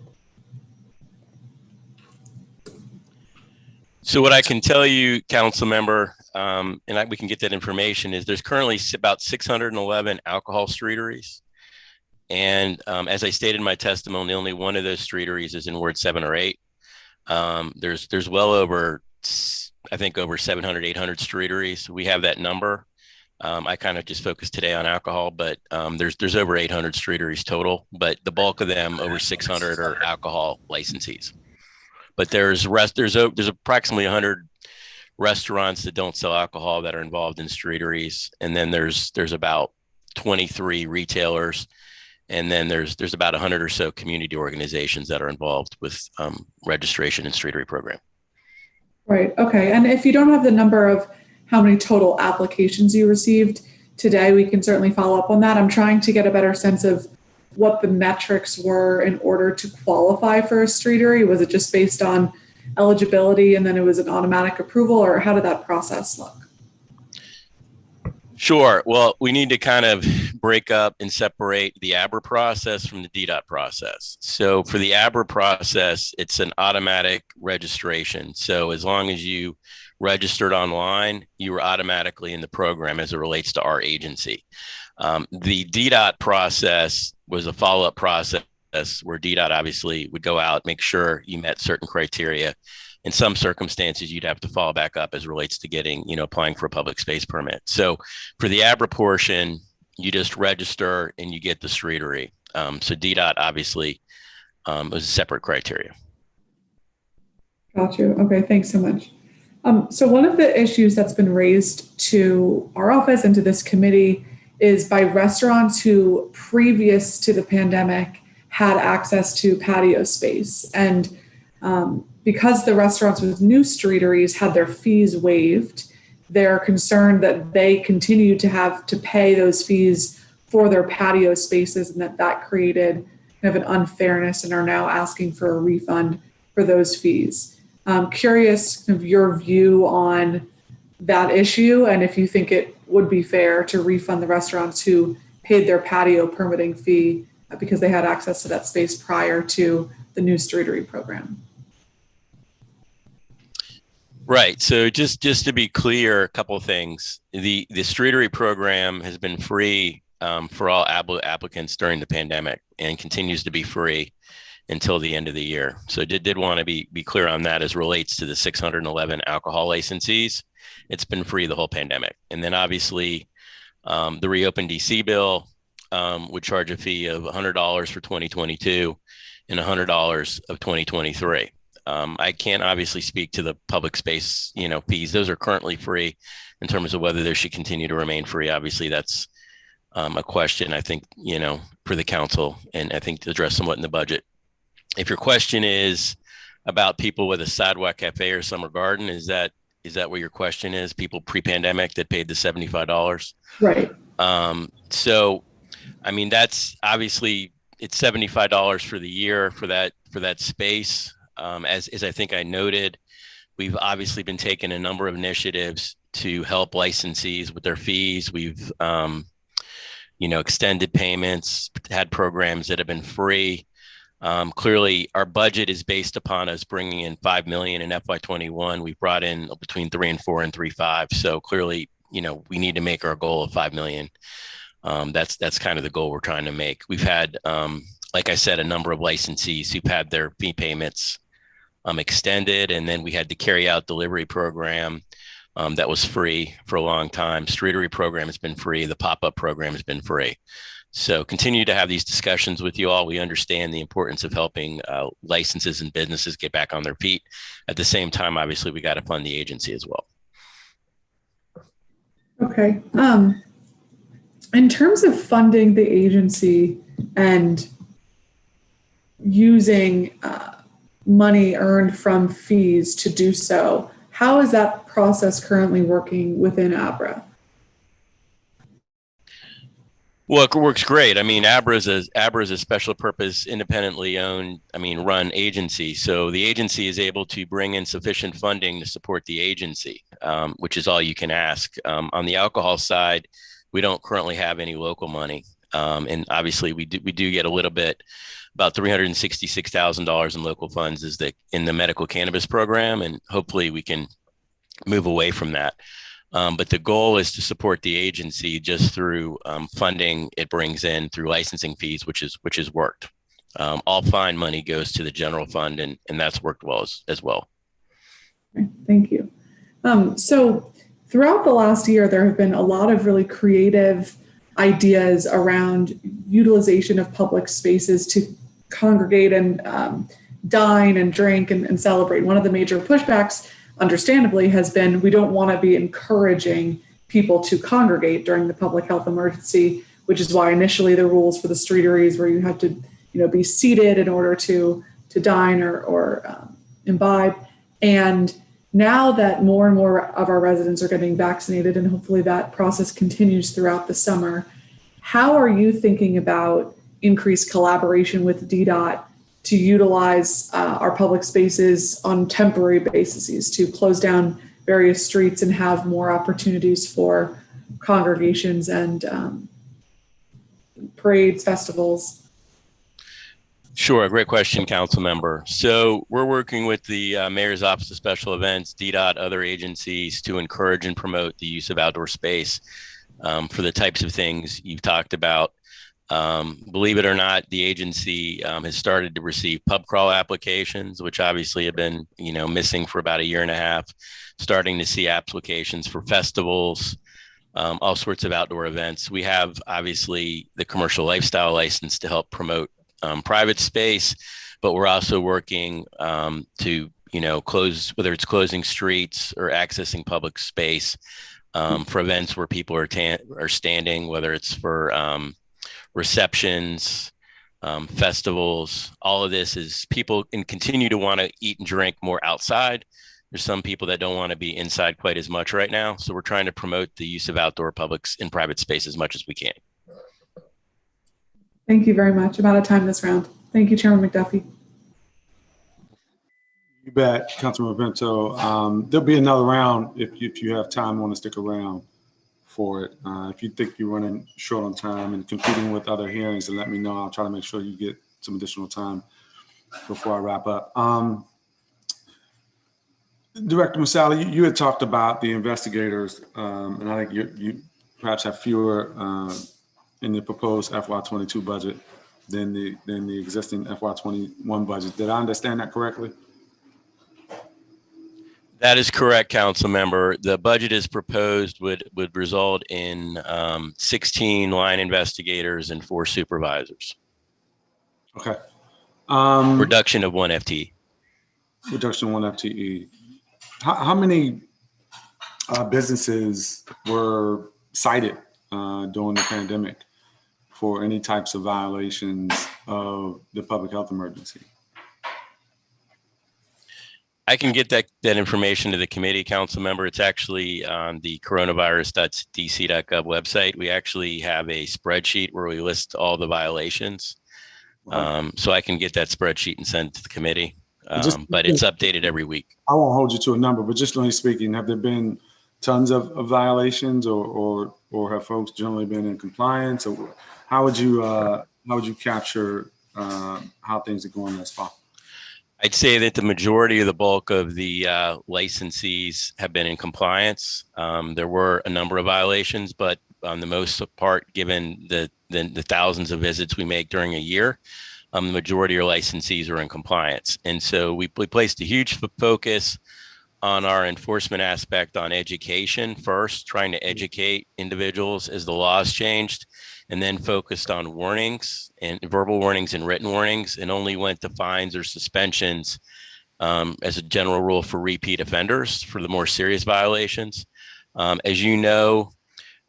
So what I can tell you, Council Member, and we can get that information, is there's currently about 611 alcohol streeteries. And as I stated in my testimony, only one of those streeteries is in Ward 7 or 8. There's well over, I think, over 700, 800 streeteries. We have that number. I kind of just focused today on alcohol, but there's over 800 streeteries total, but the bulk of them, over 600, are alcohol licensees. But there's approximately 100 restaurants that don't sell alcohol that are involved in streeteries, and then there's about 23 retailers, and then there's about 100 or so community organizations that are involved with registration and streetery program. Right. Okay. And if you don't have the number of how many total applications you received today, we can certainly follow up on that. I'm trying to get a better sense of what the metrics were in order to qualify for a streetery. Was it just based on eligibility and then it was an automatic approval, or how did that process look? Sure. Well, we need to kind of break up and separate the ABRA process from the DDOT process. So for the ABRA process, it's an automatic registration. So as long as you registered online, you were automatically in the program as it relates to our agency. The DDOT process was a follow-up process where DDOT obviously would go out, make sure you met certain criteria. In some circumstances, you'd have to follow back up as it relates to getting, applying for a public space permit. So for the ABRA portion, you just register and you get the streetery. So DDOT obviously was a separate criteria. Got you. Okay, thanks so much. So one of the issues that's been raised to our office and to this committee is by restaurants who previous to the pandemic had access to patio space. And because the restaurants with new streeteries had their fees waived, they're concerned that they continue to have to pay those fees for their patio spaces, and that created kind of an unfairness, and are now asking for a refund for those fees. I'm curious of your view on that issue, and if you think it would be fair to refund the restaurants who paid their patio permitting fee because they had access to that space prior to the new streetery program. Right. So just to be clear, a couple of things. The streetery program has been free for all applicants during the pandemic and continues to be free until the end of the year. So did want to be clear on that as relates to the 611 alcohol licensees. It's been free the whole pandemic. And then obviously the reopened DC bill would charge a fee of $100 for 2022 and $100 of 2023. I can't obviously speak to the public space, fees. Those are currently free. In terms of whether they should continue to remain free, obviously that's a question, I think, for the council, and I think to address somewhat in the budget. If your question is about people with a sidewalk cafe or summer garden, is that what your question is? People pre-pandemic that paid the $75? Right. So, I mean, that's obviously it's $75 for the year for that space. As I think I noted, we've obviously been taking a number of initiatives to help licensees with their fees. We've, extended payments, had programs that have been free. Clearly, our budget is based upon us bringing in $5 million in FY21. We've brought in between 3 and 4 and 3.5. So clearly, we need to make our goal of $5 million. That's kind of the goal we're trying to make. We've had, like I said, a number of licensees who've had their fee payments extended, and then we had the carry out delivery program that was free for a long time. Streetery program has been free. The pop-up program has been free. So continue to have these discussions with you all. We understand the importance of helping licenses and businesses get back on their feet. At the same time, obviously, we got to fund the agency as well. Okay. In terms of funding the agency and using money earned from fees to do so, how is that process currently working within ABRA? Well, it works great. I mean, ABRA is a special purpose, independently owned, run agency. So the agency is able to bring in sufficient funding to support the agency, which is all you can ask. On the alcohol side, we don't currently have any local money. And obviously we do get a little bit, about $366,000 in local funds in the medical cannabis program. And hopefully we can move away from that. But the goal is to support the agency just through funding it brings in through licensing fees, which has worked. All fine money goes to the general fund, and that's worked well as well. Okay, thank you. So throughout the last year, there have been a lot of really creative ideas around utilization of public spaces to congregate and dine and drink and celebrate. One of the major pushbacks, understandably, has been we don't want to be encouraging people to congregate during the public health emergency, which is why initially the rules for the streeteries where you have to, be seated in order to dine or imbibe. And now that more and more of our residents are getting vaccinated, and hopefully that process continues throughout the summer, how are you thinking about increased collaboration with DDOT to utilize our public spaces on temporary bases, to close down various streets and have more opportunities for congregations and parades, festivals? Sure, great question, council member. So we're working with the Mayor's Office of Special Events, DDOT, other agencies to encourage and promote the use of outdoor space for the types of things you've talked about. Believe it or not, the agency has started to receive pub crawl applications, which obviously have been, missing for about a year and a half, starting to see applications for festivals, all sorts of outdoor events. We have obviously the commercial lifestyle license to help promote private space, but we're also working to, close, whether it's closing streets or accessing public space for events where people are standing, whether it's for receptions, festivals. All of this is people can continue to want to eat and drink more outside. There's some people that don't want to be inside quite as much right now. So we're trying to promote the use of outdoor publics in private space as much as we can. Thank you very much. I'm out of time this round. Thank you, Chairman McDuffie. You bet, Councilman Bento. There'll be another round if you have time, want to stick around for it. If you think you're running short on time and competing with other hearings, then let me know. I'll try to make sure you get some additional time before I wrap up. Director Masali, you had talked about the investigators, and I think you perhaps have fewer in the proposed FY22 budget than the existing FY21 budget. Did I understand that correctly? That is correct, council member. The budget as proposed would result in 16 line investigators and 4 supervisors. Okay. Reduction of 1 FTE. Reduction of 1 FTE. How many businesses were cited during the pandemic for any types of violations of the public health emergency? I can get that information to the committee, council member. It's actually on the coronavirus.dc.gov website. We actually have a spreadsheet where we list all the violations. So I can get that spreadsheet and send it to the committee, but it's updated every week. I won't hold you to a number, but just generally speaking, have there been tons of violations or have folks generally been in compliance? Or how would you capture how things are going thus far? I'd say that the majority of the bulk of the licensees have been in compliance. There were a number of violations, but on the most part, given the thousands of visits we make during a year, the majority of licensees are in compliance. And so we placed a huge focus on our enforcement aspect on education first, trying to educate individuals as the laws changed, and then focused on warnings and verbal warnings and written warnings, and only went to fines or suspensions as a general rule for repeat offenders for the more serious violations. As you know,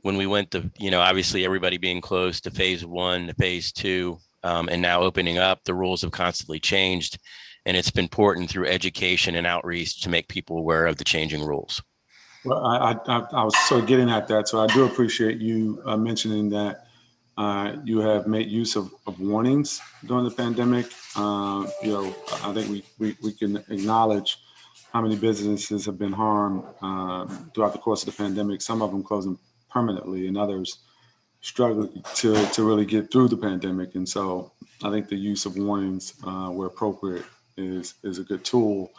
when we went to, obviously everybody being closed to phase 1 to phase 2, and now opening up, the rules have constantly changed. And it's been important through education and outreach to make people aware of the changing rules. Well, I was sort of getting at that. So I do appreciate you mentioning that you have made use of warnings during the pandemic. I think we can acknowledge how many businesses have been harmed throughout the course of the pandemic, some of them closing permanently and others struggling to really get through the pandemic. And so I think the use of warnings where appropriate is a good tool.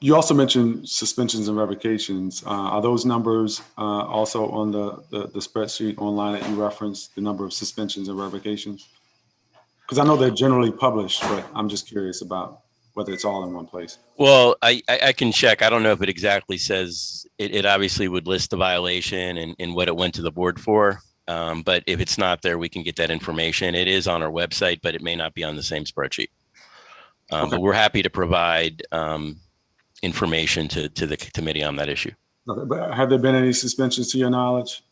You also mentioned suspensions and revocations. Are those numbers also on the spreadsheet online that you referenced, the number of suspensions and revocations? Because I know they're generally published, but I'm just curious about whether it's all in one place. Well, I can check. I don't know if it exactly says, it obviously would list the violation and what it went to the board for. But if it's not there, we can get that information. It is on our website, but it may not be on the same spreadsheet. But we're happy to provide information to the committee on that issue. Okay, but have there been any suspensions to your knowledge?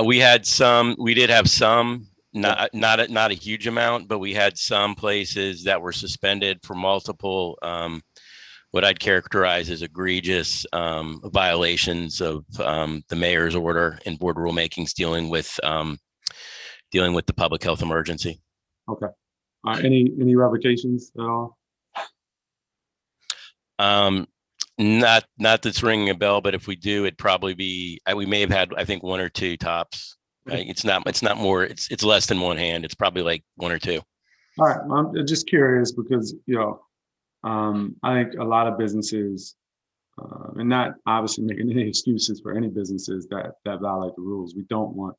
We did have some, not a huge amount, but we had some places that were suspended for multiple, what I'd characterize as egregious violations of the mayor's order and board rulemakings dealing with the public health emergency. Okay. Any revocations at all? Not that's ringing a bell, but if we do, it'd probably be, we may have had, I think, 1 or 2 tops. Right? It's not more, it's less than one hand. It's probably like 1 or 2. All right. Well, I'm just curious because, I think a lot of businesses, and not obviously making any excuses for any businesses that violate the rules. We don't want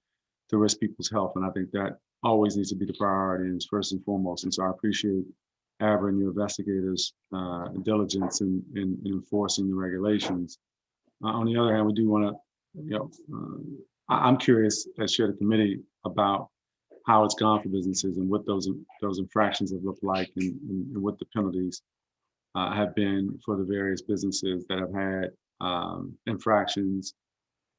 to risk people's health. And I think that always needs to be the priority and it's first and foremost. And so I appreciate ABRA and your investigators' diligence in enforcing the regulations. On the other hand, we do want to, I'm curious as chair of the committee about how it's gone for businesses and what those infractions have looked like and what the penalties have been for the various businesses that have had infractions,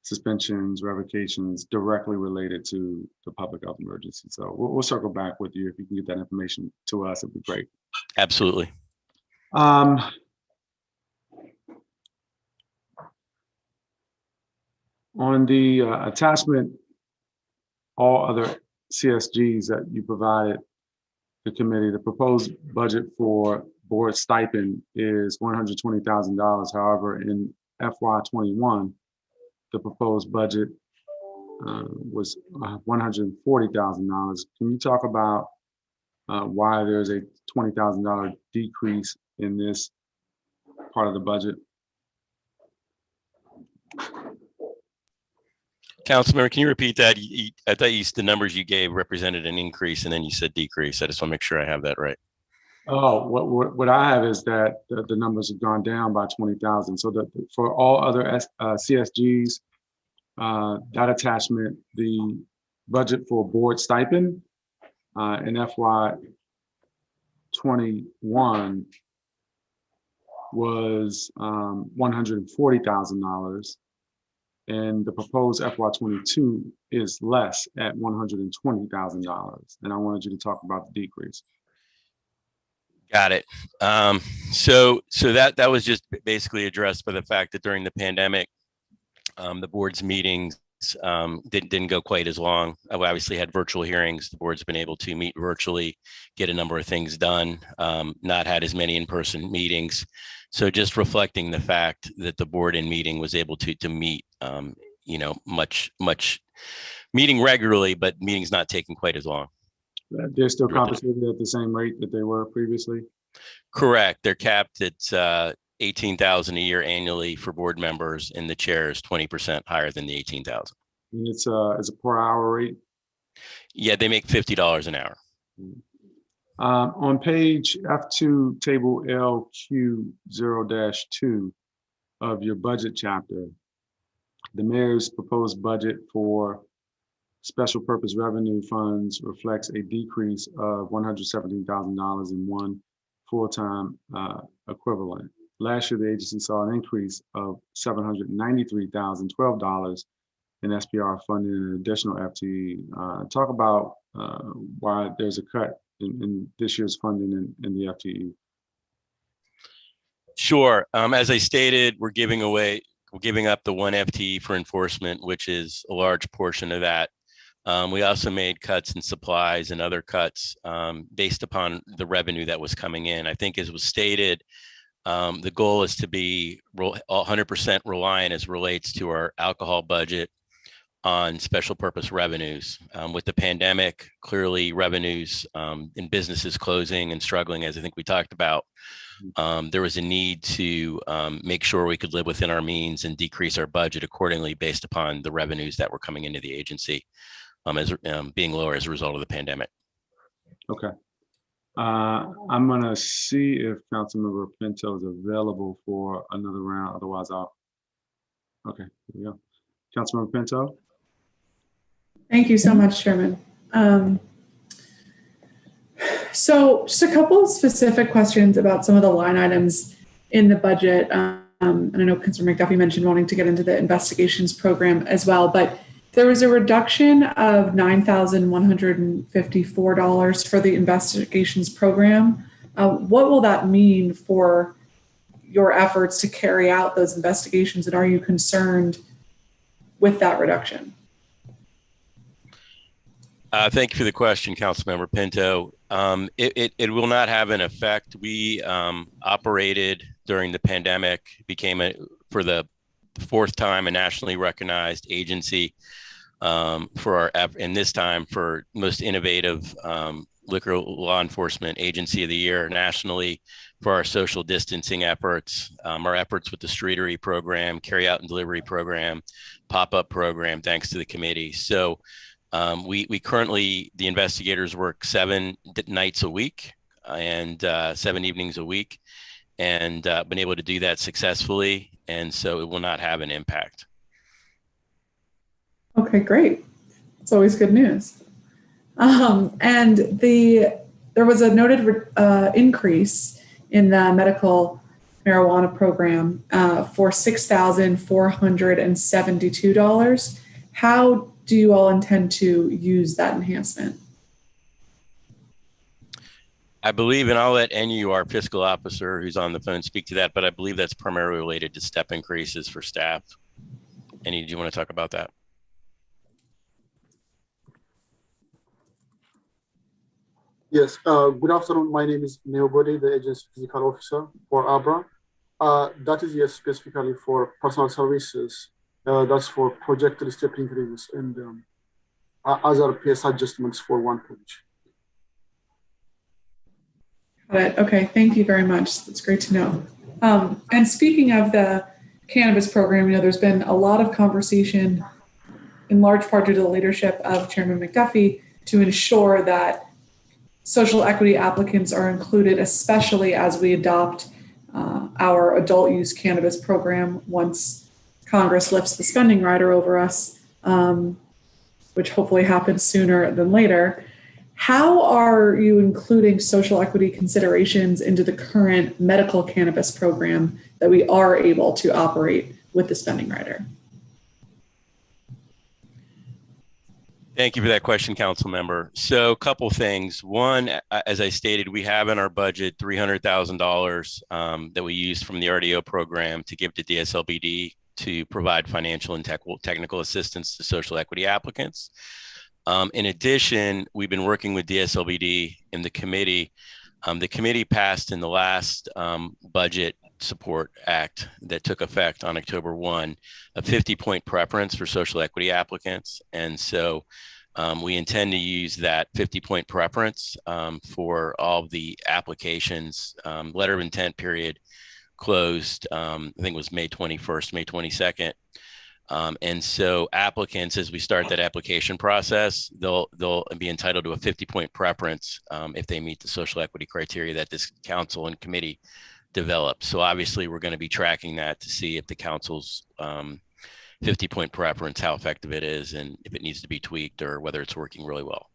suspensions, revocations directly related to the public health emergency. So we'll circle back with you. If you can get that information to us, it'd be great. Absolutely. On the attachment, all other CSGs that you provided the committee, the proposed budget for board stipend is $120,000. However, in FY21, the proposed budget was $140,000. Can you talk about why there's a $20,000 decrease in this part of the budget? Councilmember, can you repeat that? I thought the numbers you gave represented an increase and then you said decrease. I just want to make sure I have that right. Oh, what I have is that the numbers have gone down by 20,000. So that for all other CSGs, that attachment, the budget for board stipend in FY21 was $140,000. And the proposed FY22 is less at $120,000. And I wanted you to talk about the decrease. Got it. So that was just basically addressed by the fact that during the pandemic, the board's meetings didn't go quite as long. We obviously had virtual hearings. The board's been able to meet virtually, get a number of things done, not had as many in-person meetings. So just reflecting the fact that the board in meeting was able to meet, much meeting regularly, but meetings not taking quite as long. They're still compensated at the same rate that they were previously? Correct. They're capped at $18,000 a year annually for board members, and the chair is 20% higher than the $18,000. And it's a per hour rate? Yeah, they make $50 an hour. On page F2, table LQ0-2 of your budget chapter, the mayor's proposed budget for special purpose revenue funds reflects a decrease of $117,000 in one full-time equivalent. Last year, the agency saw an increase of $793,012 in SPR funding and an additional FTE. Talk about why there's a cut in this year's funding in the FTE. Sure. As I stated, we're giving up the 1 FTE for enforcement, which is a large portion of that. We also made cuts in supplies and other cuts based upon the revenue that was coming in. I think as was stated, the goal is to be 100% reliant as relates to our alcohol budget on special purpose revenues. With the pandemic, clearly revenues in businesses closing and struggling, as I think we talked about, there was a need to make sure we could live within our means and decrease our budget accordingly based upon the revenues that were coming into the agency as being lower as a result of the pandemic. Okay. I'm gonna see if Councilmember Pinto is available for another round. Otherwise, okay, here we go. Councilmember Pinto. Thank you so much, Chairman. So just a couple of specific questions about some of the line items in the budget. And I know Councilor McDuffie mentioned wanting to get into the investigations program as well, but there was a reduction of $9,154 for the investigations program. What will that mean for your efforts to carry out those investigations, and are you concerned with that reduction? Thank you for the question, Councilmember Pinto. It will not have an effect. We operated during the pandemic, for the fourth time, a nationally recognized agency for our, and this time for most innovative liquor law enforcement agency of the year nationally for our social distancing efforts, our efforts with the streetery program, carry out and delivery program, pop-up program, thanks to the committee. So we currently, the investigators work 7 nights a week and 7 evenings a week, and been able to do that successfully. And so it will not have an impact. Okay, great. It's always good news. And there was a noted increase in the medical marijuana program for $6,472. How do you all intend to use that enhancement? I believe, and I'll let NU, our fiscal officer who's on the phone, speak to that, but I believe that's primarily related to step increases for staff. NU, do you want to talk about that? Yes, good afternoon. My name is Neo Bode, the agency physical officer for ABRA. That is yes, specifically for personal services. That's for projected step increases and other PS adjustments for one position. Got it. Okay, thank you very much. That's great to know. And speaking of the cannabis program, there's been a lot of conversation, in large part due to the leadership of Chairman McDuffie, to ensure that social equity applicants are included, especially as we adopt our adult use cannabis program once Congress lifts the spending rider over us, which hopefully happens sooner than later. How are you including social equity considerations into the current medical cannabis program that we are able to operate with the spending rider? Thank you for that question, Council Member. So a couple things. One, as I stated, we have in our budget $300,000 that we used from the RDO program to give to DSLBD to provide financial and technical assistance to social equity applicants. In addition, we've been working with DSLBD in the committee. The committee passed in the last budget support act that took effect on October 1, a 50-point preference for social equity applicants. And so we intend to use that 50-point preference for all of the applications. Letter of intent period closed, I think it was May 21st, May 22nd. And so applicants, as we start that application process, they'll be entitled to a 50-point preference if they meet the social equity criteria that this council and committee developed. So obviously we're going to be tracking that to see if the council's 50-point preference, how effective it is, and if it needs to be tweaked or whether it's working really well.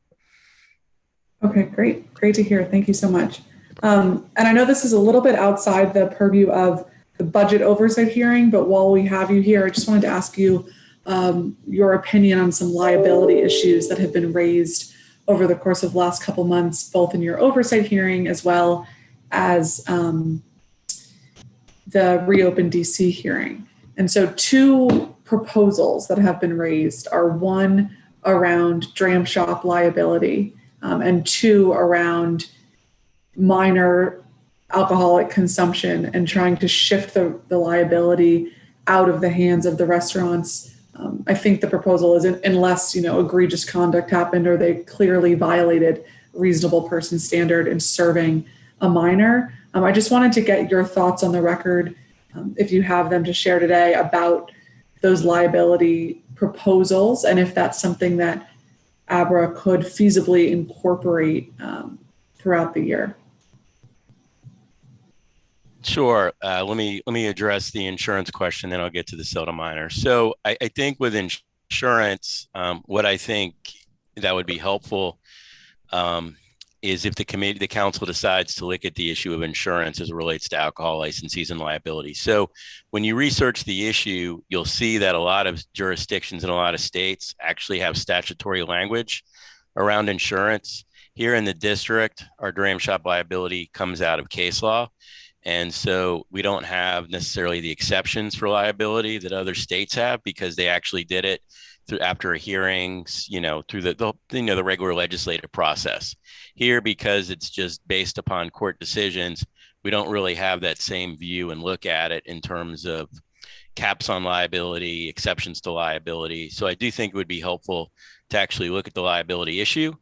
Okay, great. Great to hear. Thank you so much. And I know this is a little bit outside the purview of the budget oversight hearing, but while we have you here, I just wanted to ask you your opinion on some liability issues that have been raised over the course of the last couple months, both in your oversight hearing as well as the Reopen DC hearing. And so 2 proposals that have been raised are, 1 around dram shop liability and 2 around minor alcoholic consumption and trying to shift the liability out of the hands of the restaurants. I think the proposal is unless, egregious conduct happened or they clearly violated reasonable person standard in serving a minor. I just wanted to get your thoughts on the record, if you have them to share today, about those liability proposals and if that's something that ABRA could feasibly incorporate throughout the year. Sure. Let me address the insurance question, then I'll get to the sell to minor. So I think with insurance, what I think that would be helpful is if the council decides to look at the issue of insurance as it relates to alcohol licensees and liability. So when you research the issue, you'll see that a lot of jurisdictions in a lot of states actually have statutory language around insurance. Here in the district, our dram shop liability comes out of case law. And so we don't have necessarily the exceptions for liability that other states have, because they actually did it through after hearings, through the regular legislative process. Here, because it's just based upon court decisions, we don't really have that same view and look at it in terms of caps on liability, exceptions to liability. So I do think it would be helpful to actually look at the liability issue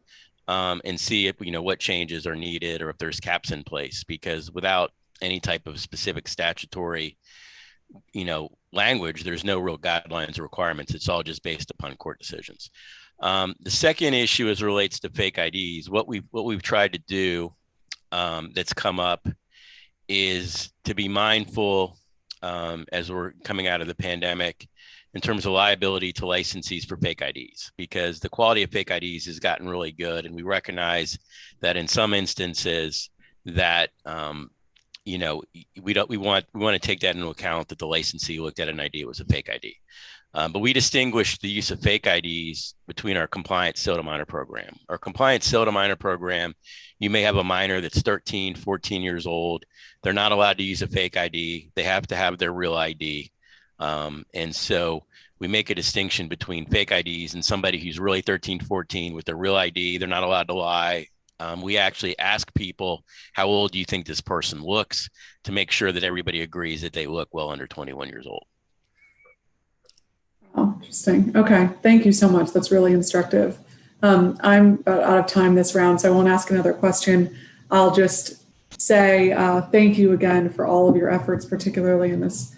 and see if, what changes are needed or if there's caps in place, because without any type of specific statutory, language, there's no real guidelines or requirements. It's all just based upon court decisions. The second issue as relates to fake IDs, what we've tried to do that's come up is to be mindful as we're coming out of the pandemic in terms of liability to licensees for fake IDs, because the quality of fake IDs has gotten really good. And we recognize that in some instances that, we want to take that into account, that the licensee looked at an ID, it was a fake ID. But we distinguish the use of fake IDs between our compliant sale to minor program. Our compliant sale to minor program, you may have a minor that's 13, 14 years old. They're not allowed to use a fake ID. They have to have their real ID. And so we make a distinction between fake IDs and somebody who's really 13, 14 with their real ID. They're not allowed to lie. We actually ask people, how old do you think this person looks, to make sure that everybody agrees that they look well under 21 years old. Oh, interesting. Okay. Thank you so much. That's really instructive. I'm about out of time this round, so I won't ask another question. I'll just say thank you again for all of your efforts, particularly in this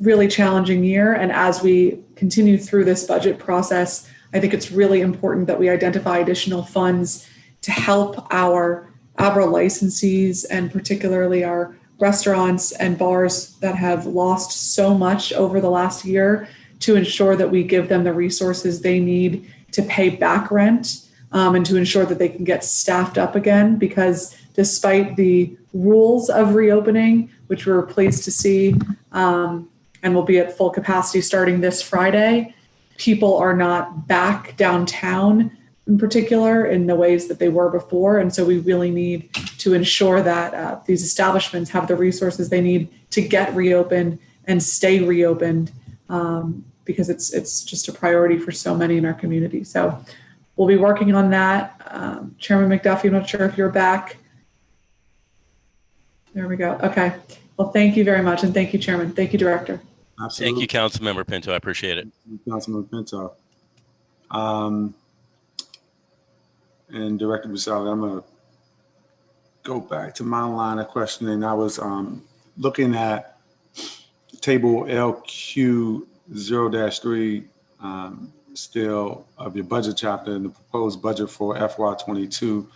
really challenging year. And as we continue through this budget process, I think it's really important that we identify additional funds to help our ABRA licensees, and particularly our restaurants and bars that have lost so much over the last year, to ensure that we give them the resources they need to pay back rent and to ensure that they can get staffed up again. Because despite the rules of reopening, which we're pleased to see and will be at full capacity starting this Friday, people are not back downtown in particular in the ways that they were before. And so we really need to ensure that these establishments have the resources they need to get reopened and stay reopened, because it's just a priority for so many in our community. So we'll be working on that. Chairman McDuffie, I'm not sure if you're back. There we go. Okay. Well, thank you very much. And thank you, Chairman. Thank you, Director. Absolutely. Thank you, Councilmember Pinto. I appreciate it. Councilmember Pinto. And Director Busali, I'm going to go back to my line of questioning. I was looking at table LQ0-3 still of your budget chapter, and the proposed budget for FY22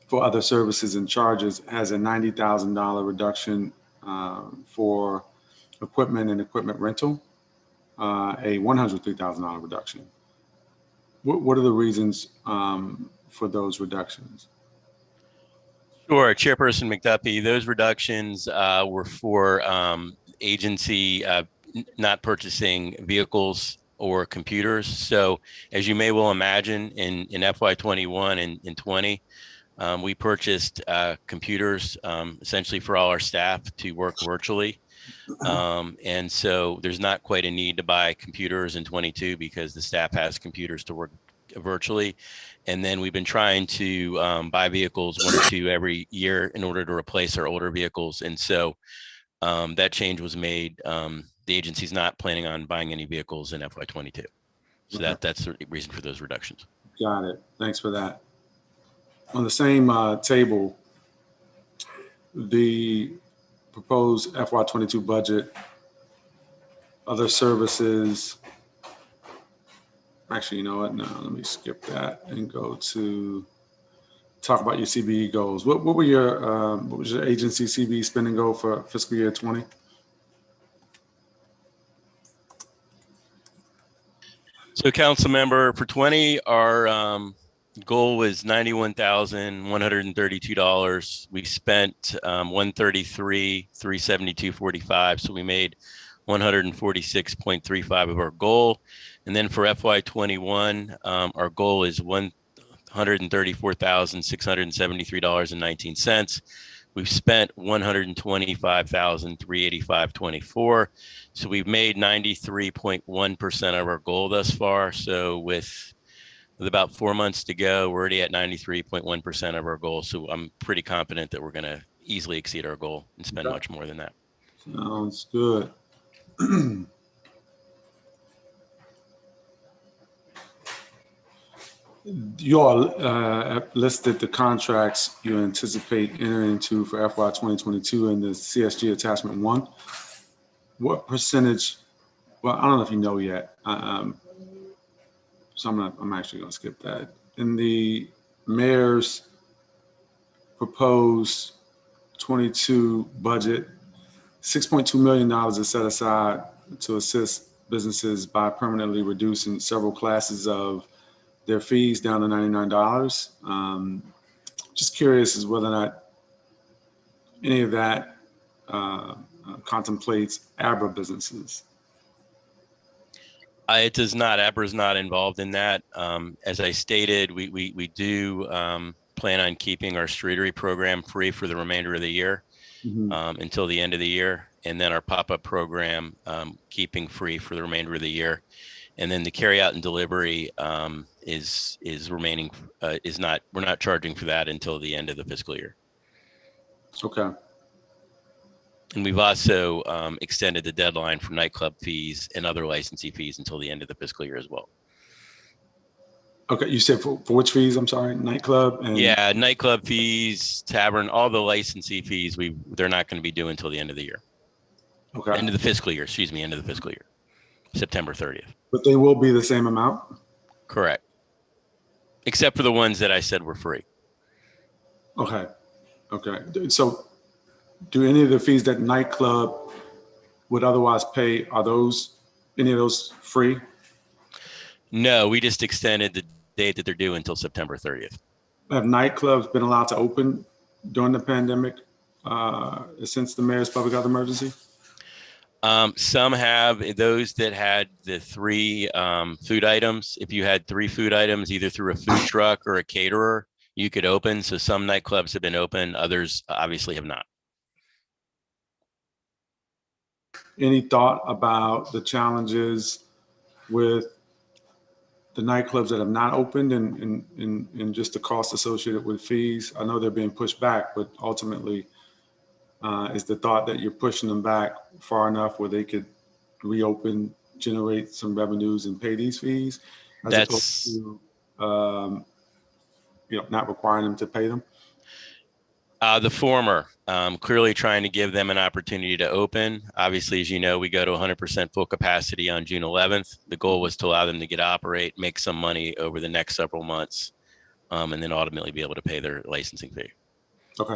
for other services and charges has a $90,000 reduction for equipment and equipment rental, a $103,000 reduction. What are the reasons for those reductions? Sure, Chairperson McDuffie, those reductions were for agency not purchasing vehicles or computers. So as you may well imagine, in FY21 and 20, we purchased computers essentially for all our staff to work virtually. And so there's not quite a need to buy computers in 22 because the staff has computers to work virtually. And then we've been trying to buy vehicles 1 or 2 every year in order to replace our older vehicles. And so that change was made. The agency's not planning on buying any vehicles in FY22. So Okay. that's the reason for those reductions. Got it. Thanks for that. On the same table, the proposed FY22 budget, other services. Actually, you know what? No, let me skip that and go to talk about your CBE goals. What was your agency CBE spending goal for fiscal year 20? So, council member, for 20, our Goal was $91,132. We spent 133,372.45. So we made 146.35 of our goal. And then for FY21, our goal is $134,673.19. We've spent $125,385.24. So we've made 93.1% of our goal thus far. So with about 4 months to go, we're already at 93.1% of our goal. So I'm pretty confident that we're going to easily exceed our goal and spend much more than that. Sounds good. You all have listed the contracts you anticipate entering into for FY 2022 in the CSG attachment 1. What percentage, well, I don't know if you know yet, so I'm actually going to skip that. In the mayor's proposed 22 budget, $6.2 million is set aside to assist businesses by permanently reducing several classes of their fees down to $99. Just curious as whether or not any of that contemplates ABRA businesses. It does not. ABRA is not involved in that. As I stated, we do plan on keeping our streetery program free for the remainder of the year until the end of the year, and then our pop-up program keeping free for the remainder of the year. And then the carry out and delivery is remaining, we're not charging for that until the end of the fiscal year. Okay. And we've also extended the deadline for nightclub fees and other licensee fees until the end of the fiscal year as well. Okay, you said for which fees? I'm sorry, nightclub and yeah, nightclub fees, tavern, all the licensee fees. They're not going to be due until the end of the year. Okay. End of the fiscal year. Excuse me, end of the fiscal year, September 30th. But they will be the same amount. Correct. Except for the ones that I said were free. Okay. Okay. So, do any of the fees that nightclub would otherwise pay, are any of those free? No, we just extended the date that they're due until September 30th. Have nightclubs been allowed to open during the pandemic since the mayor's public health emergency? Some have. Those that had the 3 food items. If you had 3 food items, either through a food truck or a caterer, you could open. So some nightclubs have been open. Others obviously have not. Any thought about the challenges with the nightclubs that have not opened and just the cost associated with fees? I know they're being pushed back, but ultimately, is the thought that you're pushing them back far enough where they could reopen, generate some revenues and pay these fees, as opposed to not requiring them to pay them? The former, clearly trying to give them an opportunity to open. Obviously, as you know, we go to 100% full capacity on June 11th. The goal was to allow them to operate, make some money over the next several months, and then ultimately be able to pay their licensing fee. Okay.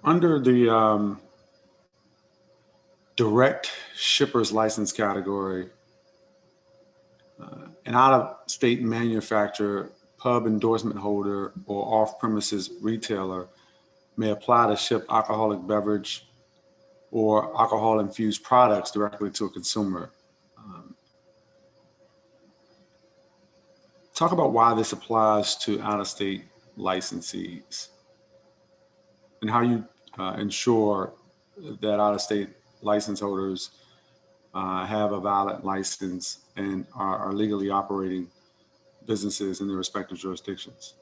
Under the direct shippers license category, an out-of-state manufacturer, pub endorsement holder, or off-premises retailer may apply to ship alcoholic beverage or alcohol-infused products directly to a consumer. Talk about why this applies to out-of-state licensees and how you ensure that out-of-state license holders have a valid license and are legally operating businesses in their respective jurisdictions.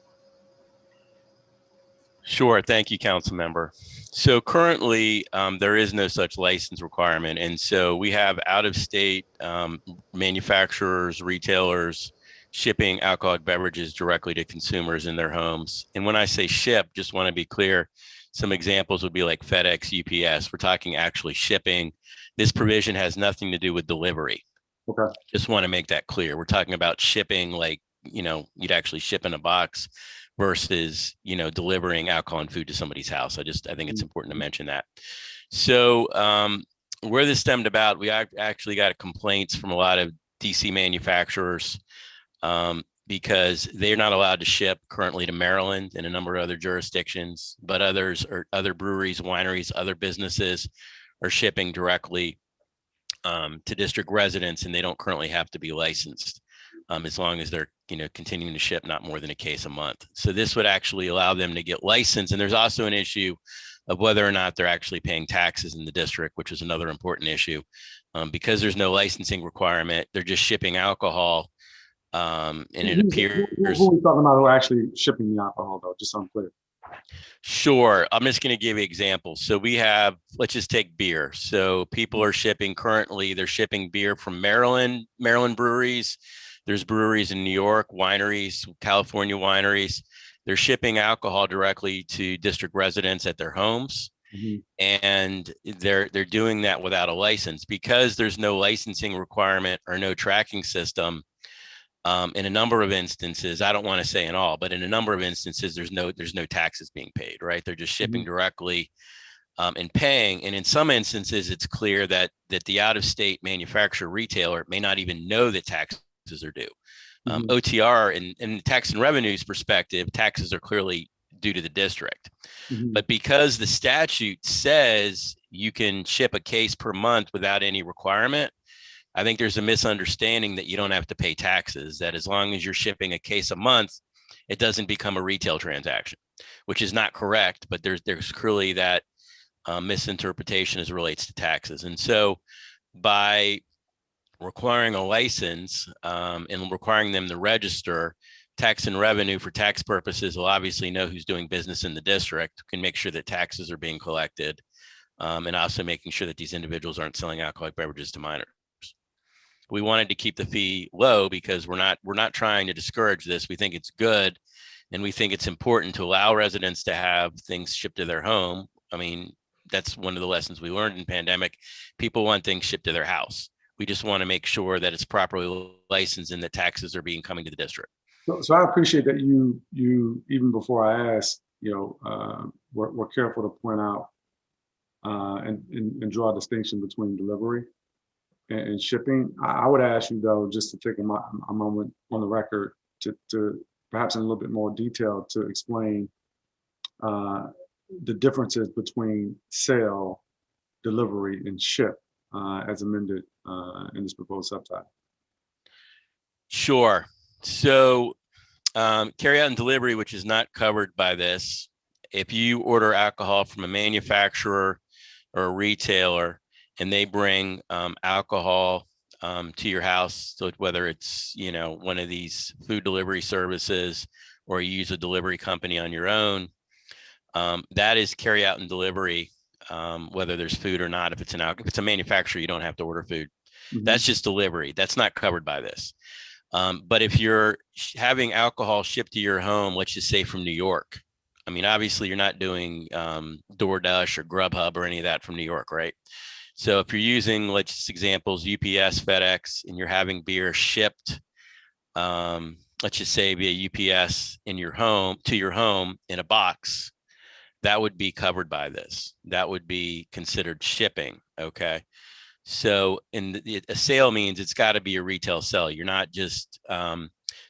Sure. Thank you, council member. So currently, there is no such license requirement. And so we have out-of-state manufacturers, retailers, shipping alcoholic beverages directly to consumers in their homes. And when I say ship, just want to be clear, some examples would be like FedEx, UPS. We're talking actually shipping. This provision has nothing to do with delivery. Okay. Just want to make that clear. We're talking about shipping, like, you'd actually ship in a box versus, delivering alcohol and food to somebody's house. I think it's important to mention that. So where this stemmed about, we actually got complaints from a lot of DC manufacturers because they're not allowed to ship currently to Maryland and a number of other jurisdictions, but other breweries, wineries, other businesses are shipping directly to district residents, and they don't currently have to be licensed as long as they're continuing to ship not more than a case a month. So this would actually allow them to get licensed. And there's also an issue of whether or not they're actually paying taxes in the district, which is another important issue. Because there's no licensing requirement, they're just shipping alcohol. And it appears. Who are we talking about who are actually shipping the alcohol, though? Just so I'm clear. Sure. I'm just going to give you examples. So we have, let's just take beer. So people are shipping currently, they're shipping beer from Maryland breweries. There's breweries in New York, wineries, California wineries. They're shipping alcohol directly to district residents at their homes. And they're doing that without a license because there's no licensing requirement or no tracking system. In a number of instances, I don't want to say in all, but in a number of instances, there's no taxes being paid, right? They're just shipping directly and paying. And in some instances, it's clear that the out-of-state manufacturer retailer may not even know that taxes are due. OTR in the tax and revenues perspective, taxes are clearly due to the district. But because the statute says you can ship a case per month without any requirement, I think there's a misunderstanding that you don't have to pay taxes, that as long as you're shipping a case a month, it doesn't become a retail transaction, which is not correct, but there's clearly that misinterpretation as it relates to taxes. And so by requiring a license and requiring them to register, tax and revenue for tax purposes will obviously know who's doing business in the district, can make sure that taxes are being collected, and also making sure that these individuals aren't selling alcoholic beverages to minors. We wanted to keep the fee low because we're not trying to discourage this. We think it's good, and we think it's important to allow residents to have things shipped to their home. I mean, that's one of the lessons we learned in pandemic. People want things shipped to their house. We just want to make sure that it's properly licensed and that taxes are coming to the district. So I appreciate that you even before I asked, we're careful to point out and draw a distinction between delivery and shipping. I would ask you, though, just to take a moment on the record to perhaps in a little bit more detail to explain the differences between sale, delivery, and ship as amended in this proposed subtitle. Sure. So carry out and delivery, which is not covered by this, if you order alcohol from a manufacturer or a retailer, and they bring alcohol to your house, so whether it's one of these food delivery services or you use a delivery company on your own, that is carry out and delivery, whether there's food or not. If it's a manufacturer, you don't have to order food. That's just delivery. That's not covered by this. But if you're having alcohol shipped to your home, let's just say from New York, I mean, obviously you're not doing DoorDash or Grubhub or any of that from New York, right? So if you're using, let's just examples, UPS, FedEx, and you're having beer shipped, let's just say via UPS to your home in a box, that would be covered by this. That would be considered shipping, okay? So a sale means it's got to be a retail sale. You're not just,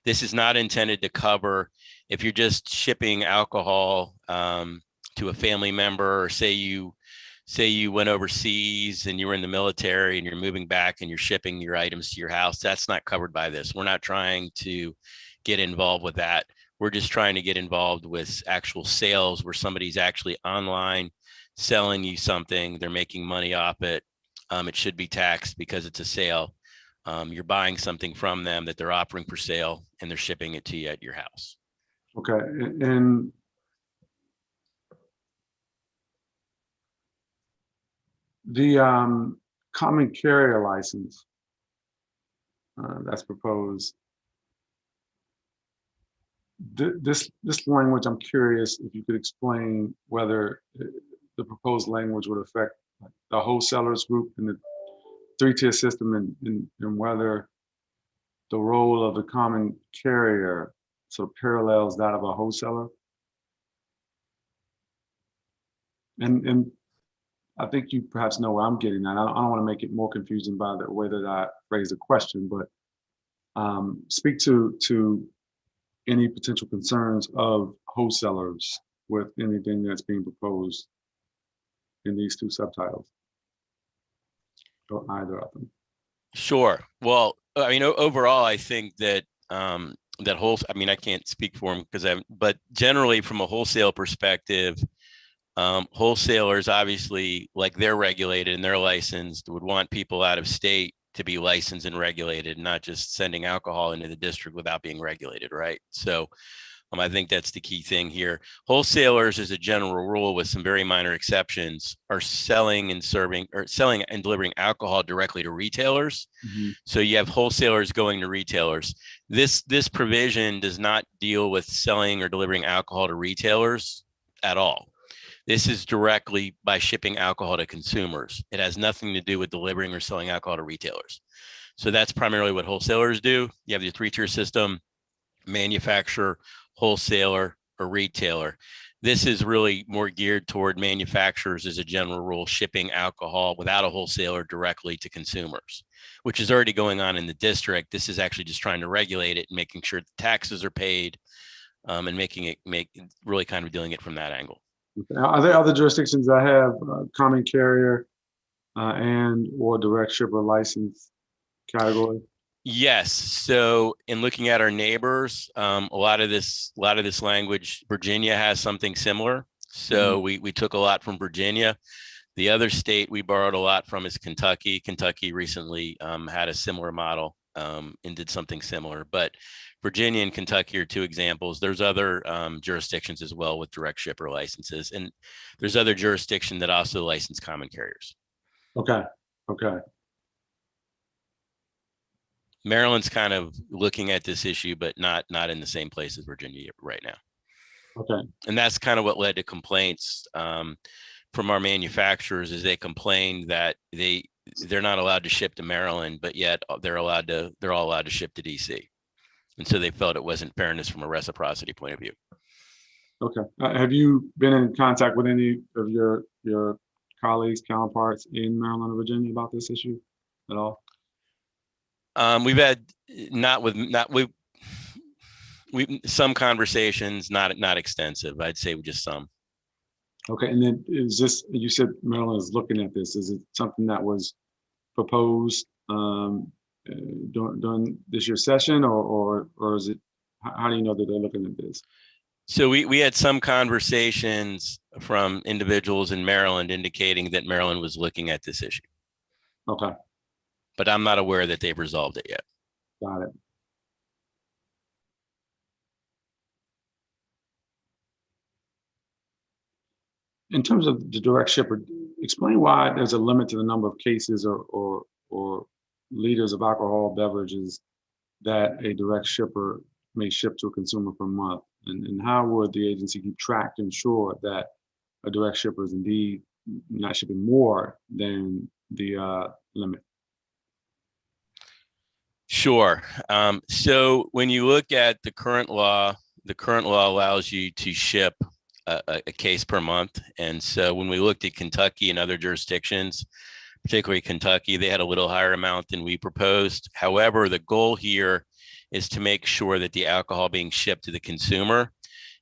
this is not intended to cover if you're just shipping alcohol to a family member, or say you went overseas and you were in the military and you're moving back and you're shipping your items to your house. That's not covered by this. We're not trying to get involved with that. We're just trying to get involved with actual sales where somebody's actually online selling you something. They're making money off it. It should be taxed because it's a sale. You're buying something from them that they're offering for sale, and they're shipping it to you at your house. Okay, and the common carrier license that's proposed, this language, I'm curious if you could explain whether the proposed language would affect the wholesalers group in the three-tier system, and whether the role of the common carrier sort of parallels that of a wholesaler. And I think you perhaps know where I'm getting at. I don't want to make it more confusing by the way that I phrase the question, but speak to any potential concerns of wholesalers with anything that's being proposed in these two subtitles, or either of them. Sure. Well, I mean, overall, I think that that I mean, I can't speak for them but generally from a wholesale perspective, wholesalers obviously, like, they're regulated and they're licensed, would want people out of state to be licensed and regulated, not just sending alcohol into the district without being regulated, right? So I think that's the key thing here. Wholesalers, as a general rule, with some very minor exceptions, are selling and delivering alcohol directly to retailers. Mm-hmm. So you have wholesalers going to retailers. This provision does not deal with selling or delivering alcohol to retailers at all. This is directly by shipping alcohol to consumers. It has nothing to do with delivering or selling alcohol to retailers. So that's primarily what wholesalers do. You have your three-tier system: manufacturer, wholesaler, or retailer. This is really more geared toward manufacturers, as a general rule, shipping alcohol without a wholesaler directly to consumers, which is already going on in the district. This is actually just trying to regulate it and making sure the taxes are paid, and really kind of doing it from that angle. Are there other jurisdictions that have common carrier and or direct shipper license category? Yes. So in looking at our neighbors, a lot of this language, Virginia has something similar. So we took a lot from Virginia. The other state we borrowed a lot from is Kentucky. Kentucky recently had a similar model and did something similar. But Virginia and Kentucky are two examples. There's other jurisdictions as well with direct shipper licenses. And there's other jurisdictions that also license common carriers. Okay. Okay. Maryland's kind of looking at this issue, but not in the same place as Virginia right now. Okay. And that's kind of what led to complaints from our manufacturers, is they complained that they're not allowed to ship to Maryland, but yet they're all allowed to ship to DC. And so they felt it wasn't fairness from a reciprocity point of view. Okay. Have you been in contact with any of your colleagues, counterparts in Maryland or Virginia about this issue at all? We've had some conversations, not extensive. I'd say just some. Okay, and then is this, you said Maryland is looking at this, is it something that was proposed during this year's session, or is it, how do you know that they're looking at this? So we had some conversations from individuals in Maryland indicating that Maryland was looking at this issue. Okay. But I'm not aware that they've resolved it yet. Got it. In terms of the direct shipper, explain why there's a limit to the number of cases or liters of alcohol beverages that a direct shipper may ship to a consumer per month, and how would the agency keep track to ensure that a direct shipper is indeed not shipping more than the limit? Sure. So when you look at the current law allows you to ship a case per month. And so when we looked at Kentucky and other jurisdictions, particularly Kentucky, they had a little higher amount than we proposed. However, the goal here is to make sure that the alcohol being shipped to the consumer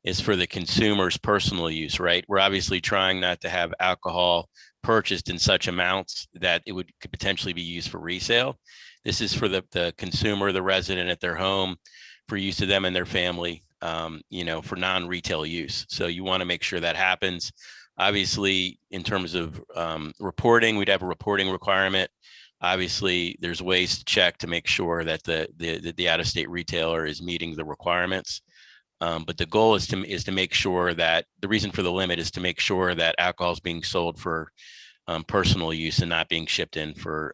is for the consumer's personal use, right? We're obviously trying not to have alcohol purchased in such amounts that it could potentially be used for resale. This is for the consumer, the resident at their home, for use of them and their family, for non-retail use. So you want to make sure that happens. Obviously, in terms of reporting, we'd have a reporting requirement. Obviously, there's ways to check to make sure that the out-of-state retailer is meeting the requirements. But the goal is to make sure that the reason for the limit is to make sure that alcohol is being sold for personal use and not being shipped in for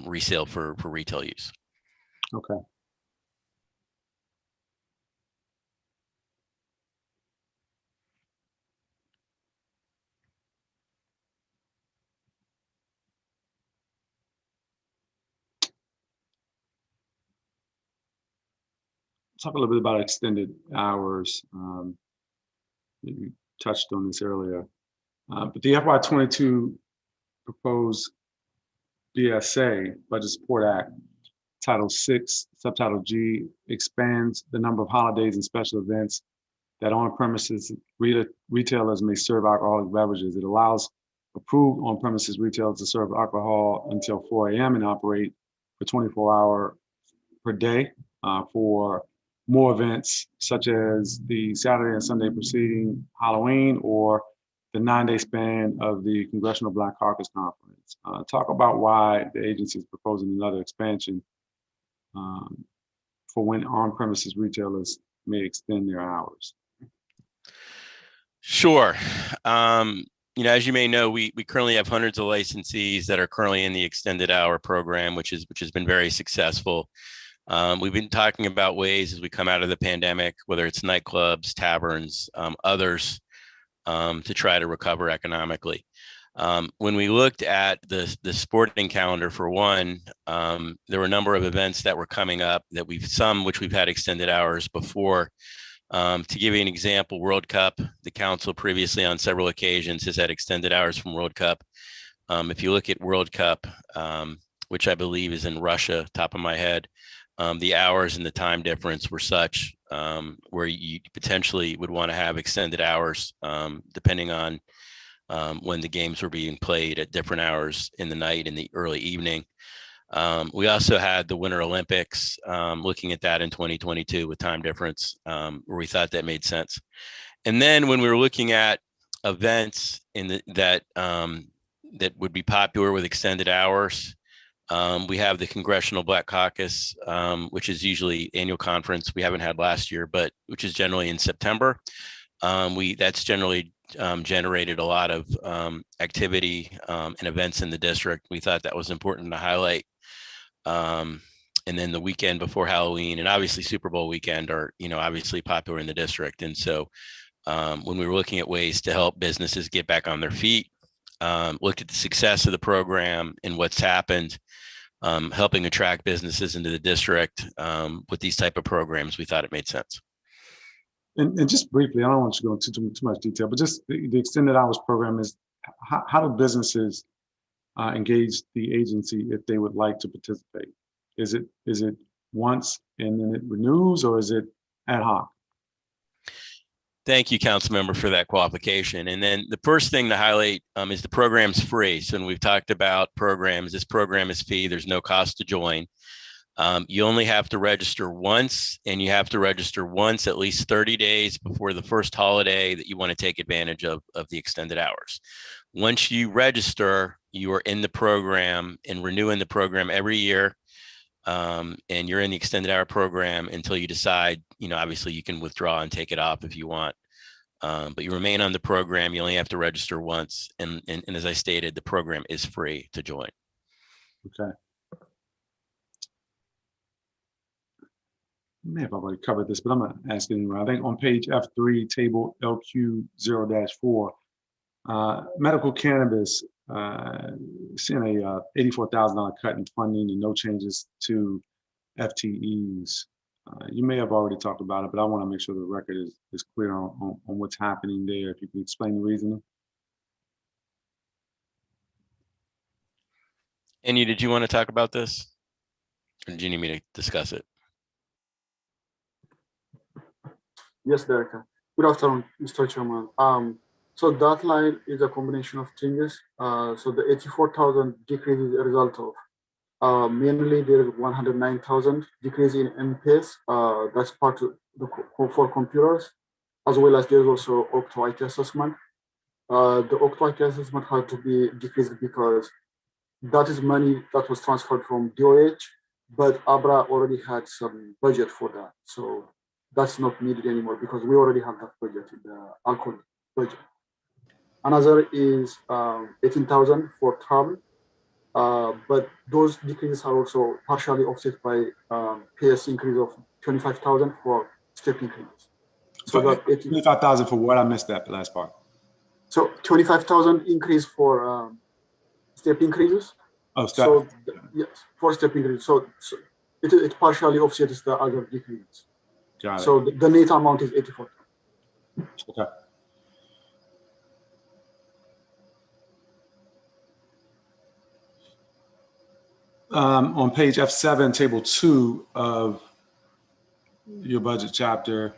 resale for retail use. Okay. Talk a little bit about extended hours. You touched on this earlier. But the FY22 proposed BSA, Budget Support Act, Title 6, Subtitle G, expands the number of holidays and special events that on-premises retailers may serve alcoholic beverages. It allows approved on-premises retailers to serve alcohol until 4 a.m. and operate for 24 hours per day for more events, such as the Saturday and Sunday preceding Halloween or the 9-day span of the Congressional Black Caucus Conference. Talk about why the agency is proposing another expansion for when on-premises retailers may extend their hours. Sure. As you may know, we currently have hundreds of licensees that are currently in the extended hour program, which has been very successful. We've been talking about ways as we come out of the pandemic, whether it's nightclubs, taverns, others, to try to recover economically. When we looked at the sporting calendar, for one, there were a number of events that were coming up that which we've had extended hours before. To give you an example, World Cup, the council previously on several occasions has had extended hours from World Cup. If you look at World Cup, which I believe is in Russia, top of my head, the hours and the time difference were such where you potentially would want to have extended hours depending on when the games were being played at different hours in the night, in the early evening. We also had the Winter Olympics, looking at that in 2022 with time difference, where we thought that made sense. And then when we were looking at events that would be popular with extended hours, we have the Congressional Black Caucus, which is usually annual conference. We haven't had last year, but which is generally in September. That's generally generated a lot of activity and events in the district. We thought that was important to highlight. And then the weekend before Halloween and obviously Super Bowl weekend are, obviously popular in the district. And so when we were looking at ways to help businesses get back on their feet, looked at the success of the program and what's happened, helping attract businesses into the district with these type of programs, we thought it made sense. And just briefly, I don't want you to go into too much detail, but just the extended hours program is, how do businesses engage the agency if they would like to participate? Is it once and then it renews, or is it ad hoc? Thank you, council member, for that qualification. And then the first thing to highlight is the program's free. So when we've talked about programs, this program is free. There's no cost to join. You only have to register once, and you have to register once at least 30 days before the first holiday that you want to take advantage of the extended hours. Once you register, you are in the program and renewing the program every year. And you're in the extended hour program until you decide, obviously you can withdraw and take it off if you want. But you remain on the program. You only have to register once. And as I stated, the program is free to join. Okay. I may have already covered this, but I'm going to ask it anyway. I think on page F3, table LQ0-4, medical cannabis, seeing a $84,000 cut in funding and no changes to FTEs. You may have already talked about it, but I want to make sure the record is clear on what's happening there. If you can explain the reasoning. Annie, did you want to talk about this? Or do you need me to discuss it? Yes, Director. Good afternoon, Mr. Chairman. So that line is a combination of changes. So the 84,000 decrease is a result of mainly there is 109,000 decrease in MPS. That's part of for computers, as well as there's also Octo IT assessment. The Octo IT assessment had to be decreased because that is money that was transferred from DOH, but ABRA already had some budget for that. So that's not needed anymore because we already have that budget in the alcohol budget. Another is 18,000 for travel, but those decreases are also partially offset by PSC increase of 25,000 for step increases. So that 25,000 for what? I missed that last part. So 25,000 increase for step increases. Oh, step. So yes, for step increase. So it partially offsets the other decreases. Got it. So the net amount is 84,000. Okay. On page F7, table 2 of your budget chapter,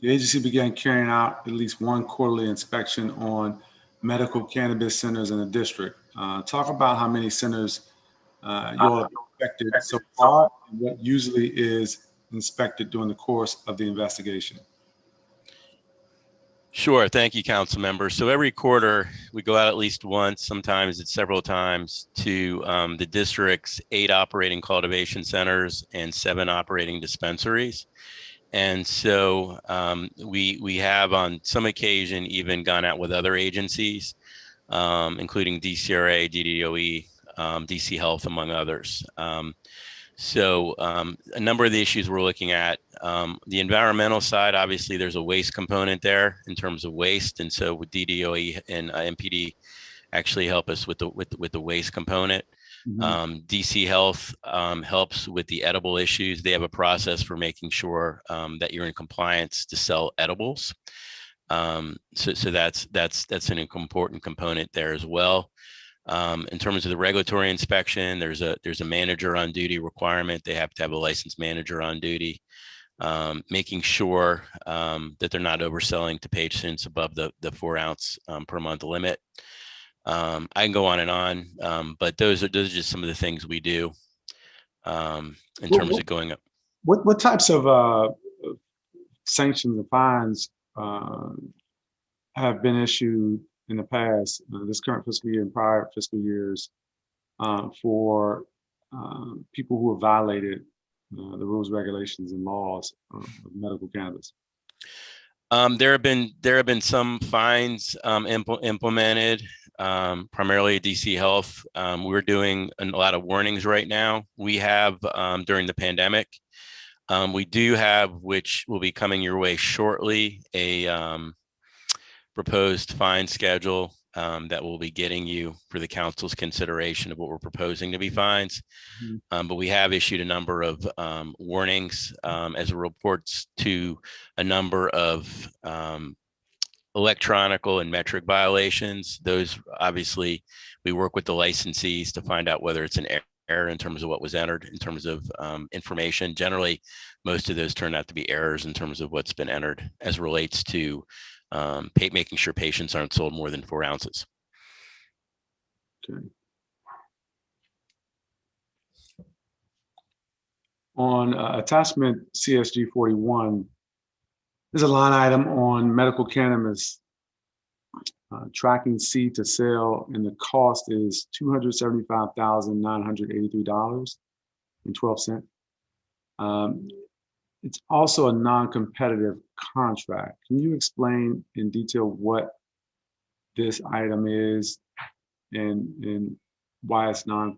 the agency began carrying out at least one quarterly inspection on medical cannabis centers in the district. Talk about how many centers you all have inspected so far and what usually is inspected during the course of the investigation. Sure. Thank you, council members. So every quarter we go out at least once, sometimes it's several times, to the district's 8 operating cultivation centers and 7 operating dispensaries. And so we have on some occasion even gone out with other agencies, including DCRA, DDOE, DC Health, among others. So a number of the issues we're looking at, the environmental side, obviously there's a waste component there in terms of waste. And so with DDOE and MPD actually help us with the waste component. Mm-hmm. DC Health helps with the edible issues. They have a process for making sure that you're in compliance to sell edibles. So that's an important component there as well. In terms of the regulatory inspection, there's a manager on duty requirement. They have to have a licensed manager on duty, making sure that they're not overselling to patients above the 4 ounce per month limit. I can go on and on, but those are just some of the things we do in terms of going up. What types of sanctions and fines have been issued in the past, this current fiscal year and prior fiscal years, for people who have violated the rules, regulations, and laws of medical cannabis? There have been some fines implemented, primarily at DC Health. We're doing a lot of warnings right now. We have during the pandemic. We do have, which will be coming your way shortly, a proposed fine schedule that we'll be getting you for the council's consideration of what we're proposing to be fines. But we have issued a number of warnings as it reports to a number of electronical and metric violations. Those, obviously, we work with the licensees to find out whether it's an error in terms of what was entered, in terms of information. Generally, most of those turn out to be errors in terms of what's been entered as relates to making sure patients aren't sold more than 4 ounces. Okay. On attachment CSG 41, there's a line item on medical cannabis tracking seed to sale, and the cost is $275,983.12. It's also a non-competitive contract. Can you explain in detail what this item is and why it's non?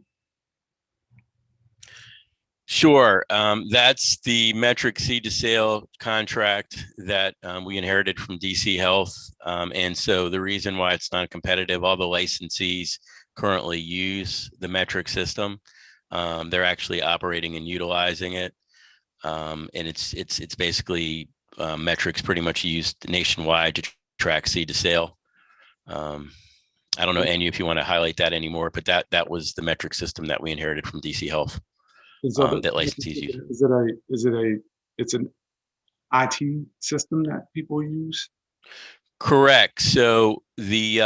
Sure. That's the metric seed to sale contract that we inherited from DC Health. And so the reason why it's not competitive, all the licensees currently use the metric system. They're actually operating and utilizing it. And it's basically metrics pretty much used nationwide to track seed to sale. I don't know, Annie, if you want to highlight that anymore, but that was the metric system that we inherited from DC Health. That licensees use. It's an IT system that people use? Correct. So the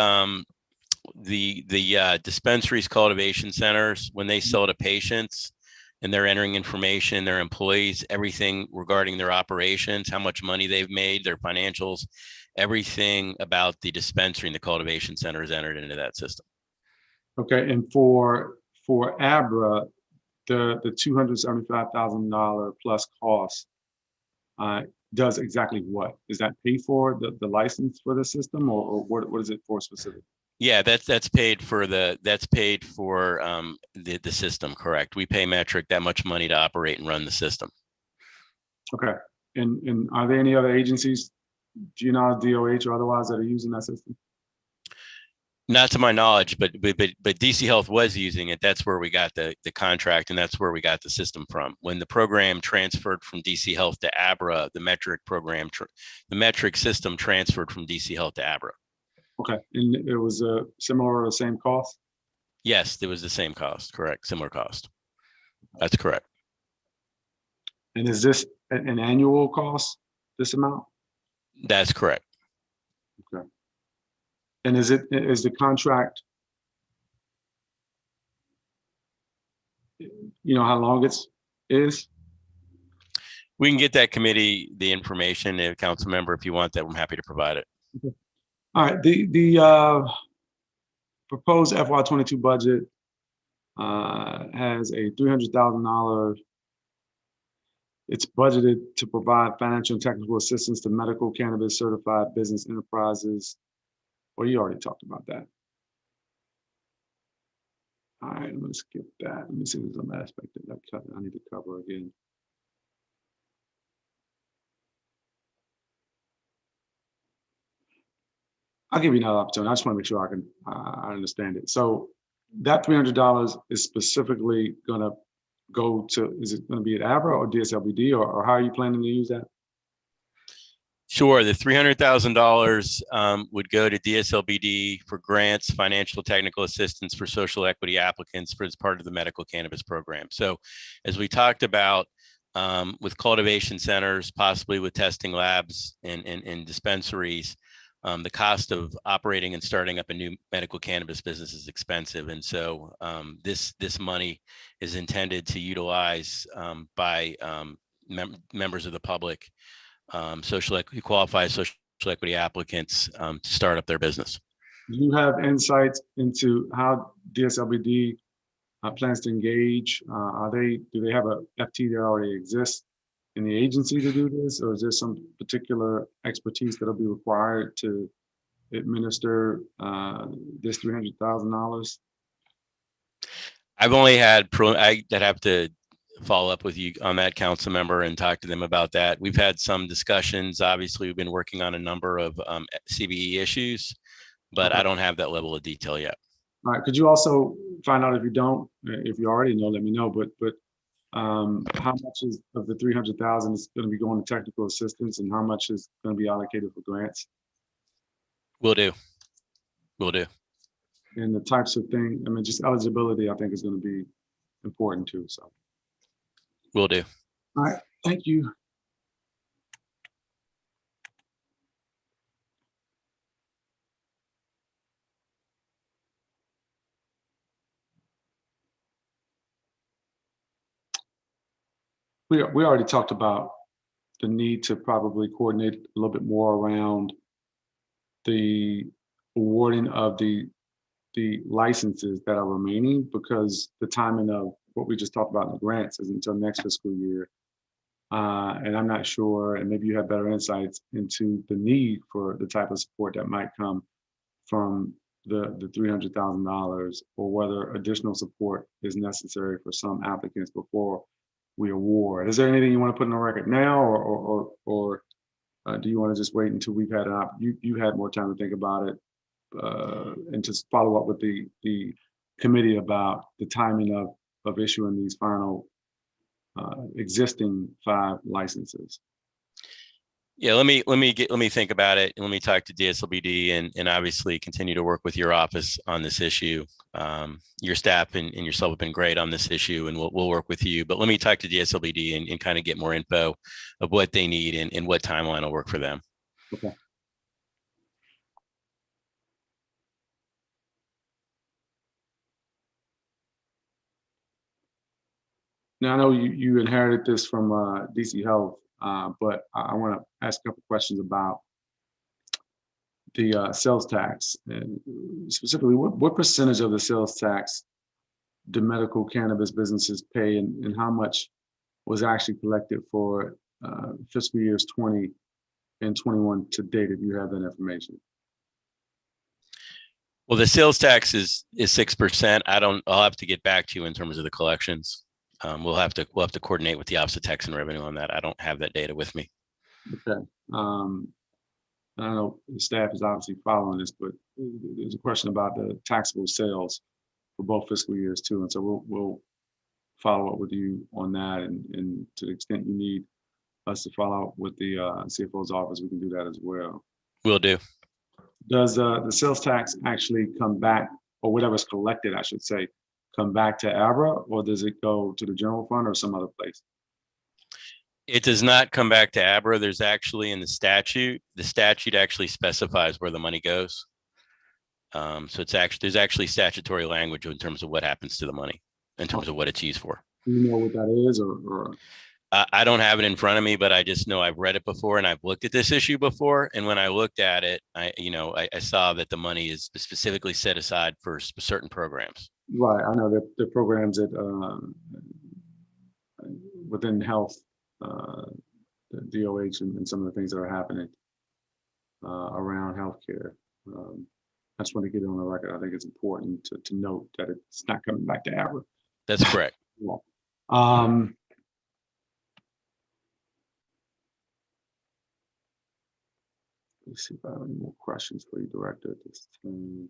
dispensaries, cultivation centers, when they sell to patients and they're entering information, their employees, everything regarding their operations, how much money they've made, their financials, everything about the dispensary and the cultivation center is entered into that system. Okay, and for ABRA, the $275,000 plus cost does exactly what? Is that pay for the license for the system, or what is it for specifically? Yeah, that's paid for the system, correct. We pay metric that much money to operate and run the system. Okay, and are there any other agencies, GNR, DOH, or otherwise, that are using that system? Not to my knowledge, but DC Health was using it. That's where we got the contract, and that's where we got the system from. When the program transferred from DC Health to ABRA, the metric system transferred from DC Health to ABRA. Okay, and it was a similar or the same cost? Yes, it was the same cost, correct, similar cost. That's correct. And is this an annual cost, this amount? That's correct. Okay. And is the contract, you know, how long is? We can get that committee the information, a council member, if you want that. I'm happy to provide it. Okay. All right. The proposed FY22 budget has a $300,000. It's budgeted to provide financial and technical assistance to medical cannabis certified business enterprises. Well, you already talked about that. All right, I'm gonna skip that. Let me see if there's some aspect that I need to cover again. I'll give you another opportunity. I just want to make sure I understand it. So that $300 is specifically gonna go to, is it gonna be at ABRA or DSLBD, or how are you planning to use that? Sure. The $300,000 would go to DSLBD for grants, financial technical assistance for social equity applicants as part of the medical cannabis program. So as we talked about with cultivation centers, possibly with testing labs and dispensaries, the cost of operating and starting up a new medical cannabis business is expensive. And so this money is intended to utilize by members of the public, qualified social equity applicants to start up their business. Do you have insights into how DSLBD plans to engage? Do they have a FT that already exists in the agency to do this, or is there some particular expertise that'll be required to administer this $300,000? I've only had I'd have to follow up with you on that, council member, and talk to them about that. We've had some discussions. Obviously, we've been working on a number of CBE issues, but okay, I don't have that level of detail yet. All right. Could you also find out, if you already know, let me know, but how much of the $300,000 is going to be going to technical assistance, and how much is going to be allocated for grants? Will do. And the types of things, I mean, just eligibility, I think, is going to be important too. So. Will do. All right. Thank you. We already talked about the need to probably coordinate a little bit more around the awarding of the licenses that are remaining, because the timing of what we just talked about in the grants is until next fiscal year. And I'm not sure, and maybe you have better insights into the need for the type of support that might come from the $300,000, or whether additional support is necessary for some applicants before we award. Is there anything you want to put on the record now, or do you want to just wait until we've had you had more time to think about it, and just follow up with the committee about the timing of issuing these final existing 5 licenses? Yeah, let me think about it, and let me talk to DSLBD and obviously continue to work with your office on this issue. Your staff and yourself have been great on this issue, and we'll work with you. But let me talk to DSLBD and kind of get more info of what they need and what timeline will work for them. Okay. Now, I know you inherited this from DC Health, but I want to ask a couple questions about the sales tax, and specifically, what percentage of the sales tax do medical cannabis businesses pay, and how much was actually collected for fiscal years 20 and 21 to date, if you have that information? Well, the sales tax is 6%. I'll have to get back to you in terms of the collections. We'll have to coordinate with the Office of Tax and Revenue on that. I don't have that data with me. Okay. I don't know, the staff is obviously following this, but there's a question about the taxable sales for both fiscal years too. And so we'll follow up with you on that, and to the extent you need us to follow up with the CFO's office, we can do that as well. Will do. Does the sales tax actually come back, or whatever's collected, I should say, come back to ABRA, or does it go to the general fund or some other place? It does not come back to ABRA. There's actually in the statute actually specifies where the money goes. So there's actually statutory language in terms of what happens to the money, in terms of what it's used for. Do you know what that is, or? I don't have it in front of me, but I just know I've read it before and I've looked at this issue before. And when I looked at it, I saw that the money is specifically set aside for certain programs. Right, I know that the programs that within health, the DOH and some of the things that are happening around healthcare. I just want to get it on the record. I think it's important to note that it's not coming back to ABRA. That's correct. Yeah. Let's see if I have any more questions for you, Director, at this time.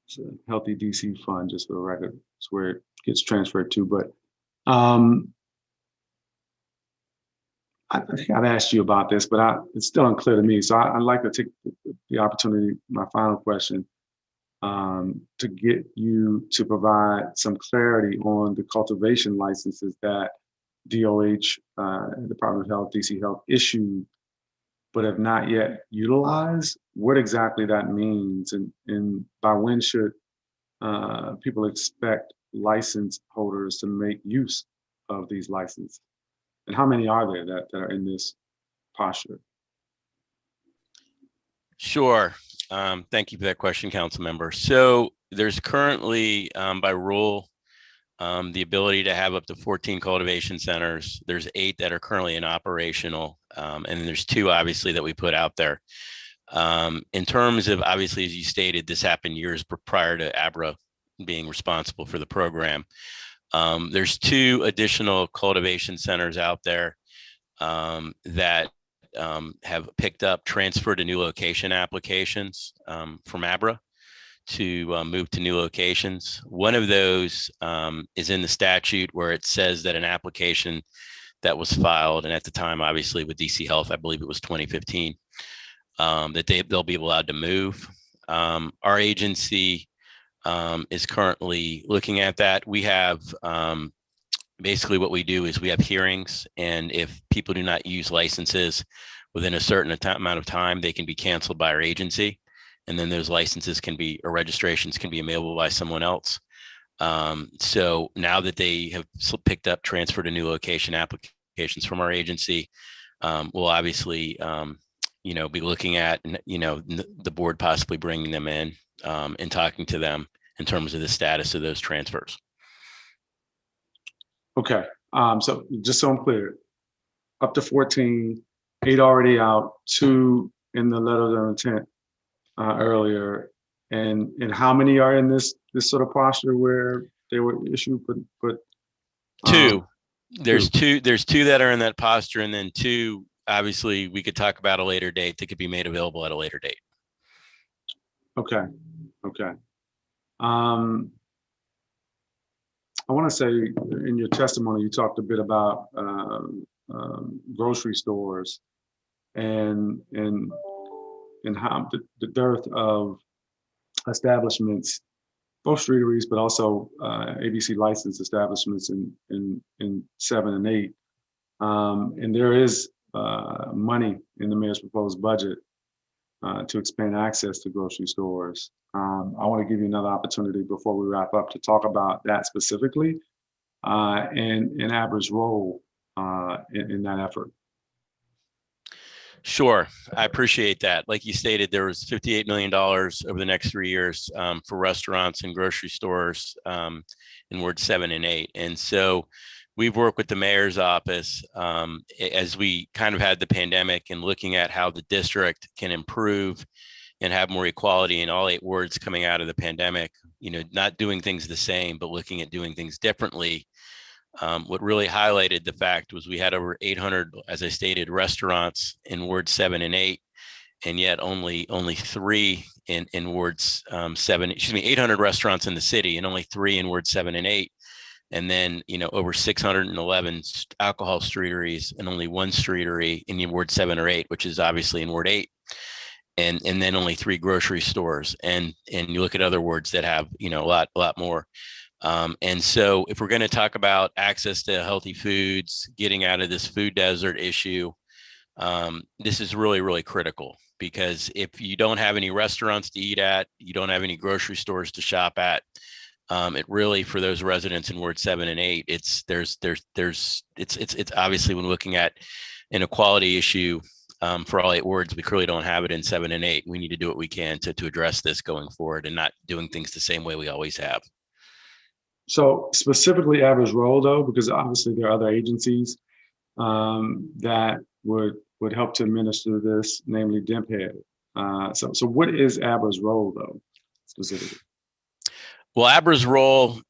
It's a healthy DC fund, just for the record. It's where it gets transferred to. But I think I've asked you about this, but it's still unclear to me. So I'd like to take the opportunity, my final question, to get you to provide some clarity on the cultivation licenses that DOH, Department of Health, DC Health issued, but have not yet utilized. What exactly that means, and by when should people expect license holders to make use of these licenses? And how many are there that are in this posture? Sure. Thank you for that question, Council Member. So there's currently, by rule, the ability to have up to 14 cultivation centers. There's 8 that are currently in operational, and then there's 2 obviously that we put out there. In terms of, obviously, as you stated, this happened years prior to ABRA being responsible for the program. There's 2 additional cultivation centers out there that have picked up transfer to new location applications from ABRA to move to new locations. One of those is in the statute where it says that an application that was filed, and at the time, obviously with DC Health, I believe it was 2015, that they'll be allowed to move. Our agency is currently looking at that. We have basically what we do is we have hearings, and if people do not use licenses within a certain amount of time, they can be canceled by our agency. And then those licenses or registrations can be available by someone else. So now that they have picked up transfer to new location applications from our agency, we'll obviously, be looking at, the board possibly bringing them in and talking to them in terms of the status of those transfers. Okay, so just so I'm clear, up to 14, 8 already out, 2 in the letter of intent earlier, and how many are in this sort of posture where they were issued? But 2. There's 2 that are in that posture, and then 2, obviously, we could talk about a later date that could be made available at a later date. Okay. I want to say in your testimony, you talked a bit about grocery stores and how the dearth of establishments, both streeteries, but also ABC licensed establishments in 7 and 8. And there is money in the mayor's proposed budget to expand access to grocery stores. I want to give you another opportunity before we wrap up to talk about that specifically and ABRA's role in that effort. Sure, I appreciate that. Like you stated, there was $58 million over the next 3 years for restaurants and grocery stores in Ward 7 and 8. And so we've worked with the mayor's office as we kind of had the pandemic and looking at how the district can improve and have more equality in all 8 wards coming out of the pandemic, not doing things the same, but looking at doing things differently. What really highlighted the fact was we had over 800, as I stated, restaurants in Ward 7 and 8, and yet only 3 in Wards 7, 800 restaurants in the city and only 3 in Ward 7 and 8. And then, over 611 alcohol streeteries and only 1 streetery in Ward 7 or 8, which is obviously in Ward 8. and then only 3 grocery stores. And you look at other wards that have, a lot more. And so if we're going to talk about access to healthy foods, getting out of this food desert issue, this is really, really critical, because if you don't have any restaurants to eat at, you don't have any grocery stores to shop at, it really, for those residents in Ward 7 and 8, it's obviously, when looking at an equality issue, for all 8 wards, we clearly don't have it in 7 and 8. We need to do what we can to address this going forward, and not doing things the same way we always have. So specifically ABRA's role, though, because obviously there are other agencies that would help to administer this, namely DMPED. So what is ABRA's role, though, specifically? Well, ABRA's role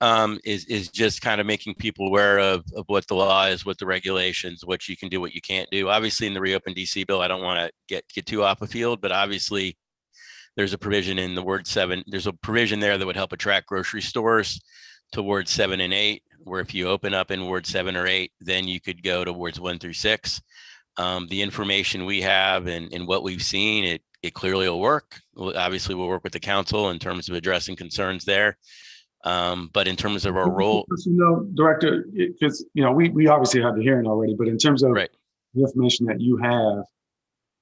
is just kind of making people aware of what the law is, what the regulations, what you can do, what you can't do. Obviously, in the Reopen DC bill, I don't want to get too off the field, but obviously there's a provision in the Ward 7. There's a provision there that would help attract grocery stores to Ward 7 and 8, where if you open up in Ward 7 or 8, then you could go to Wards 1 through 6. The information we have and what we've seen, it clearly will work. Obviously, we'll work with the council in terms of addressing concerns there. But in terms of our role, Director, because we obviously have the hearing already, but in terms of the information that you have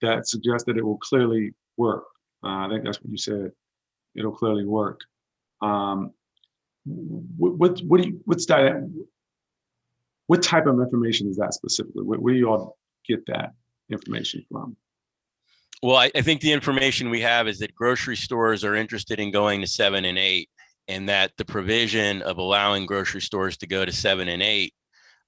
that suggests that it will clearly work, I think that's what you said. It'll clearly work. What type of information is that specifically? Where do you all get that information from? Well, I think the information we have is that grocery stores are interested in going to 7 and 8, and that the provision of allowing grocery stores to go to 7 and 8,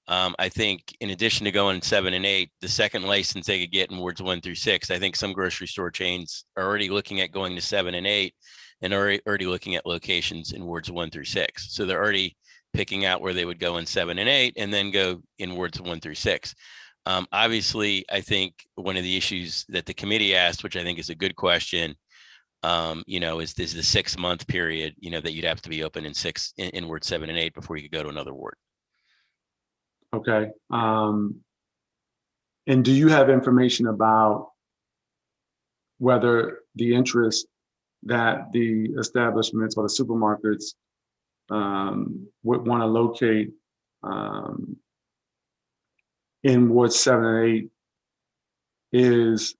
I think in addition to going 7 and 8, the second license they could get in Wards 1 through 6, I think some grocery store chains are already looking at going to 7 and 8 and already looking at locations in Wards 1 through 6. So they're already picking out where they would go in 7 and 8 and then go in Wards 1 through 6. Obviously, I think one of the issues that the committee asked, which I think is a good question, is the 6-month period, that you'd have to be open in Ward 7 and 8 before you could go to another ward. Okay. And do you have information about whether the interest that the establishments or the supermarkets would want to locate in Ward 7 and 8 is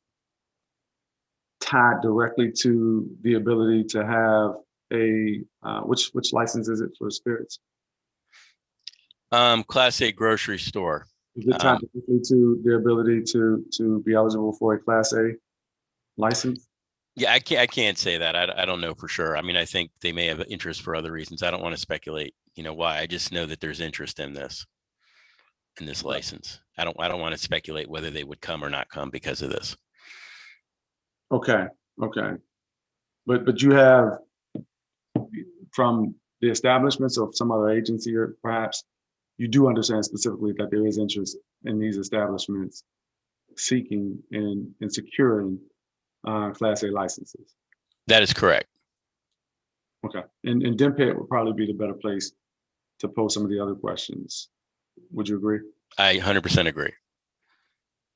tied directly to the ability to have a which license is it for spirits? Class A grocery store. Is it tied directly to their ability to be eligible for a Class A license? Yeah, I can't say that. I don't know for sure. I mean, I think they may have interest for other reasons. I don't want to speculate, why. I just know that there's interest in this license. I don't want to speculate whether they would come or not come because of this. Okay. But you have, from the establishments of some other agency, or perhaps you do understand specifically that there is interest in these establishments seeking and securing Class A licenses. That is correct. Okay, and DMPED would probably be the better place to pose some of the other questions. Would you agree? I 100% agree.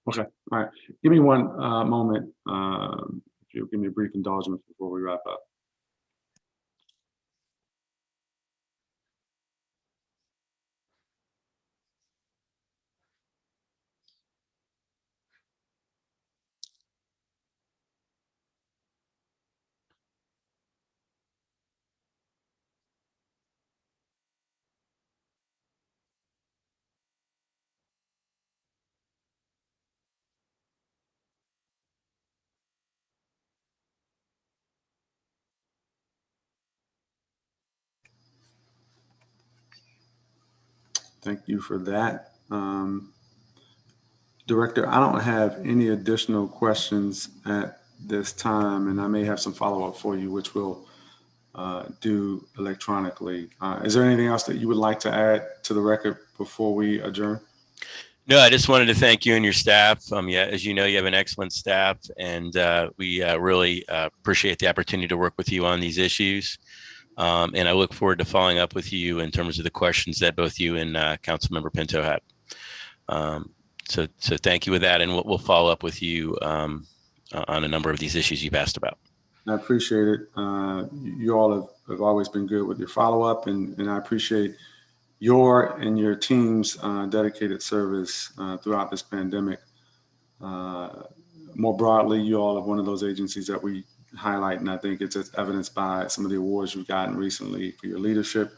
Okay, all right. Give me one moment. If you'll give me a brief indulgence before we wrap up. Thank you for that. Director, I don't have any additional questions at this time, and I may have some follow-up for you, which we'll do electronically. Is there anything else that you would like to add to the record before we adjourn? No, I just wanted to thank you and your staff. Yeah, as you know, you have an excellent staff, and we really appreciate the opportunity to work with you on these issues. And I look forward to following up with you in terms of the questions that both you and Councilmember Pinto had. So thank you with that, and we'll follow up with you on a number of these issues you've asked about. I appreciate it. You all have always been good with your follow-up, and I appreciate your and your team's dedicated service throughout this pandemic. More broadly, you all are one of those agencies that we highlight, and I think it's evidenced by some of the awards you've gotten recently for your leadership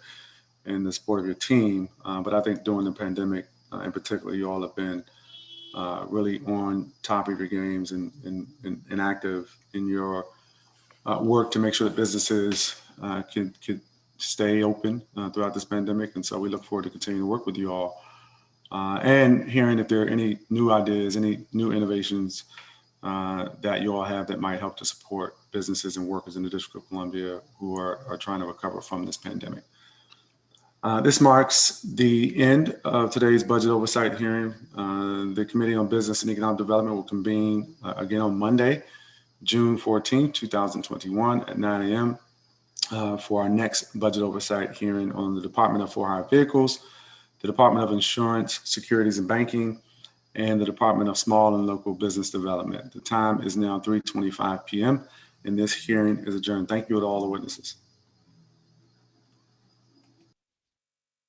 and the support of your team. But I think during the pandemic, in particular, you all have been really on top of your games and active in your work to make sure that businesses could stay open throughout this pandemic. And so we look forward to continuing to work with you all and hearing if there are any new ideas, any new innovations that you all have that might help to support businesses and workers in the District of Columbia who are trying to recover from this pandemic. This marks the end of today's budget oversight hearing. The Committee on Business and Economic Development will convene again on Monday, June 14, 2021 at 9 a.m. For our next budget oversight hearing on the Department of For-Hire Vehicles, the Department of Insurance, Securities and Banking, and the Department of Small and Local Business Development. The time is now 3:25 p.m. and this hearing is adjourned. Thank you to all the witnesses.